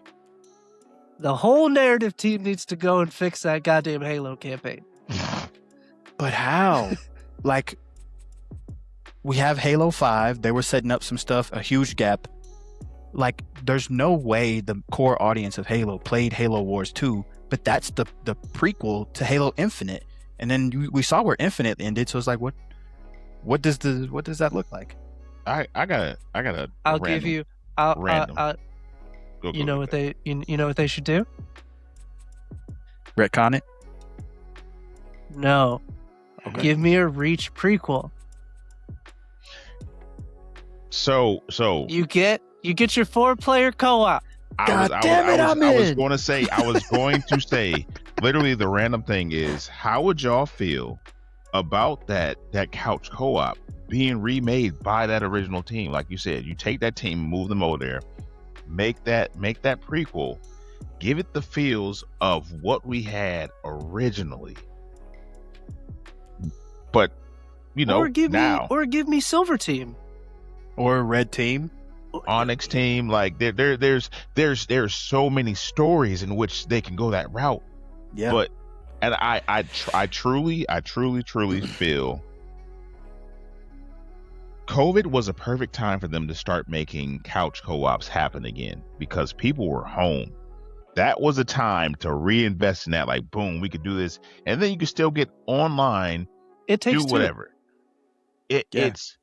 The whole narrative team needs to go and fix that goddamn Halo campaign. But how? Like, we have Halo 5. They were setting up some stuff, a huge gap. Like, there's no way the core audience of Halo played Halo Wars 2, but that's the prequel to Halo Infinite. And then we saw where Infinite ended, so it's like, what does that look like? I got a I'll random, give you. random. Go, You know what they should do? Retcon it? No. Okay. Give me a Reach prequel. So You get your 4-player co-op. God damn it, I'm I was in. going to say, literally the random thing is, how would y'all feel about that couch co-op being remade by that original team? Like you said, you take that team, move them over there, make that prequel, give it the feels of what we had originally. But or give now me Silver Team. Or Red Team? Onyx team, like there's so many stories in which they can go that route. Yeah. But and I truly feel COVID was a perfect time for them to start making couch co-ops happen again, because people were home. That was a time to reinvest in that. Like, boom, we could do this, and then you could still get online, It takes do two. whatever. It's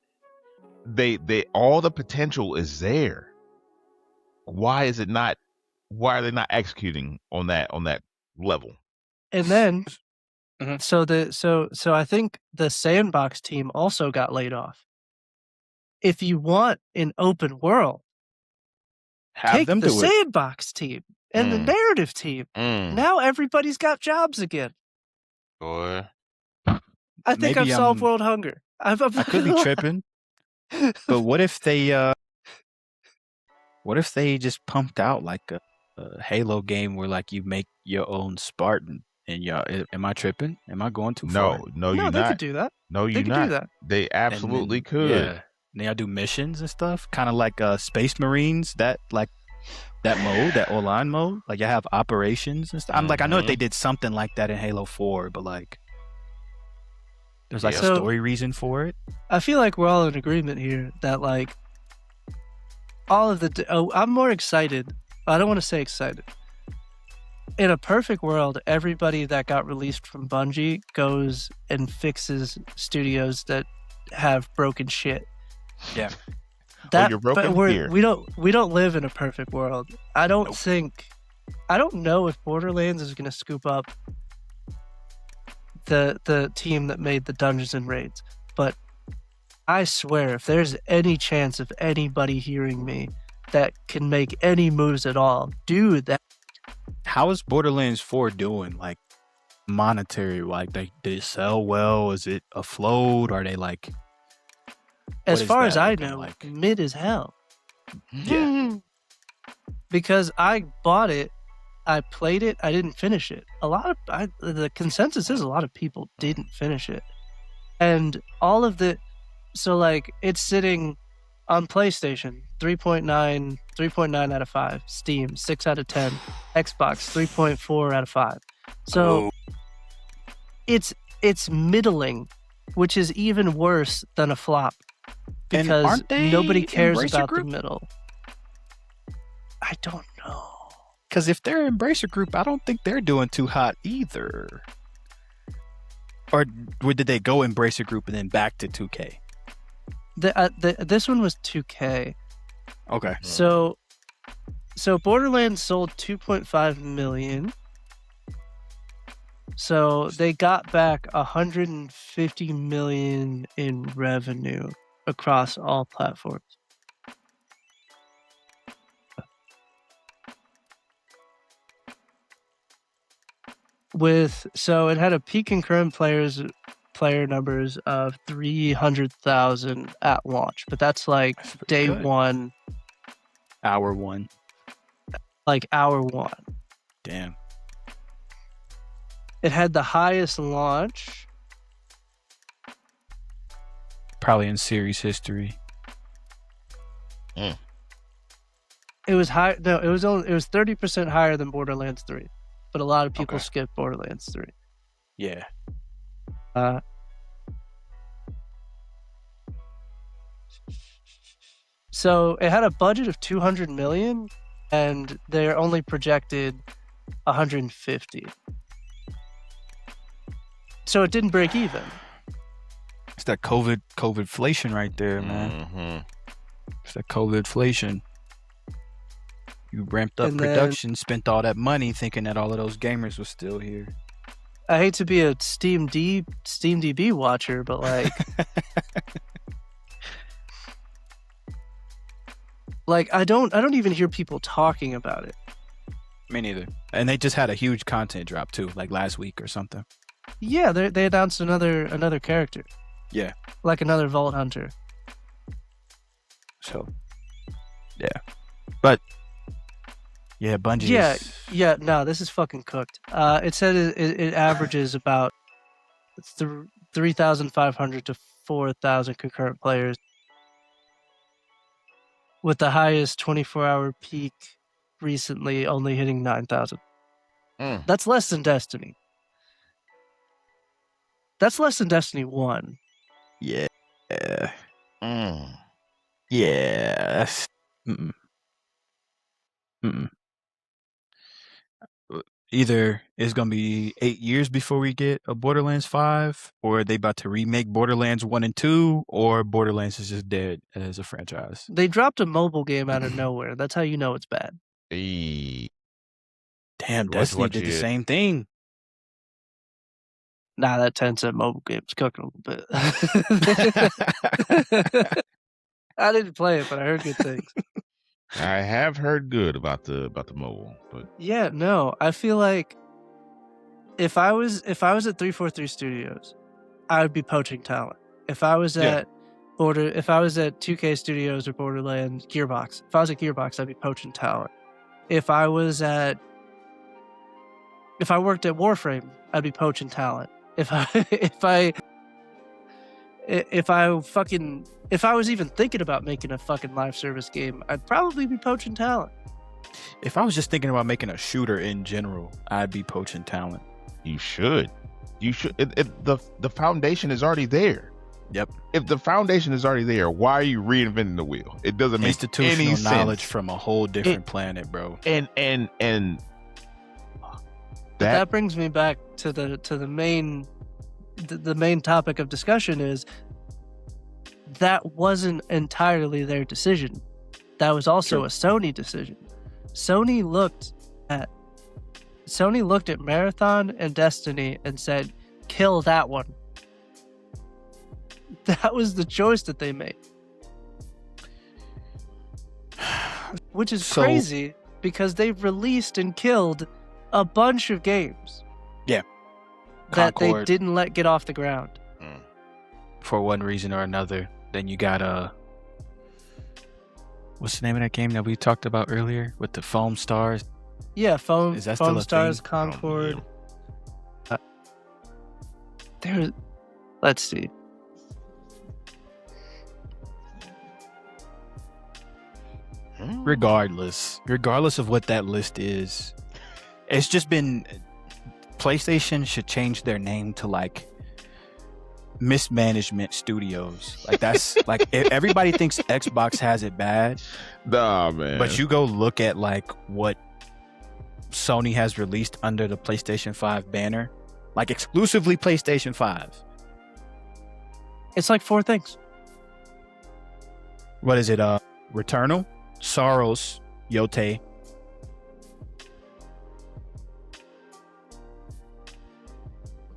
they all the potential is there. Why are they not executing on that level? And then Mhm. so I think the Sandbox team also got laid off. If you want an open world, Have take them the do it. Sandbox team and the narrative team. Now everybody's got jobs again. Boy. I think Maybe I've solved world hunger. I could be tripping, but what if they just pumped out like a Halo game where like you make your own Spartan? And am I tripping? Am I going too far? No, No, you're they not. could do that. No, They you're could not. do that. They absolutely And then, could. Yeah. And y'all do missions and stuff, kind of like Space Marines. That mode, that online mode. Like you have operations and stuff. I know that they did something like that in Halo 4, but like there's like a So- story reason for it. I feel like we're all in agreement here that like all of I'm more excited. I don't want to say excited. In a perfect world, everybody that got released from Bungie goes and fixes studios that have broken shit. Yeah. That, you're but broken here. we don't live in a perfect world. I don't know if Borderlands is gonna scoop up the team that made the Dungeons and Raids, but I swear if there's any chance of anybody hearing me that can make any moves at all, do that. How is Borderlands 4 doing? Like monetary, like did it sell well? Is it afloat? Are they like? As what is far as that I looking know, like? mid as hell. Yeah. Because I bought it, I played it, I didn't finish it. The consensus is a lot of people didn't finish it, and all of the, so like it's sitting on PlayStation 3.9 out of 5, Steam 6 out of 10, Xbox 3.4 out of 5. So it's middling, which is even worse than a flop And because aren't they nobody cares Embracer about Group? the middle. I don't know. Because if they're Embracer Group, I don't think they're doing too hot either. Or did they go Embracer Group and then back to 2K? This one was 2K. Okay. So Borderlands sold 2.5 million. So they got back 150 million in revenue across all platforms. So it had a peak concurrent player numbers of 300,000 at launch, but that's like That's pretty day good. one, Hour one. like hour one. Damn. It had the highest launch. Probably in series history. It was high. No, it was 30% higher than Borderlands 3, but a lot of people Okay. skipped Borderlands 3. Yeah. So it had a budget of 200 million, and they're only projected 150. So it didn't break even. It's that COVID-flation right there, man. Mhm. It's that COVID-flation. You ramped up And then- production, spent all that money thinking that all of those gamers were still here. I hate to be a SteamDB watcher, but like, I don't even hear people talking about it. Me neither. And they just had a huge content drop too, like last week or something. Yeah, they announced another character. Yeah. Like another Vault Hunter. So, yeah. But, yeah, Bungie Yeah, no, this is fucking cooked. It said it averages about 3,500 to 4,000 concurrent players, with the highest 24-hour peak recently only hitting 9,000. That's less than Destiny. That's less than Destiny 1. Yeah. Mm. Yeah. That's... Mm-mm. Mm-mm. Either it's going to be 8 years before we get a Borderlands 5, or they about to remake Borderlands 1 and 2, or Borderlands is just dead as a franchise. They dropped a mobile game out of nowhere. That's how you know it's bad. Hey. Damn, What Destiny did the you- same thing. Nah, that 10-cent mobile game's cooking a little bit. I didn't play it, but I heard good things. I have heard good about the mobile, but Yeah, no, I feel like if I was at 343 Studios, I would be poaching talent. If I was Yeah. at 2K Studios or Borderlands Gearbox, if I was at Gearbox, I'd be poaching talent. If I worked at Warframe, I'd be poaching talent. If I was even thinking about making a fucking live service game, I'd probably be poaching talent. If I was just thinking about making a shooter in general, I'd be poaching talent. you should. The foundation is already there. Yep. If the foundation is already there, why are you reinventing the wheel? It doesn't make Institutional any knowledge sense. from a whole different planet, bro. And That brings me back to the main topic of discussion is that wasn't entirely their decision. That was also True. a Sony decision. Sony looked at Marathon and Destiny and said, kill that one. That was the choice that they made. Which is crazy because they've released and killed a bunch of games. Yeah. That they Concord. didn't let get off the ground. For one reason or another. Then you got what's the name of that game that we talked about earlier with the foam stars? Yeah, Foam Is that still a Stars, thing? Concord. Let's see. Regardless of what that list is, it's just been PlayStation should change their name to like Mismanagement Studios. Like that's like everybody thinks Xbox has it bad, Nah, man. but you go look at like what Sony has released under the PlayStation 5 banner, like exclusively PlayStation 5. It's like 4 things. What is it? Returnal, Sorrows, Yote,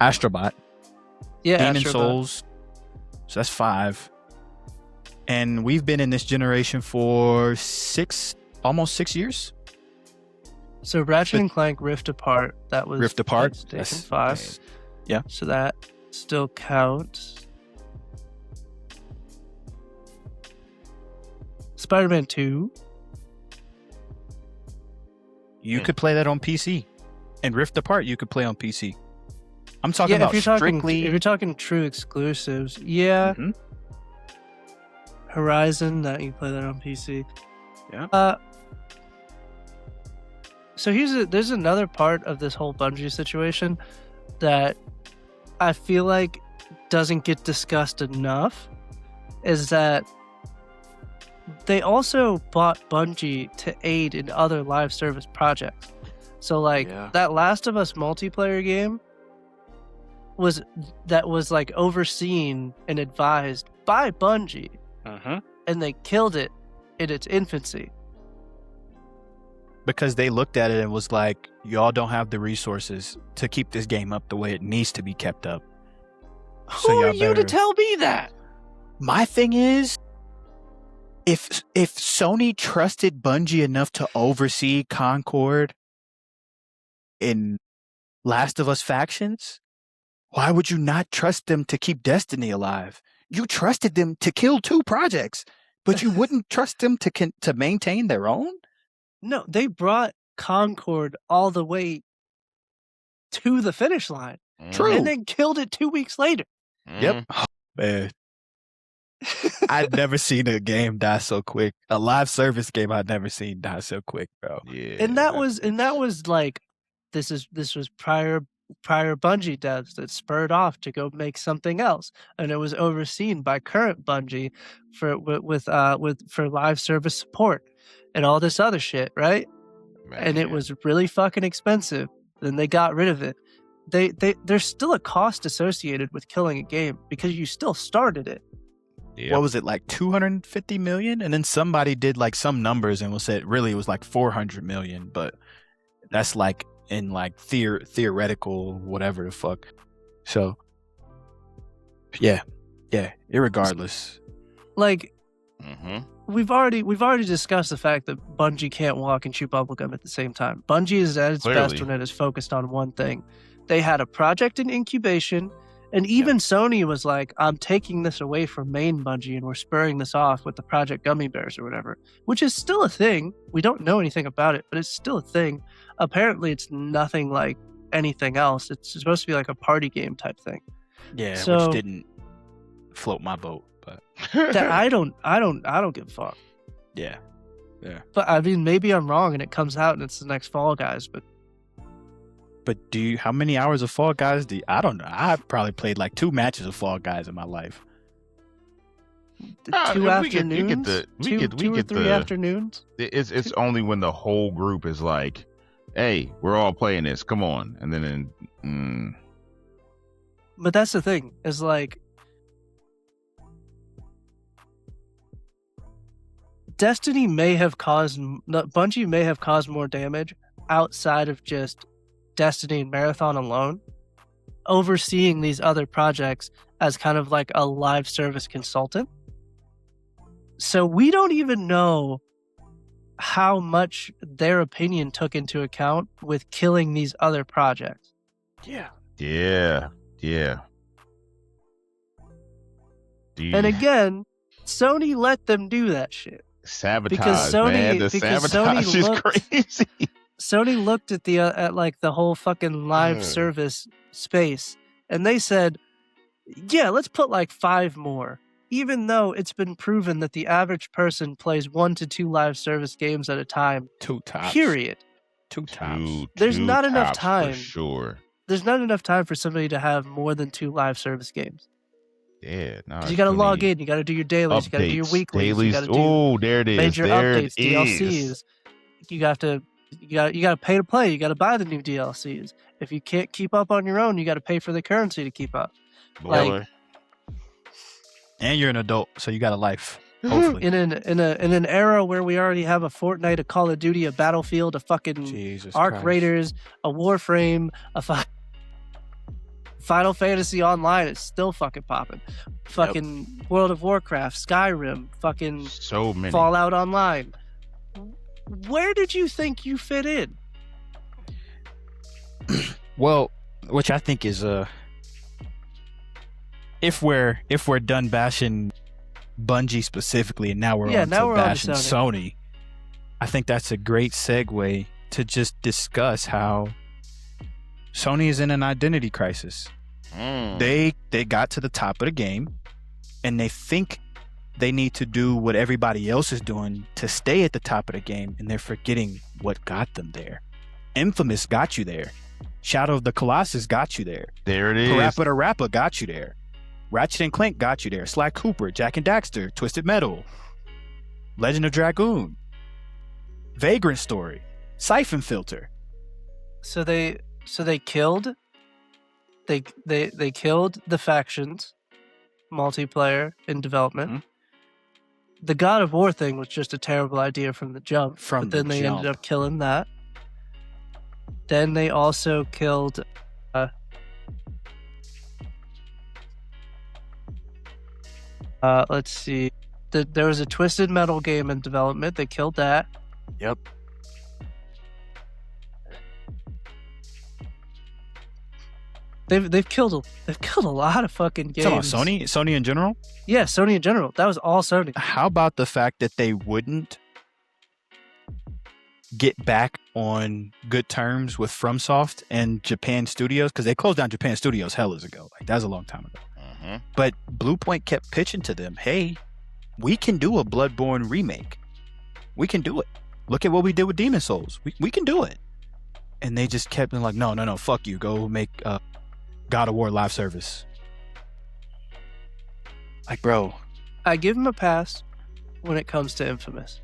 Astrobot, Yeah, Demon Astrobot. Souls. So that's 5. And we've been in this generation for almost 6 years. So Ratchet and Clank Rift Apart, that was Rift Apart. PlayStation 5. yeah. So that still counts. Spider-Man 2. You could play that on PC. And Rift Apart, you could play on PC. I'm talking Yeah, about if strictly. you're talking true exclusives, yeah. Mhm. Horizon, that you can play that on PC. Yeah. So there's another part of this whole Bungie situation that I feel like doesn't get discussed enough, is that they also bought Bungie to aid in other live service projects. So like Yeah. that Last of Us multiplayer game was like overseen and advised by Bungie, and they killed it in its infancy. Because they looked at it and was like, y'all don't have the resources to keep this game up the way it needs to be kept up. So Who are y'all you to better- tell me that? My thing is, if Sony trusted Bungie enough to oversee Concord in Last of Us factions, why would you not trust them to keep Destiny alive? You trusted them to kill 2 projects, but you wouldn't trust them to maintain their own? No, they brought Concord all the way to the finish line. True. And then killed it 2 weeks later. Yep. Oh, man. I'd never seen a game die so quick. A live service game I'd never seen die so quick, bro. Yeah. And that was like this was prior Bungie devs that spurred off to go make something else, and it was overseen by current Bungie for live service support and all this other shit, right? Man, And it yeah. was really fucking expensive. Then they got rid of it. There's still a cost associated with killing a game because you still started it. Yep. What was it, like 250 million? And then somebody did like some numbers and said really it was like 400 million, but that's like in like theoretical whatever the fuck. So yeah, irregardless. Like Mhm. we've already discussed the fact that Bungie can't walk and chew bubblegum at the same time. Bungie is at its best Clearly. when it is focused on one thing. They had a project in incubation, and even Sony was like, I'm taking this away from main Bungie and we're spurring this off with the Project Gummy Bears or whatever, which is still a thing. We don't know anything about it, but it's still a thing. Apparently it's nothing like anything else. It's supposed to be like a party game type thing. Yeah, So- which didn't float my boat, but That I don't give a fuck. yeah. But I mean, maybe I'm wrong and it comes out and it's the next Fall Guys, but But how many hours of Fall Guys I don't know. I've probably played like 2 matches of Fall Guys in my life. Ah, two we get afternoons, the- we two get- we or get 3 the- afternoons. It's only when the whole group is like, "Hey, we're all playing this. Come on!" And then, But that's the thing is like, Bungie may have caused more damage outside of just Destiny and Marathon alone, overseeing these other projects as kind of like a live service consultant. So we don't even know how much their opinion took into account with killing these other projects. Yeah. Yeah. And again, Sony let them do that shit. Sabotage, Because Sony- man. The because sabotage Sony is looked- crazy. Sony looked at the whole fucking live service space, and they said, yeah, let's put like 5 more. Even though it's been proven that the average person plays 1 to 2 live service games at a time. 2 tops. Period. 2 tops. There's Two not enough tops for time. sure. There's not enough time for somebody to have more than 2 live service games. Yeah. No, 'Cause you got to log in, you got to do your dailies, you got to do your weeklies, you dailies. got to do Oh, there it is. major there updates, it is. DLCs. You got to pay to play. You got to buy the new DLCs. If you can't keep up on your own, you got to pay for the currency to keep up. Boy. And you're an adult, so you got a life. Hopefully. In an era where we already have a Fortnite, a Call of Duty, a Battlefield, a fucking Jesus Arc Christ. Raiders, a Warframe, Final Fantasy Online is still fucking popping. Fucking World of Warcraft, Skyrim, fucking So many. Fallout Online. Where did you think you fit in? Well, which I think is if we're done bashing Bungie specifically, and now we're on to bashing Sony, I think that's a great segue to just discuss how Sony is in an identity crisis. They got to the top of the game, and they think they need to do what everybody else is doing to stay at the top of the game, and they're forgetting what got them there. Infamous got you there. Shadow of the Colossus got you there. There it is. Parappa the Rapper got you there. Ratchet and Clank got you there. Sly Cooper, Jack and Daxter, Twisted Metal, Legend of Dragoon, Vagrant Story, Siphon Filter. So they killed they killed the factions multiplayer in development. Mhm. The God of War thing was just a terrible idea from the jump. But then they ended up killing that. Then they also killed let's see. There was a Twisted Metal game in development. They killed that. Yep. They've killed a lot of fucking games. Talking about Sony in general? Yeah, Sony in general. That was all Sony. How about the fact that they wouldn't get back on good terms with FromSoft and Japan Studios? Because they closed down Japan Studios hellas ago. Like, that was a long time ago. But Bluepoint kept pitching to them, hey, we can do a Bloodborne remake. We can do it. Look at what we did with Demon Souls. We can do it. And they just kept being like, no, fuck you. Go make God of War live service. Like, bro. I give him a pass when it comes to Infamous.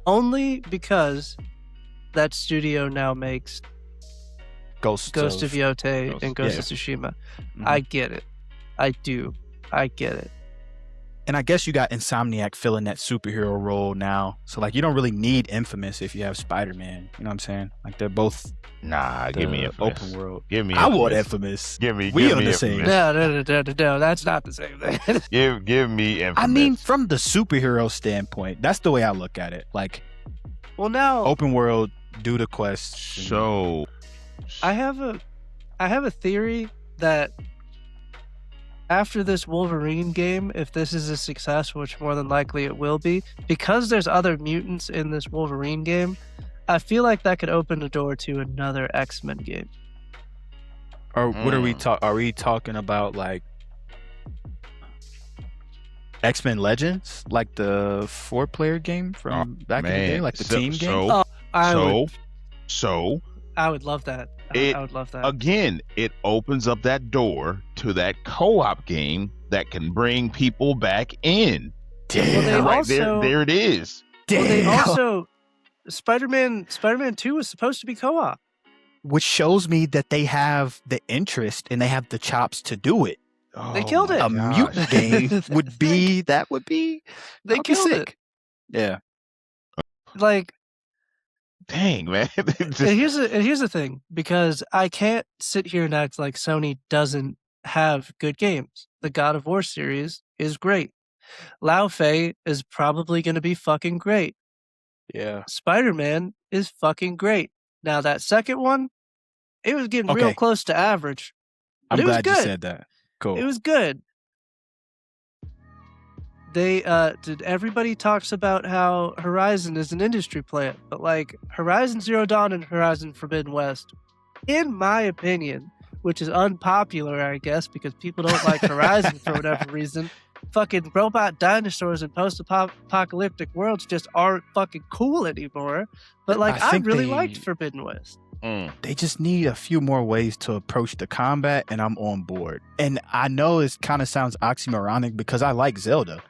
Only because that studio now makes Ghost of Yotei and Ghost of Tsushima. Mhm. I get it. I do. I get it. And I guess you got Insomniac filling that superhero role now. So, like, you don't really need Infamous if you have Spider-Man. You know what I'm saying? Like, they're both Give me Infamous. open world. Give me I Infamous. want Infamous. We on the me same. Infamous. No, that's not the same thing. Give me Infamous. I mean, from the superhero standpoint, that's the way I look at it. Like, Well, now open world, do the quests. So I have a theory that after this Wolverine game, if this is a success, which more than likely it will be, because there's other mutants in this Wolverine game, I feel like that could open the door to another X-Men game. Or what are we talking? Are we talking about like X-Men Legends, like the 4-player game from back in the day, like the team game? Oh, I would love that. I would love that. Again, it opens up that door to that co-op game that can bring people back in. Well, Right there it is. Well, they also Spider-Man 2 was supposed to be co-op. Which shows me that they have the interest and they have the chops to do it. They killed it. A mutant game would be They killed sick. Yeah. Like, Dang, man. and here's the thing, because I can't sit here and act like Sony doesn't have good games. The God of War series is great. Lao Fei is probably going to be fucking great. Yeah. Spider-Man is fucking great. Now that second one, it was getting real Okay. close to average. But I'm it was glad you good. said that. Cool. It was good. They did everybody talks about how Horizon is an industry plant, but like Horizon Zero Dawn and Horizon Forbidden West, in my opinion, which is unpopular, I guess, because people don't like Horizon for whatever reason, fucking robot dinosaurs and post-apocalyptic worlds just aren't fucking cool anymore. But like, I think really they- liked Forbidden West. They just need a few more ways to approach the combat, and I'm on board. And I know it kind of sounds oxymoronic because I like Zelda.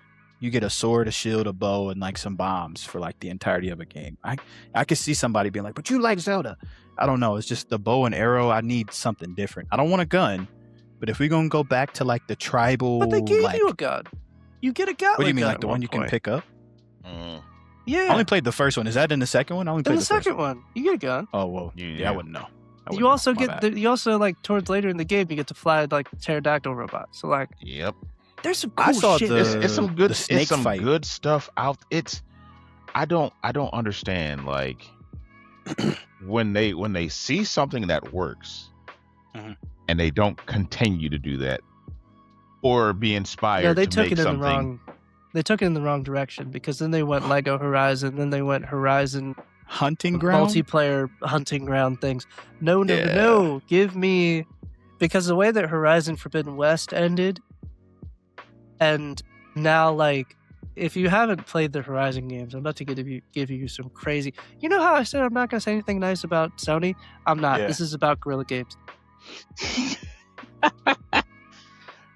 You get a sword, a shield, a bow, and like some bombs for like the entirety of a game. I could see somebody being like, "But you like Zelda?" I don't know. It's just the bow and arrow. I need something different. I don't want a gun, but if we're gonna go back to like the tribal, But they gave like, you a gun. You get a gun. what do you mean, like the one you can pick up? Yeah. I only played the first one. Is that in the second one? I only In played the the first second one, you get a gun. Oh well, Yeah. I wouldn't know. You also you also like towards later in the game, you get to fly like the pterodactyl robot. So like, Yep. there's some cool I saw shit. It's some good. the snake It's some fight. good stuff out. I don't understand, like when they see something that works Mhm. and they don't continue to do that or be inspired No, they to took make it in something. the wrong. They took it in the wrong direction because then they went Lego Horizon, then they went Horizon Hunting ground. multiplayer hunting ground things. No, Yeah. give me, because the way that Horizon Forbidden West ended, and now like, if you haven't played the Horizon games, I'm about to give you some crazy. You know how I said I'm not gonna say anything nice about Sony? I'm not. Yeah. This is about Guerrilla Games.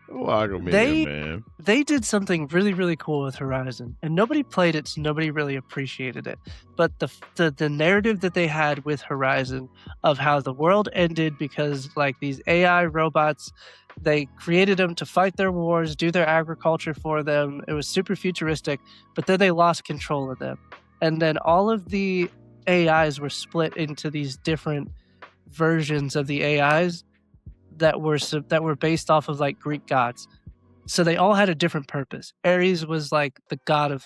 Man. They did something really, really cool with Horizon, and nobody played it, so nobody really appreciated it. But the narrative that they had with Horizon of how the world ended because like these AI robots, they created them to fight their wars, do their agriculture for them. It was super futuristic, but then they lost control of them, and then all of the AIs were split into these different versions of the AIs that were based off of like Greek gods. So they all had a different purpose. Ares was like the god of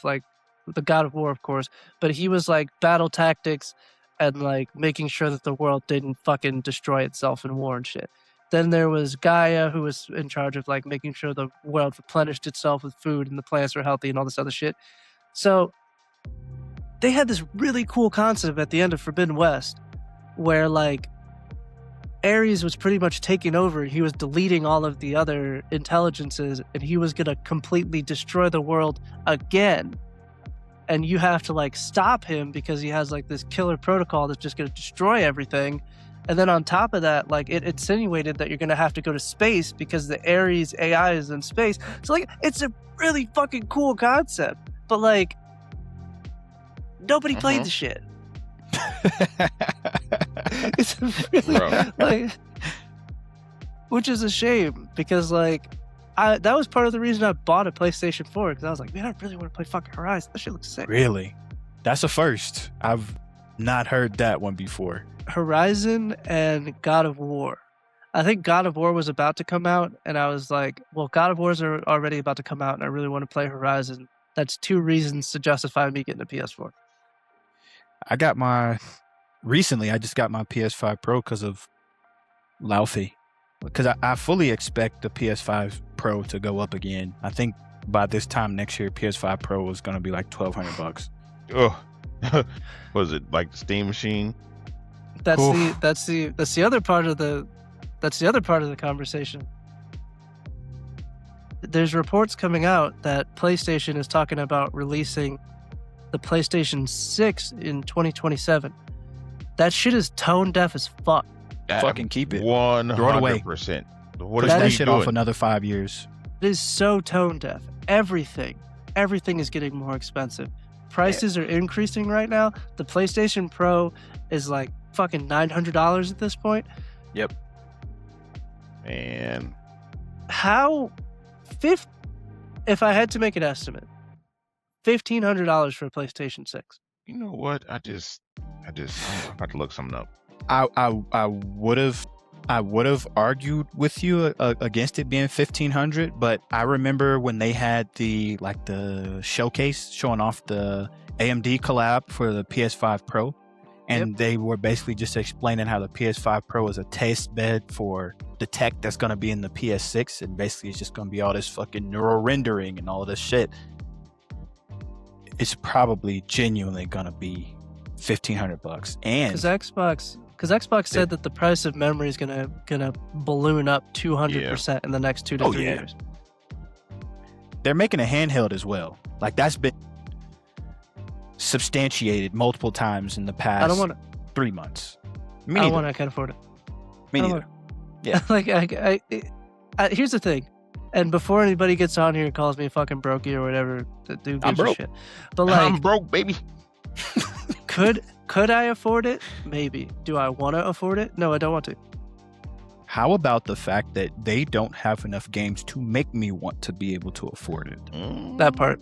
war, of course, but he was like battle tactics and like making sure that the world didn't fucking destroy itself in war and shit. Then there was Gaia, who was in charge of like making sure the world replenished itself with food and the plants were healthy and all this other shit. So they had this really cool concept at the end of Forbidden West where like Ares was pretty much taking over. He was deleting all of the other intelligences and he was going to completely destroy the world again. And you have to like stop him because he has like this killer protocol that's just going to destroy everything. And then on top of that, like it insinuated that you're going to have to go to space because the Ares AI is in space. So like, it's a really fucking cool concept, but like nobody played the shit. It's really, like, which is a shame because like that was part of the reason I bought a PlayStation 4 because I was like, man, I really want to play fucking Horizon. That shit looks sick. Really? That's a first. I've not heard that one before. Horizon and God of War. I think God of War was about to come out, and I was like, well, God of Wars are already about to come out, and I really want to play Horizon. That's two reasons to justify me getting a PS4. Recently I just got my PS5 Pro because of Laufey. Because I fully expect the PS5 Pro to go up again. I think by this time next year, PS5 Pro is going to be like $1,200. Oh, was it like the Steam machine? That's Oof. the other part of the conversation. There's reports coming out that PlayStation is talking about releasing the PlayStation 6 in 2027. That shit is tone deaf as fuck. Fucking keep it. 100%. What Push is that he shit doing? off another 5 years. It is so tone deaf. Everything is getting more expensive. Prices are increasing right now. The PlayStation Pro is like fucking $900 at this point. Yep. Man. If I had to make an estimate, $1,500 for a PlayStation 6. You know what? I'm about to look something up. I would have argued with you against it being 1,500, but I remember when they had the showcase showing off the AMD collab for the PS5 Pro, and they were basically just explaining how the PS5 Pro is a test bed for the tech that's going to be in the PS6, and basically it's just going to be all this fucking neural rendering and all this shit. It's probably genuinely going to be $1,500, and because Xbox said that the price of memory is gonna balloon up 200% in the next 2 to 3 years. They're making a handheld as well. Like, that's been substantiated multiple times in the past. I don't want 3 months. I can't afford it. Me neither. Yeah. Like here's the thing, and before anybody gets on here and calls me a fucking brokey or whatever, that dude gives a shit. But like, I'm broke, baby. Could I afford it? Maybe. Do I want to afford it? No, I don't want to. How about the fact that they don't have enough games to make me want to be able to afford it? That part.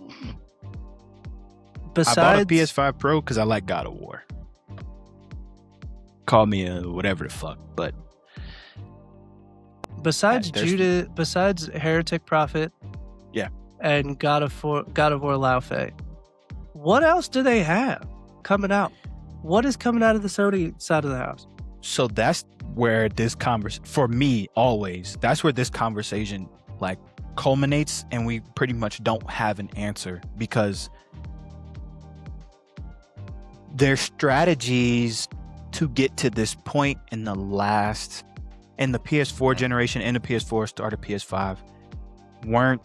Besides, I bought a PS5 Pro because I like God of War. Call me a whatever the fuck, but besides Heretic Prophet, and God of War Laofe, what else do they have coming out? What is coming out of the Sony side of the house? So that's where this conversation, for me, always, that's where this conversation like culminates, and we pretty much don't have an answer because their strategies to get to this point in the PS4 generation and the PS4 started PS5 weren't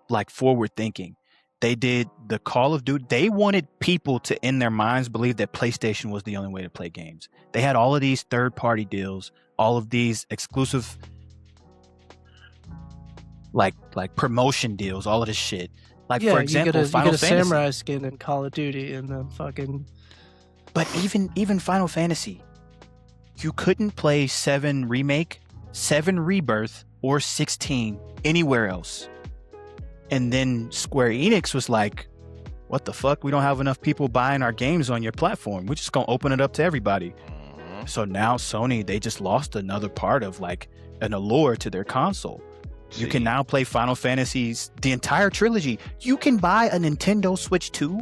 like forward thinking. They did the Call of Duty. They wanted people to, in their minds, believe that PlayStation was the only way to play games. They had all of these third-party deals, all of these exclusive, like promotion deals, all of this shit. Like, for example, Final Fantasy. You get a samurai skin in Call of Duty and then fucking. But even Final Fantasy, you couldn't play 7 Remake, 7 Rebirth, or 16 anywhere else. And then Square Enix was like, what the fuck? We don't have enough people buying our games on your platform. We're just going to open it up to everybody. So now Sony, they just lost another part of like an allure to their console. You can now play Final Fantasies, the entire trilogy. You can buy a Nintendo Switch 2,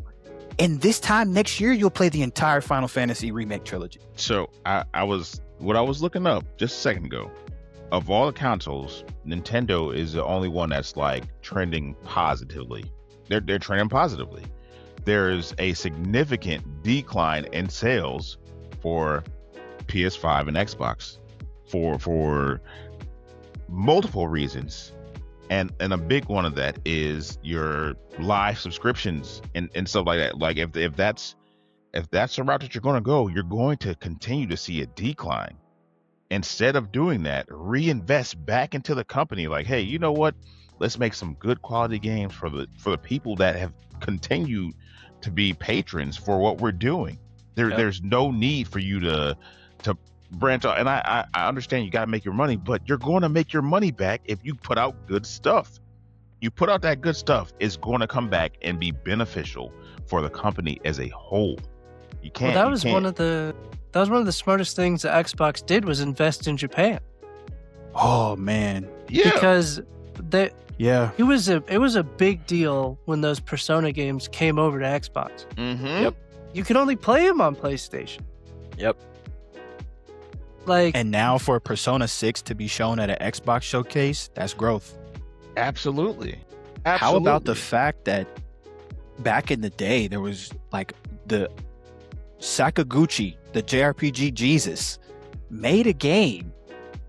and this time next year, you'll play the entire Final Fantasy Remake trilogy. So I was looking up just a second ago. Of all the consoles, Nintendo is the only one that's like trending positively. They're trending positively. There is a significant decline in sales for PS5 and Xbox for multiple reasons. And a big one of that is your live subscriptions and stuff like that. Like if that's the route that you're going to go, you're going to continue to see a decline. Instead of doing that, reinvest back into the company. Like, hey, you know what? Let's make some good quality games for the people that have continued to be patrons for what we're doing. There's no need for you to branch out. And I understand you got to make your money, but you're going to make your money back if you put out good stuff. You put out that good stuff, it's going to come back and be beneficial for the company as a whole. You can't. Well, that was one of the smartest things that Xbox did was invest in Japan. Oh man, yeah. Because it was a big deal when those Persona games came over to Xbox. Mm-hmm. Yep. You could only play them on PlayStation. Yep. Like, and now for Persona 6 to be shown at an Xbox showcase, that's growth. Absolutely. How about the fact that back in the day there was like the Sakaguchi, the JRPG Jesus, made a game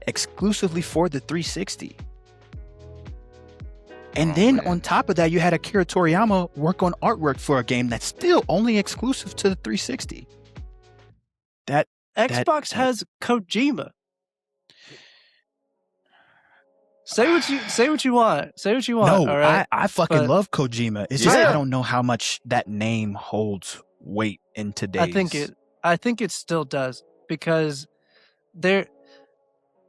exclusively for the 360. And then on top of that, you had Akira Toriyama work on artwork for a game that's still only exclusive to the 360. Xbox has Kojima. Say what you want. Say what you want. No, all right? I fucking love Kojima. It's just I don't know how much that name holds weight in today's. I think it still does, because there's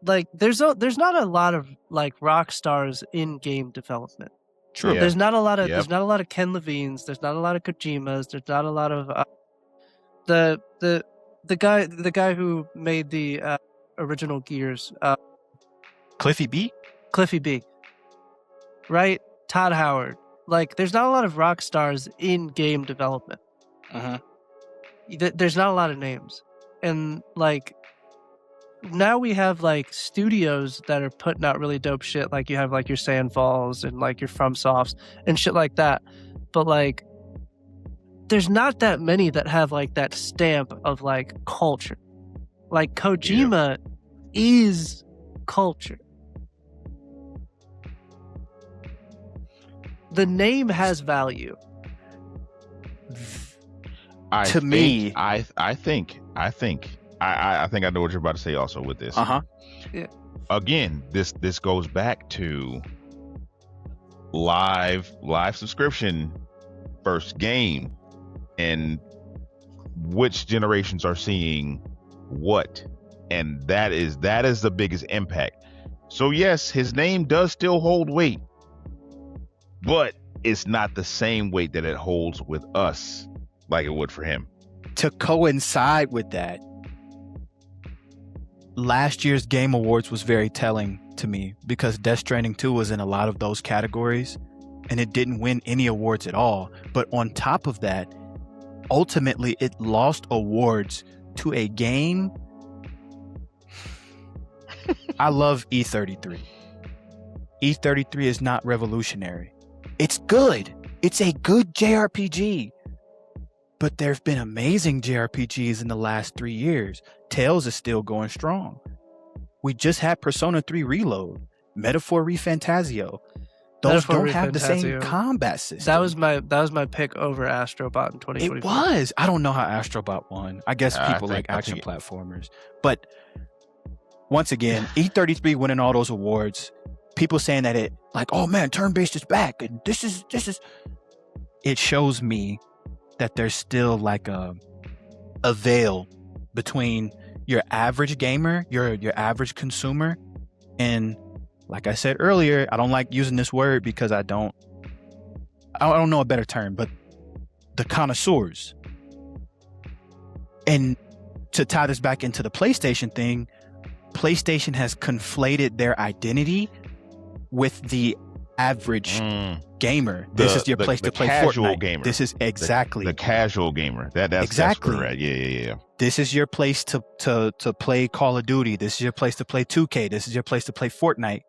not a lot of like rock stars in game development. True. Yeah. There's not a lot of Yep. there's not a lot of Ken Levine's. There's not a lot of Kojimas. There's not a lot of the guy who made the original Gears, Cliffy B. Cliffy B. Right, Todd Howard. Like, there's not a lot of rock stars in game development. There's not a lot of names, and like now we have like studios that are putting out really dope shit. Like you have like your XManFiles and like your FromSofts and shit like that. But like, there's not that many that have like that stamp of like culture. Like Kojima is culture. The name has value. I To me- think I know what you're about to say also with this. Again, this goes back to live subscription first game, and which generations are seeing what, and that is the biggest impact. So yes, his name does still hold weight, but it's not the same weight that it holds with us like it would for him. To coincide with that, last year's Game Awards was very telling to me because Death Stranding 2 was in a lot of those categories and it didn't win any awards at all. But on top of that, ultimately it lost awards to a game. I love E33. E33 is not revolutionary. It's good. It's a good JRPG. But there's been amazing JRPGs in the last 3 years. Tales is still going strong. We just had Persona 3 Reload, Metaphor ReFantazio. Those Metaphor don't have the same ReFantazio. combat system. That was my pick over Astrobot in 2024. It was. I don't know how Astrobot won. I guess people like action platformers. But once again, E33 winning all those awards. People saying that it like, oh man, turn-based is back, and this is. It shows me that there's still like a veil between your average gamer, your average consumer, and like I said earlier, I don't like using this word because I don't know a better term, but the connoisseurs. And to tie this back into the PlayStation thing, PlayStation has conflated their identity with the average gamer. This is your place to play Fortnite. Gamer. This is exactly the casual gamer. That's exactly correct. Yeah. This is your place to play Call of Duty. This is your place to play 2K. This is your place to play Fortnite.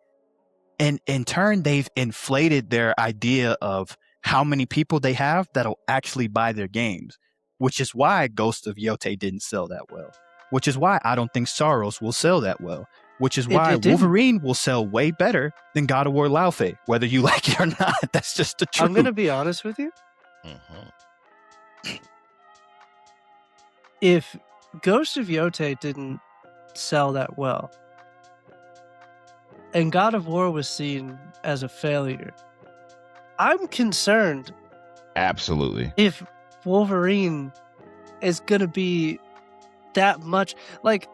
And in turn, they've inflated their idea of how many people they have that'll actually buy their games, which is why Ghost of Yotei didn't sell that well, which is why I don't think Sorrows will sell that well, which is why Wolverine will sell way better than God of War Laufey, whether you like it or not. That's just the truth. I'm going to be honest with you. If Ghost of Yotei didn't sell that well, and God of War was seen as a failure, I'm concerned. Absolutely. If Wolverine is going to be that much like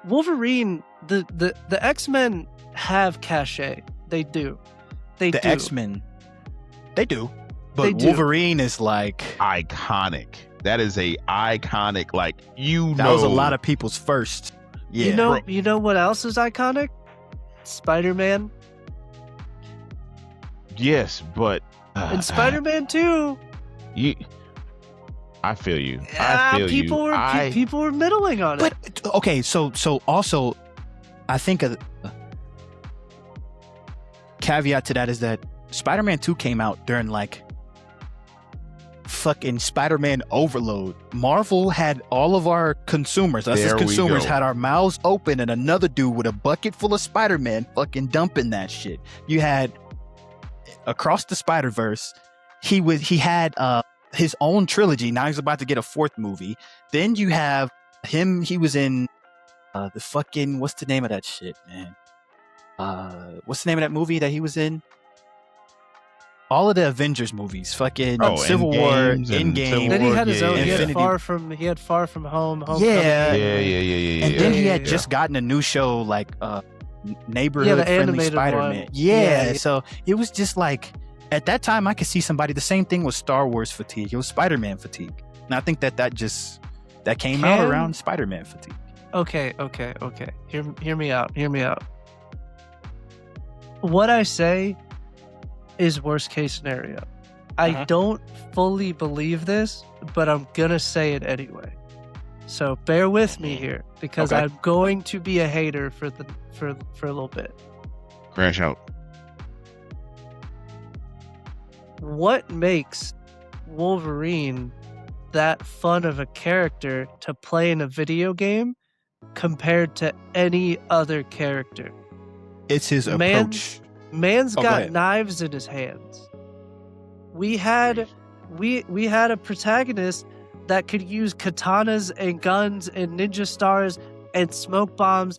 Wolverine, the X-Men have cachet. They do. The X-Men, they do. But They do. Wolverine is like Iconic. That is a iconic, like, that was a lot of people's first. Yeah. You know what else is iconic? Spider-Man. Yes, but And Spider-Man 2. I feel you. People were middling on it. But okay, so also, I think a caveat to that is that Spider-Man 2 came out during like fucking Spider-Man overload. Marvel had all of our consumers, us as consumers, had our mouths open, and another dude with a bucket full of Spider-Man fucking dumping that shit. You had Across the Spider-Verse. He had his own trilogy. Now he's about to get a fourth movie. Then you have him. He was in the fucking, what's the name of that shit, man? What's the name of that movie that he was in? All of the Avengers movies, fucking Civil War, Endgame. Then he had his own. Infinity. He had Far From Home. Yeah. And then he had just gotten a new show, like Neighborhood Friendly Spider-Man. one. Yeah. So it was just like at that time, I could see somebody. The same thing with Star Wars fatigue. It was Spider-Man fatigue, and I think that came out around Spider-Man fatigue. Okay. Hear me out. What I say is worst case scenario. I don't fully believe this, but I'm gonna say it anyway. So bear with me here, because I'm going to be a hater for a little bit. Crash out. What makes Wolverine that fun of a character to play in a video game compared to any other character? It's his approach. Man's got knives in his hands. We had a protagonist that could use katanas and guns and ninja stars and smoke bombs,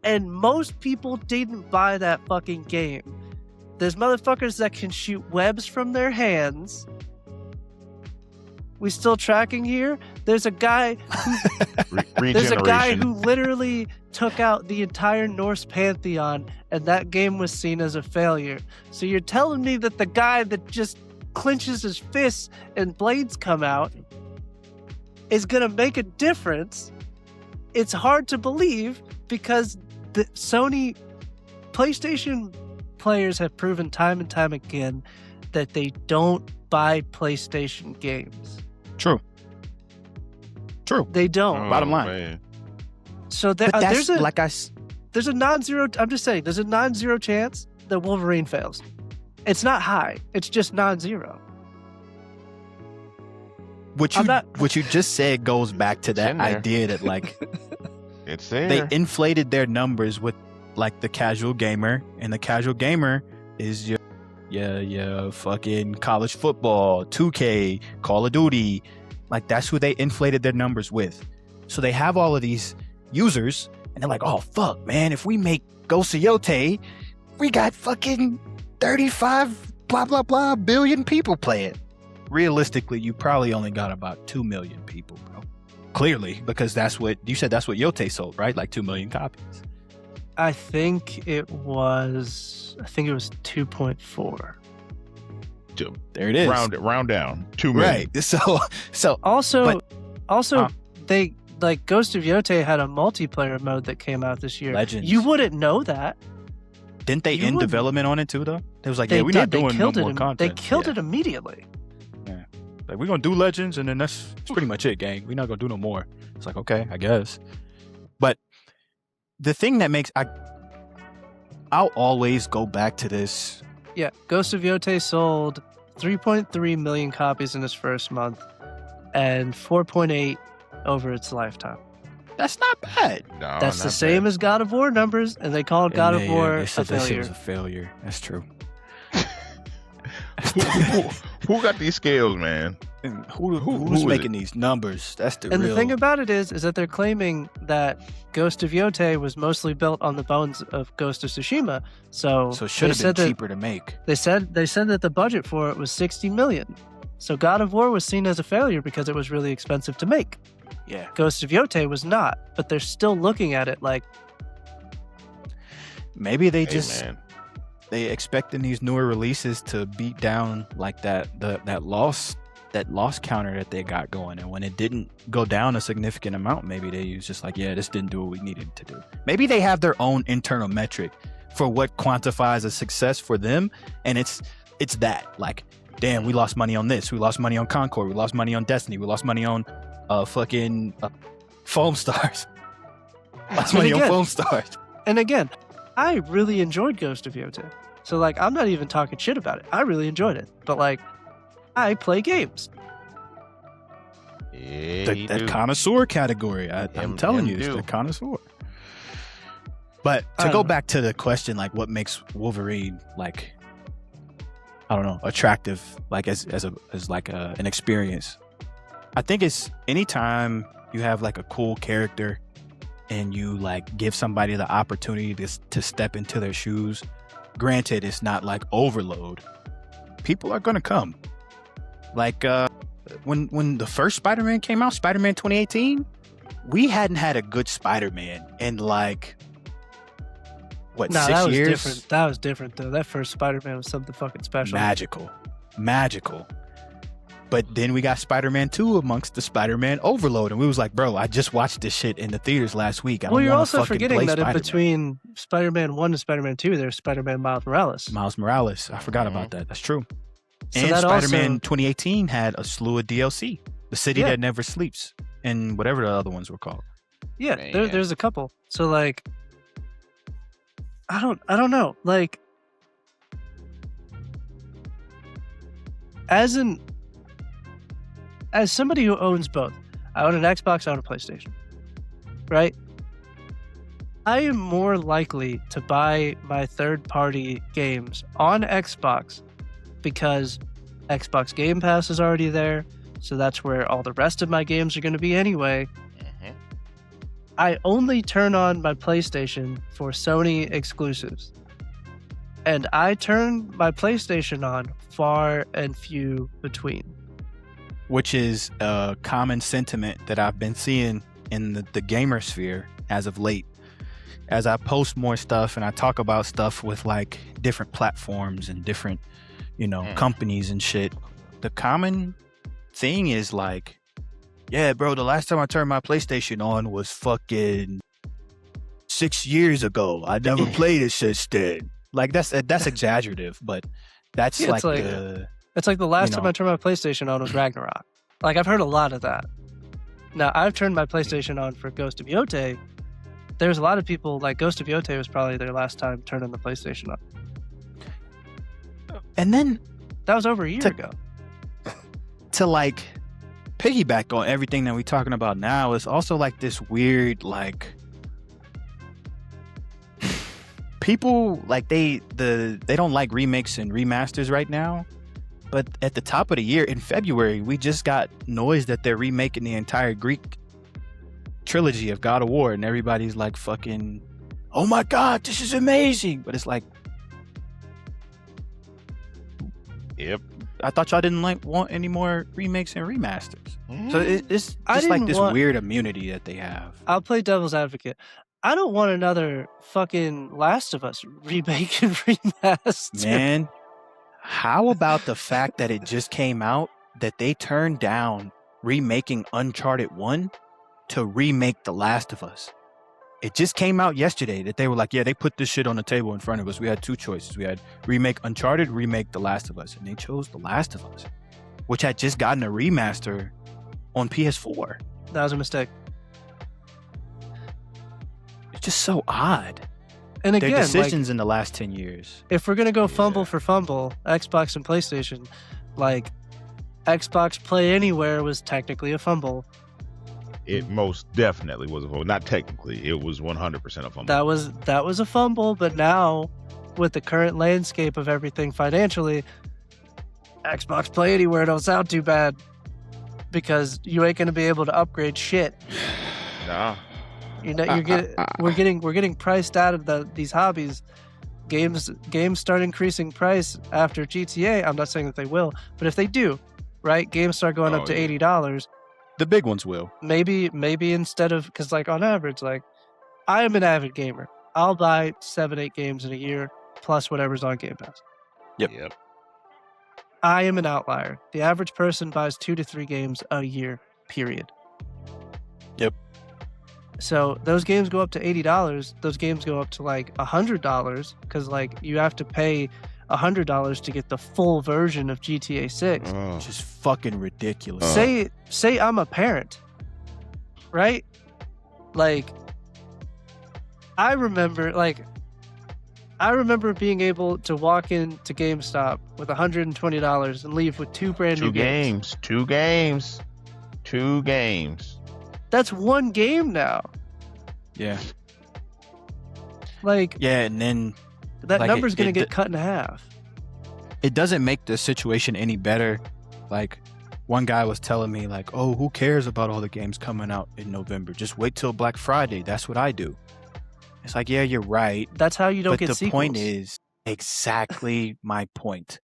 and most people didn't buy that fucking game. There's motherfuckers that can shoot webs from their hands. We still tracking here? There's a guy who literally took out the entire Norse pantheon, and that game was seen as a failure. So you're telling me that the guy that just clenches his fists and blades come out is gonna make a difference? It's hard to believe, because the Sony PlayStation players have proven time and time again that they don't buy PlayStation games. True. They don't. Bottom line. Man. So there's a non-zero. I'm just saying, there's a non-zero chance that Wolverine fails. It's not high. It's just non-zero. What you just said goes back to that idea that like it's there. They inflated their numbers with like the casual gamer, and the casual gamer is your fucking college football, 2K, Call of Duty. Like that's who they inflated their numbers with. So they have all of these users, and they're like, oh fuck, man, if we make Ghost of Yote, we got fucking 35 blah blah blah billion people play it. Realistically, you probably only got about 2 million people, bro. Clearly, because that's what you said. That's what Yote sold, right? Like 2 million copies. I think it was 2.4. There it is. Round down. 2 million. Right. So also, they like Ghost of Yote had a multiplayer mode that came out this year. Legends. You wouldn't know that. Didn't they end development on it too, though? It was like, we're not doing no more content. They killed it immediately. Yeah. Like, we're going to do Legends, and then that's pretty much it, gang. We're not going to do no more. It's like, okay, I guess. But the thing that makes... I'll always go back to this. Yeah, Ghost of Yote sold 3.3 million copies in its first month and 4.8 over its lifetime. That's not bad. No, that's the same as God of War numbers, and they called God of War a failure. That shit was a failure. That's true. Who got these scales, man? Who's making these numbers? That's the real... And the thing about it is that they're claiming that Ghost of Yote was mostly built on the bones of Ghost of Tsushima. So it should have been cheaper to make. They said that the budget for it was 60 million. So God of War was seen as a failure because it was really expensive to make. Yeah. Ghost of Yote was not, but they're still looking at it like... Maybe they they expecting these newer releases to beat down like that loss counter that they got going, and when it didn't go down a significant amount, maybe they was just like, yeah, this didn't do what we needed to do. Maybe they have their own internal metric for what quantifies a success for them, and it's that like, damn, we lost money on this, we lost money on Concord, we lost money on Destiny, we lost money on Foam Stars. Lost money on Foam Stars. And again, I really enjoyed Ghost of Yote. So, like, I'm not even talking shit about it. I really enjoyed it. But, like, I play games. Yeah, that connoisseur category. I'm telling you, it's the connoisseur. But to go back to the question, like, what makes Wolverine, like, I don't know, attractive, like, as like an experience. I think it's anytime you have, like, a cool character and you like give somebody the opportunity to step into their shoes. Granted, it's not like overload. People are gonna come. Like when the first Spider-Man came out, Spider-Man 2018, we hadn't had a good Spider-Man in like what, No, 6 that was years? different. That was different though. That first Spider-Man was something fucking special. Magical. But then we got Spider-Man 2 amongst the Spider-Man overload, and we was like, bro, I just watched this shit in the theaters last week. Well, you're also fucking forgetting play that in Spider-Man. between Spider-Man 1 and Spider-Man 2, there's Spider-Man Miles Morales. Miles Morales. I forgot about that. That's true. So And that Spider-Man also- 2018 had a slew of DLC. The City Yeah. That Never Sleeps, and whatever the other ones were called. Yeah, Man. there's a couple. So like, I don't know. Like, as somebody who owns both, I own an Xbox, I own a PlayStation, right? I am more likely to buy my third-party games on Xbox because Xbox Game Pass is already there, so that's where all the rest of my games are going to be anyway. Mhm. I only turn on my PlayStation for Sony exclusives. And I turn my PlayStation on far and few between. Which is a common sentiment that I've been seeing in the gamer sphere as of late. As I post more stuff and I talk about stuff with like different platforms and different, companies and shit, the common thing is like, yeah, bro, the last time I turned my PlayStation on was fucking 6 years ago. I never played it since then. Like that's exaggerative, but that's Yeah, it's like- It's like the last time I turned my PlayStation on was Ragnarok. Like, I've heard a lot of that. Now, I've turned my PlayStation on for Ghost of Yotei. There's a lot of people, like, Ghost of Yotei was probably their last time turning the PlayStation on. and then That was over a year ago. to like piggyback on everything that we're talking about now is also like this weird like people like they don't like remakes and remasters right now, but at the top of the year in February we just got noise that they're remaking the entire Greek trilogy of God of War, and everybody's like fucking, oh my god, this is amazing, but it's like, Yep. I thought y'all didn't want any more remakes and remasters. So it's I just like didn't this want- weird immunity that they have. I'll play devil's advocate. I don't want another fucking Last of Us remake and remaster. Man, how about the fact that it just came out that they turned down remaking Uncharted 1 to remake The Last of Us? It just came out yesterday that they were like, yeah, they put this shit on the table in front of us. We had two choices. We had remake Uncharted, remake The Last of Us. And they chose The Last of Us, which had just gotten a remaster on PS4. That was a mistake. It's just so odd. And Their again, like, decisions in the last 10 years. if we're gonna go fumble Yeah. for fumble, Xbox and PlayStation, like, Xbox Play Anywhere was technically a fumble. It most definitely was a fumble. Not technically, it was 100% a fumble. That was a fumble, but now with the current landscape of everything financially, Xbox Play Anywhere don't sound too bad because you ain't gonna be able to upgrade shit. Nah. We're getting priced out of these hobbies. Games start increasing price after GTA. I'm not saying that they will, but if they do, right? Games start going up to yeah. $80. The big ones will. Maybe instead of, because like on average, like I am an avid gamer. I'll buy 7-8 games in a year plus whatever's on Game Pass. Yep. I am an outlier. The average person buys 2 to 3 games a year, period. Yep. So those games go up to $80. Those games go up to like $100 because like you have to pay $100 to get the full version of GTA 6. Which is fucking ridiculous. Say I'm a parent, right? Like I remember being able to walk into GameStop with $120 and leave with 2 brand new games. Two games. That's one game now. Yeah. Like Yeah, and then that like, number's it- going it to get d- cut in half. it doesn't make the situation any better. Like, one guy was telling me, like, oh, who cares about all the games coming out in November? Just wait till Black Friday. That's what I do. It's like, yeah, you're right. That's how you don't But get the sequels. point is exactly my point.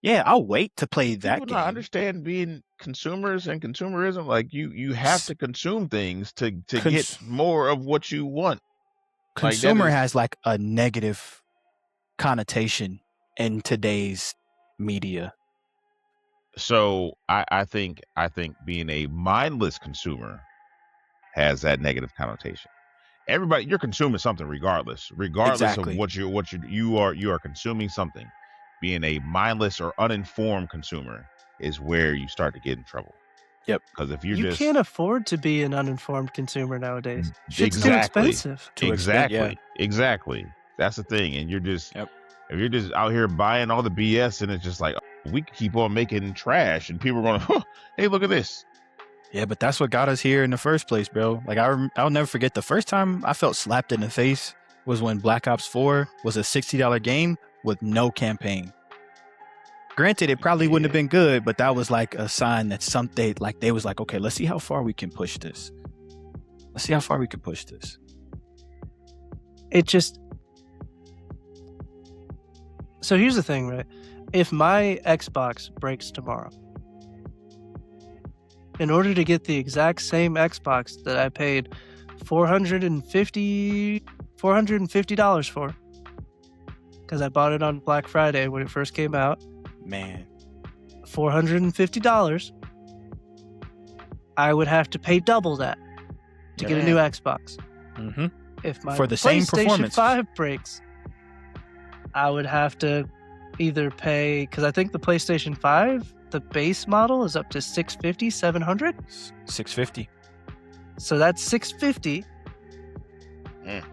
Yeah, I'll wait to play that People game. not understand being consumers and consumerism. Like you have to consume things to get more of what you want. consumer has like a negative connotation in today's media. So I think being a mindless consumer has that negative connotation. Everybody, you're consuming something regardless Exactly. of what you are consuming something. Being a mindless or uninformed consumer is where you start to get in trouble. Yep. Because if you just can't afford to be an uninformed consumer nowadays. Shit's Exactly. too expensive. Exactly. That's the thing. And you're just Yep. if you're just out here buying all the BS, and it's just like, we could keep on making trash, and people are going, hey, look at this. Yeah, but that's what got us here in the first place, bro. Like I'll never forget the first time I felt slapped in the face was when Black Ops 4 was a $60 game with no campaign. Granted, it probably wouldn't have been good, but that was like a sign that they was like, okay, let's see how far we can push this. It just... So here's the thing, right? If my Xbox breaks tomorrow, in order to get the exact same Xbox that I paid $450 for, because I bought it on Black Friday when it first came out, Man, $450, I would have to pay double that to get a new Xbox. mm-hmm. If my For the same PlayStation performance. 5 breaks, I would have to either pay, because I think the PlayStation 5, the base model is up to $650, $700. $650. So that's $650. Mm.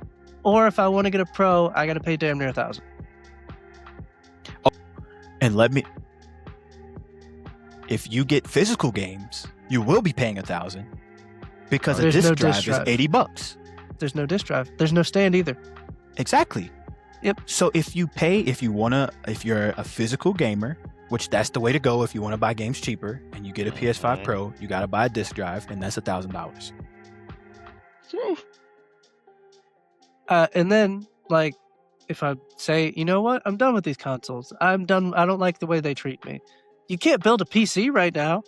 Or if I want to get a Pro, I got to pay damn near $1,000. And if you get physical games, you will be paying $1,000 because a There's disc no drive disc is drive. $80. There's no disc drive. There's no stand either. Exactly. Yep. So if you're a physical gamer, which that's the way to go if you want to buy games cheaper, and you get a PS5 Pro, you got to buy a disc drive, and that's $1,000. And then, like, if I say, you know what, I'm done with these consoles. I'm done. I don't like the way they treat me. You can't build a PC right now.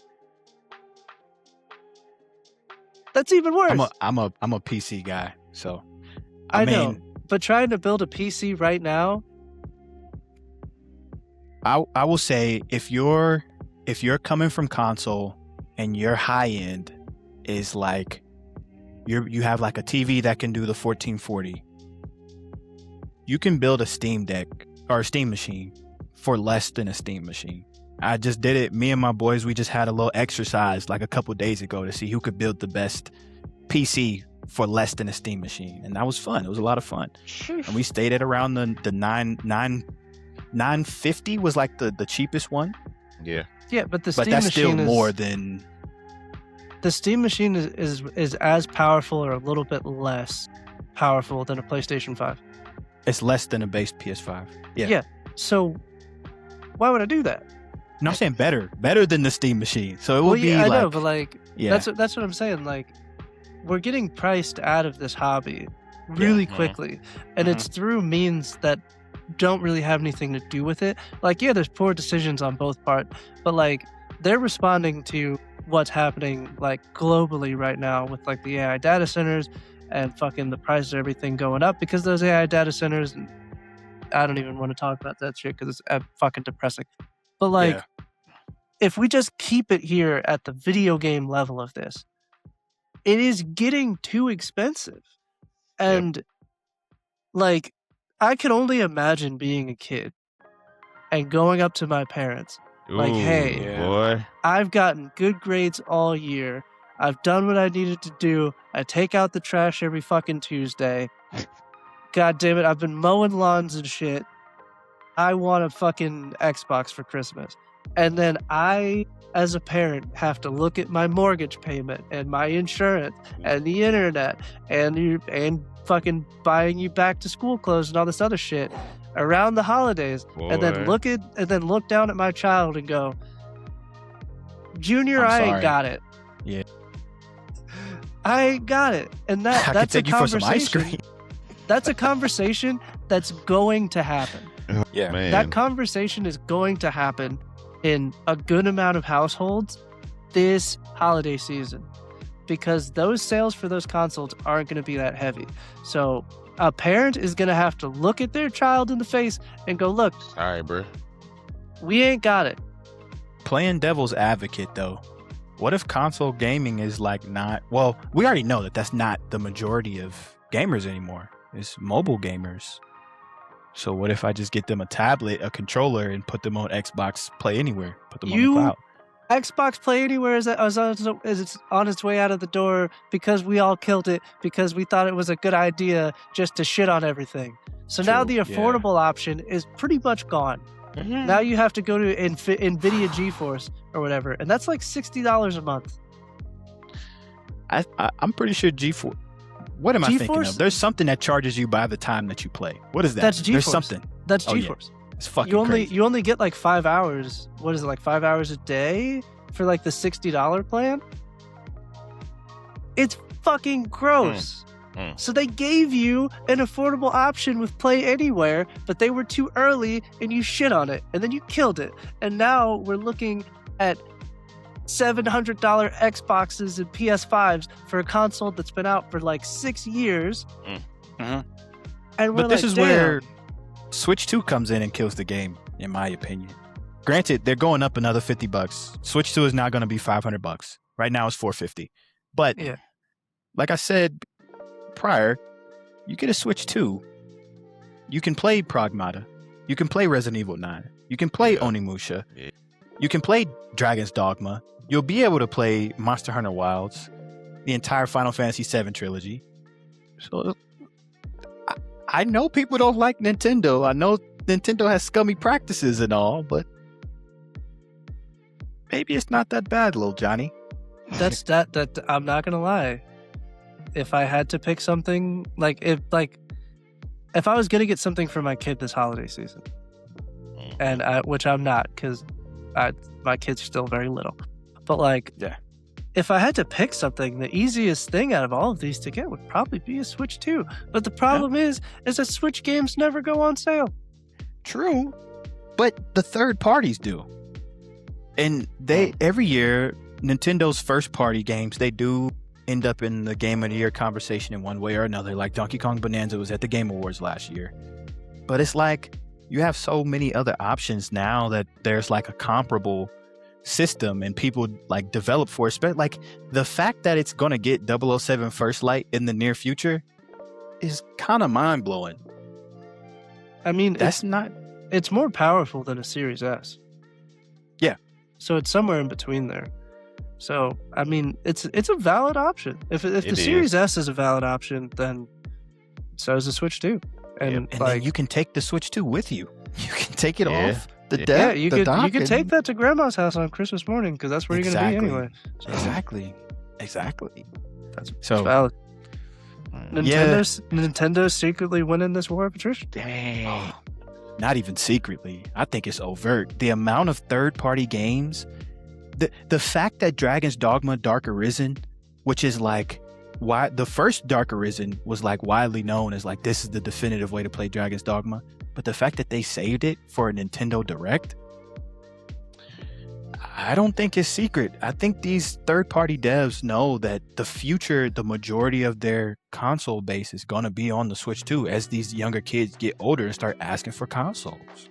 That's even worse. I'm a PC guy, so I know, but trying to build a PC right now. I will say if you're coming from console and your high end is like you have like a TV that can do the 1440, you can build a Steam Deck or a Steam machine for less than a Steam machine. I just did it. Me and my boys, we just had a little exercise like a couple days ago to see who could build the best PC for less than a Steam machine, and that was fun. It was a lot of fun, and we stayed at around the 950 was like the cheapest one. Yeah, but that's still more than the Steam machine is as powerful or a little bit less powerful than a PlayStation 5. It's less than a base PS5. Yeah. So why would I do that? No, I'm saying better than the Steam machine. So it will be I like, know, but like, that's what I'm saying. Like, we're getting priced out of this hobby really quickly, and it's through means that don't really have anything to do with it. Like, yeah, there's poor decisions on both part, but like, they're responding to what's happening like globally right now with like the AI data centers and fucking the price of everything going up because those AI data centers. And I don't even want to talk about that shit because it's fucking depressing. But like, if we just keep it here at the video game level of this, it is getting too expensive. And like, I can only imagine being a kid and going up to my parents like, hey, boy, I've gotten good grades all year. I've done what I needed to do. I take out the trash every fucking Tuesday. God damn it, I've been mowing lawns and shit. I want a fucking Xbox for Christmas. And then I, as a parent, have to look at my mortgage payment and my insurance and the internet and fucking buying you back to school clothes and all this other shit around the holidays. Boy. And then look down at my child and go, Junior, I'm I sorry. ain't got it. Yeah. I ain't got it. And I could that's take a you for some ice conversation. cream. That's a conversation that's going to happen. Yeah, man. That conversation is going to happen in a good amount of households this holiday season because those sales for those consoles aren't going to be that heavy. So a parent is going to have to look at their child in the face and go, look, Sorry, bro. we ain't got it. Playing devil's advocate, though, what if console gaming is like not... Well, we already know that that's not the majority of gamers anymore. It's mobile gamers. So what if I just get them a tablet, a controller, and put them on Xbox Play Anywhere? Put them on the cloud. Xbox Play Anywhere is it's on its way out of the door because we all killed it because we thought it was a good idea just to shit on everything. So now the affordable option is pretty much gone. Mm-hmm. Now you have to go to NVIDIA GeForce or whatever, and that's like $60 a month. I'm pretty sure GeForce... What am I thinking of? There's something that charges you by the time that you play. What is that? That's GeForce. There's something. That's GeForce. Yeah. It's fucking crazy. You only get like 5 hours. What is it, like 5 hours a day for like the $60 plan? It's fucking gross. So they gave you an affordable option with Play Anywhere, but they were too early and you shit on it and then you killed it. And now we're looking at $700 Xboxes and PS5s for a console that's been out for like 6 years. And but this is where Switch 2 comes in and kills the game, in my opinion. Granted, they're going up another $50. Switch 2 is now going to be $500. Right now it's $450. But like I said prior, you get a Switch 2. You can play Pragmata. You can play Resident Evil 9. You can play Onimusha. You can play Dragon's Dogma. You'll be able to play Monster Hunter Wilds, the entire Final Fantasy VII trilogy. So I know people don't like Nintendo. I know Nintendo has scummy practices and all, but maybe it's not that bad, little Johnny. That I'm not gonna lie. If I had to pick something, if I was gonna get something for my kid this holiday season, and which I'm not because my kid's still very little, but if I had to pick something, the easiest thing out of all of these to get would probably be a Switch 2. But the problem is that Switch games never go on sale. True, but the third parties do. And every year, Nintendo's first party games, they do end up in the Game of the Year conversation in one way or another. Like Donkey Kong Bonanza was at the Game Awards last year. But it's like, you have so many other options now that there's like a comparable system and people like develop for it. Like the fact that it's gonna get 007 First Light in the near future is kind of mind-blowing. I mean, it's more powerful than a Series S. Yeah. So it's somewhere in between there. So I mean, it's a valid option. If the Series S is a valid option, then so is the Switch 2. And then you can take the Switch 2 with you. You can take it off the deck. You could take that to Grandma's house on Christmas morning because that's where you're going to be anyway. So. Exactly. That's valid. Nintendo's secretly winning this war of attrition. Dang. Oh, not even secretly. I think it's overt. The amount of third-party games, the fact that Dragon's Dogma Dark Arisen, which is like why the first Dark Arisen was like widely known as like this is the definitive way to play Dragon's Dogma, but the fact that they saved it for a Nintendo Direct, I don't think it's secret. I think these third-party devs know that the future, the majority of their console base is going to be on the Switch 2 as these younger kids get older and start asking for consoles.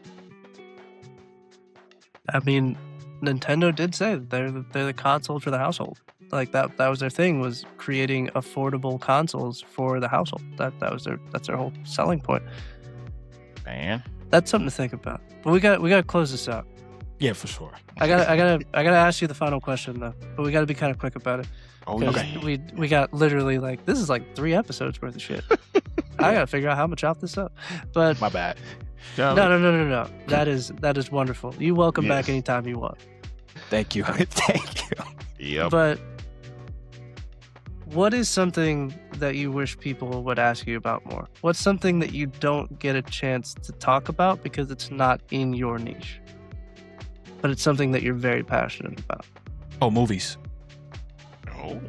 I mean, Nintendo did say that they're the console for the household. Like that was their thing, was creating affordable consoles for the household. That's their whole selling point. Man, that's something to think about. But we got to close this out. Yeah, for sure. I gotta ask you the final question though, but we gotta be kind of quick about it. Oh, okay. We got literally this is like 3 episodes worth of shit. I gotta figure out how I'm gonna chop this up. But my bad. No. That is wonderful. You welcome back anytime you want. Thank you. Thank you. Yep. But what is something that you wish people would ask you about more? What's something that you don't get a chance to talk about because it's not in your niche, but it's something that you're very passionate about? Oh, movies. Oh.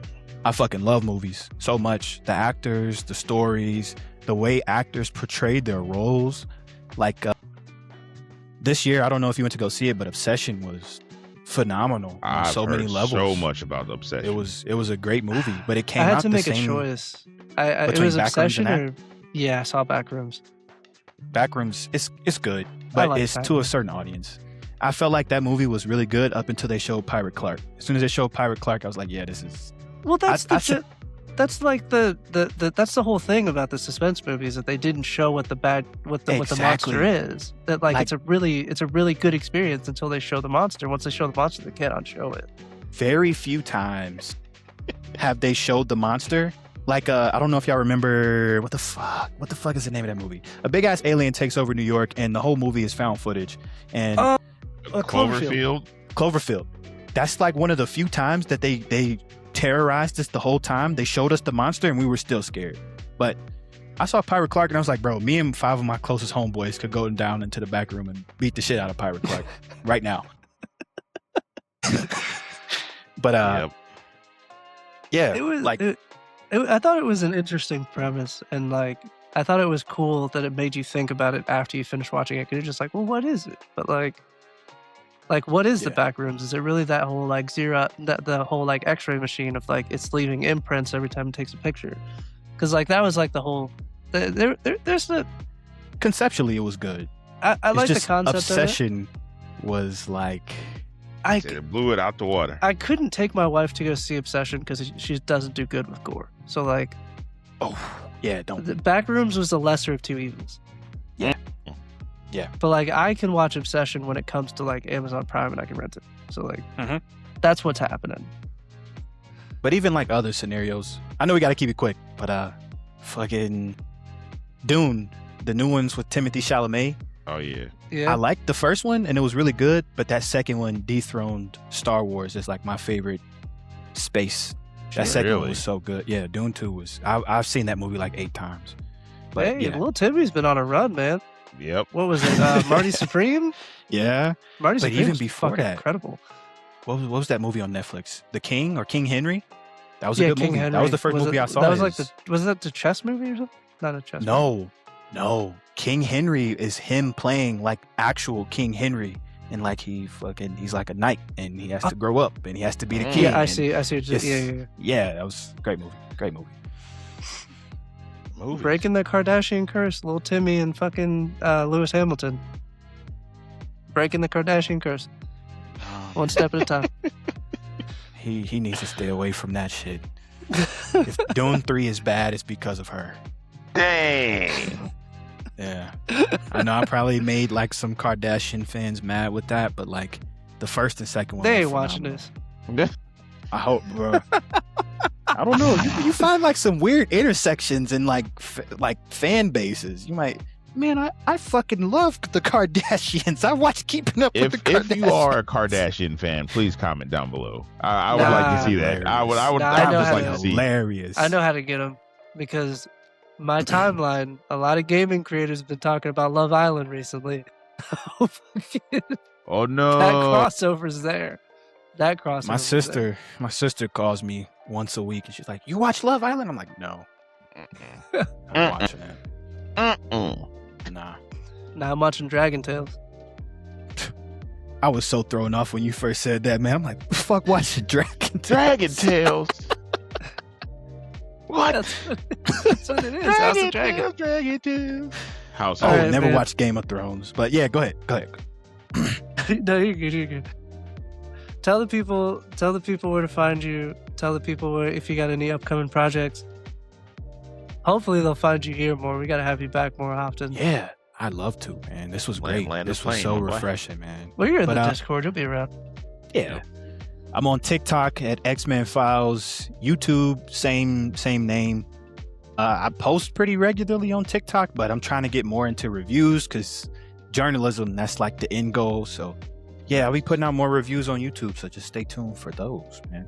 I fucking love movies so much. The actors, the stories, the way actors portrayed their roles. Like this year, I don't know if you went to go see it, but Obsession was phenomenal on so many levels. So much about the Obsession. It was a great movie, but it came out the same. I had to make a choice. It was Obsession or Yeah, I saw Backrooms. Backrooms, it's good, but like it's to a Backrooms. certain audience. I felt like that movie was really good up until they showed Pirate Clark. As soon as they showed Pirate Clark, I was like, yeah, this is. Well, that's I the said- that's like the that's the whole thing about the suspense movies, that they didn't show what the Exactly. monster is. That like it's a really good experience until they show the monster. Once they show the monster, they can't unshow it. Very few times have they showed the monster. Like, I don't know if y'all remember what the fuck is the name of that movie? A big ass alien takes over New York, and the whole movie is found footage. And Cloverfield. Cloverfield. That's like one of the few times that they terrorized us the whole time. They showed us the monster, and we were still scared. But I saw Pirate Clark, and I was like, bro, me and 5 of my closest homeboys could go down into the back room and beat the shit out of Pirate Clark right now. But Yep. yeah, It was like I thought it was an interesting premise, and like I thought it was cool that it made you think about it after you finished watching it. Because you're just like, well, what is it? But like what is the Yeah. Backrooms? Is it really that whole like the whole like X-ray machine of like it's leaving imprints every time it takes a picture? Because like that was like the whole. There's the conceptually it was good. I It's like the just concept Obsession was like of it. Said it blew it out the water. I couldn't take my wife to go see Obsession because she doesn't do good with gore. So like oh yeah, don't the Backrooms was the lesser of two evils. Yeah. But like I can watch Obsession when it comes to like Amazon Prime and I can rent it. So like Mhm. that's what's happening. But even like other scenarios, I know we got to keep it quick, but fucking Dune, the new ones with Timothée Chalamet. Oh yeah. Yeah. I liked the first one and it was really good, but that second one dethroned Star Wars as like my favorite space. That second one Really? was so good. Yeah, Dune 2 was. I've seen that movie like 8 times. But Hey, yeah, Little Timmy's been on a run, man. Yep. What was it? Marty Supreme? yeah. Marty But Supreme even was before fucking that- incredible. What was that movie on Netflix? The King or King Henry? That was Yeah, a good King movie. Henry. That was the first movie I saw. That was like his. was that the chess movie or something? Not a chess movie. No. King Henry is him playing like actual King Henry, and like he's like a knight, and he has to grow up, and he has to be the king. Yeah, I and- see. What you're Yes. yeah. Yeah, that was a great movie. Great movie. Movies. Breaking the Kardashian curse, Little Timmy and fucking Lewis Hamilton. Breaking the Kardashian curse, one step at a time. He needs to stay away from that shit. If Dune 3 is bad, it's because of her. Dang. Yeah. I know I probably made like some Kardashian fans mad with that, but like the first and second one. They were ain't watching phenomenal. this. I hope, bro. I don't know. You find like some weird intersections in like fan bases. You might, man. I fucking love the Kardashians. I watch Keeping Up with the Kardashians. If you are a Kardashian fan, please comment down below. I would like to see that. I would Nah, I would I know just how like to- to see. Hilarious. I know how to get them because my timeline. A lot of gaming creators have been talking about Love Island recently. Oh no. That crossover's there. That crossover. My sister calls me once a week and she's like, "You watch Love Island?" I'm like, "No, I'm watching it." Nah. Now I'm watching Dragon Tales. I was so thrown off when you first said that, man. I'm like, "Fuck, watch the Dragon." Dragon Tales. What? That's what it is. House of Dragon. Dragon Tales. House Oh, of Alright, never man. watched Game of Thrones, but yeah, go ahead. No, you're good. You're good. Tell the people where to find you. Tell the people where if you got any upcoming projects. Hopefully they'll find you here more. We got to have you back more often. Yeah, I'd love to, man. This was great. Land This of was plane, so my boy. refreshing, man. Well, you're in But, the Discord. You'll be around. Yeah. I'm on TikTok at XManFiles, YouTube, same name. I post pretty regularly on TikTok, but I'm trying to get more into reviews because journalism, that's like the end goal. So yeah, I'll be putting out more reviews on YouTube. So just stay tuned for those, man.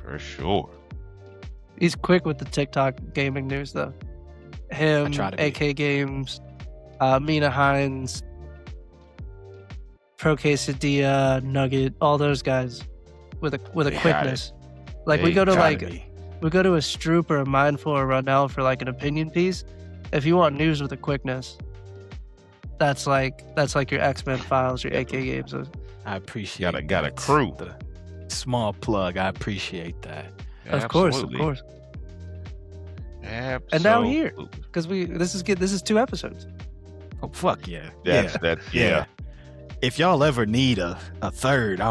For sure. He's quick with the TikTok gaming news, though. Him, try to be. AK Games, Mina Hines, Pro Quesadilla, Nugget, all those guys with a They got quickness. Like They we go to gotta like be. we go to a Stroop or a Mindful or Ronell for like an opinion piece. If you want news with a quickness, that's like your XManFiles, your AK Games. I appreciate Got a that. crew. The small plug. I appreciate that. Of course, Absolutely. of course. Absolutely. And now here, because this is 2 episodes. Oh fuck yeah. Yeah. If y'all ever need a third,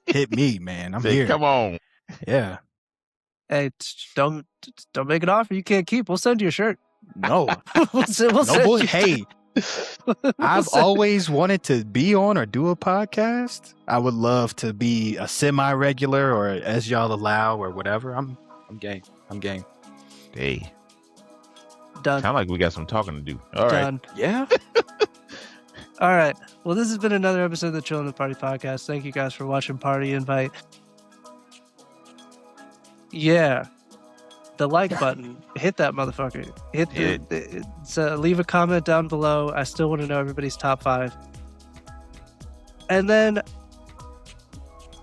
hit me, man. I'm Say, here. come on. Yeah. Hey, don't make an offer you can't keep. We'll send you a shirt. No. we'll send No, you- hey, I've always wanted to be on or do a podcast. I would love to be a semi-regular or as y'all allow or whatever. I'm game. Hey, Done. sound like we got some talking to do. All right. Done. Yeah. All right. Well, this has been another episode of the Chillin with Party podcast. Thank you guys for watching Party Invite. Yeah. The like button. Hit that motherfucker. Leave a comment down below. I still want to know everybody's top 5. And then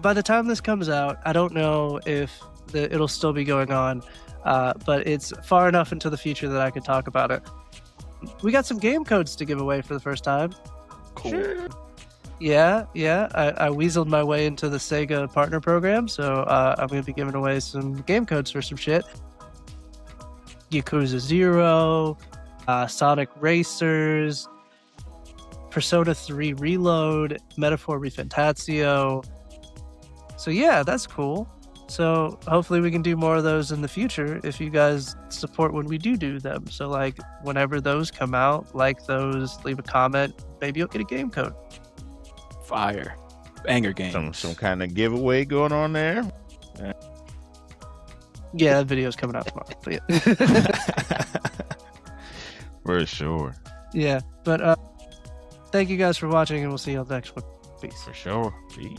by the time this comes out, I don't know if it'll still be going on, but it's far enough into the future that I can talk about it. We got some game codes to give away for the first time. Cool. Yeah. I weaseled my way into the Sega partner program, so I'm going to be giving away some game codes for some shit. Yakuza 0, Sonic Racers, Persona 3 Reload, Metaphor Refantatio. So yeah, that's cool. So hopefully we can do more of those in the future if you guys support when we do them. So like whenever those come out, like those, leave a comment, maybe you'll get a game code. Fire. Banger game. Some kind of giveaway going on there. Yeah, that video's coming out tomorrow. But yeah. For sure. Yeah, but thank you guys for watching, and we'll see you on the next one. Peace. For sure. Peace.